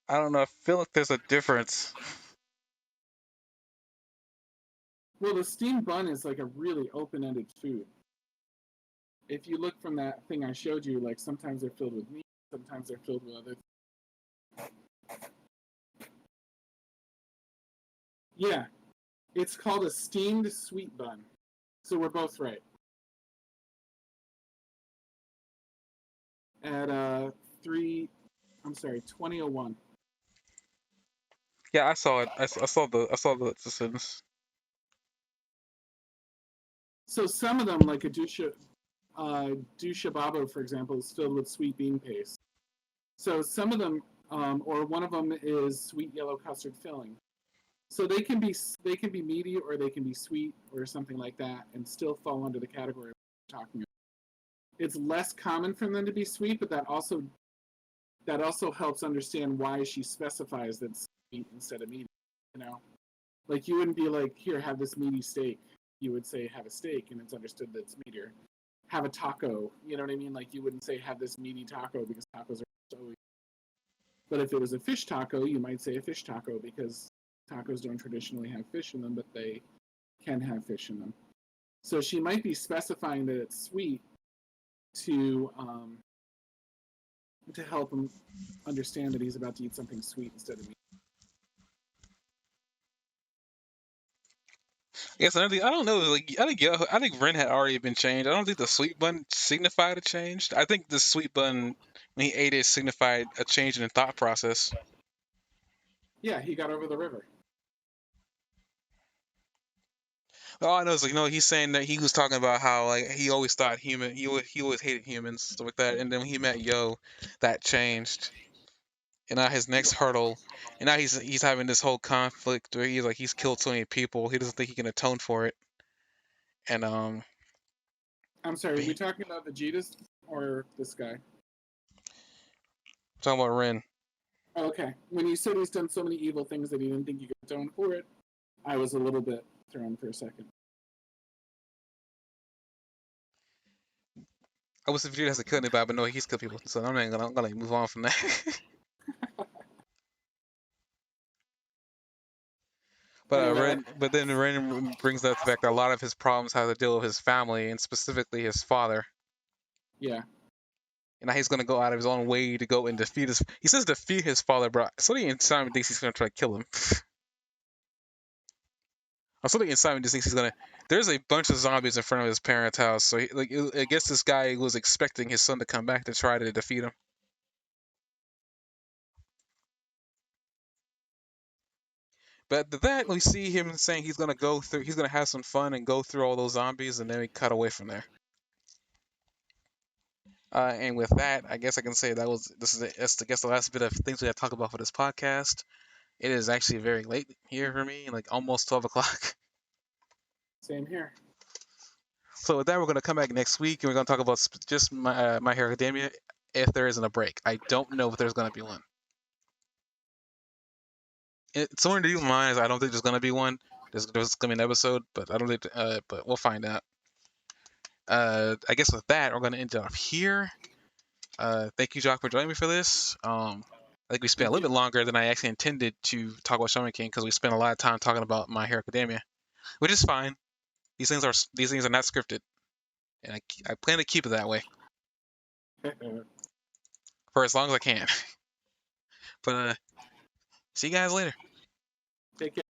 I don't know. I feel like there's a difference. Well, the steamed bun is like a really open-ended food. If you look from that thing I showed you, like sometimes they're filled with meat, sometimes they're filled with other. Yeah, it's called a steamed sweet bun. So we're both right. At 2001. Yeah, I saw it. I saw the sentence. So some of them, like a dusha babo, for example, is filled with sweet bean paste. So some of them, or one of them is sweet yellow custard filling. So they can be meaty or they can be sweet or something like that, and still fall under the category we're talking about. It's less common for them to be sweet, but that also helps understand why she specifies that it's sweet instead of meaty. You know, like you wouldn't be like, here, have this meaty steak. You would say, have a steak, and it's understood that it's meatier. Have a taco. You know what I mean? Like you wouldn't say, have this meaty taco because tacos are so. But if it was a fish taco, you might say a fish taco because tacos don't traditionally have fish in them, but they can have fish in them. So she might be specifying that it's sweet to help him understand that he's about to eat something sweet instead of meat. Yes, another thing, I don't know. Like, I think Ren had already been changed. I don't think the sweet bun signified a change. I think the sweet bun when he ate it signified a change in the thought process. Yeah, he got over the river. All I know is like, he's saying that he was talking about how like he always thought he always hated humans, stuff like that, and then when he met Yo, that changed. And now his next hurdle, and now he's having this whole conflict where he's killed so many people, he doesn't think he can atone for it, and I'm sorry, are we he, talking about Vegeta's or this guy? talking about Ren. Oh, okay. When you said he's done so many evil things that he didn't think he could atone for it, I was a little bit thrown for a second. I wish Vegeta has a kill anybody, but no, he's killed people, so I'm gonna move on from that. But Anyway, then Ren brings up the fact that a lot of his problems have to deal with his family and specifically his father. yeah. And now he's gonna go out of his own way to go and defeat his. He says defeat his father, bro. Something inside me thinks he's gonna try to kill him. Or something inside me just thinks he's gonna. There's a bunch of zombies in front of his parents' house, so I guess this guy was expecting his son to come back to try to defeat him. But that we see him saying he's gonna have some fun and go through all those zombies, and then we cut away from there. And with that, I guess I can say that's I guess the last bit of things we have to talk about for this podcast. It is actually very late here for me, like almost 12 o'clock. Same here. So with that, we're gonna come back next week and we're gonna talk about just My Hero Academia if there isn't a break. I don't know if there's gonna be one. Somewhere to do with mine is I don't think there's gonna be one. There's gonna be an episode, but I don't think. But we'll find out. I guess with that, we're gonna end it off here. Thank you, Jock, for joining me for this. I think we spent a Thank little you. bit longer than I actually intended to talk about Shaman King because we spent a lot of time talking about My Hero Academia, which is fine. These things are not scripted, and I plan to keep it that way for as long as I can. But see you guys later. Take care.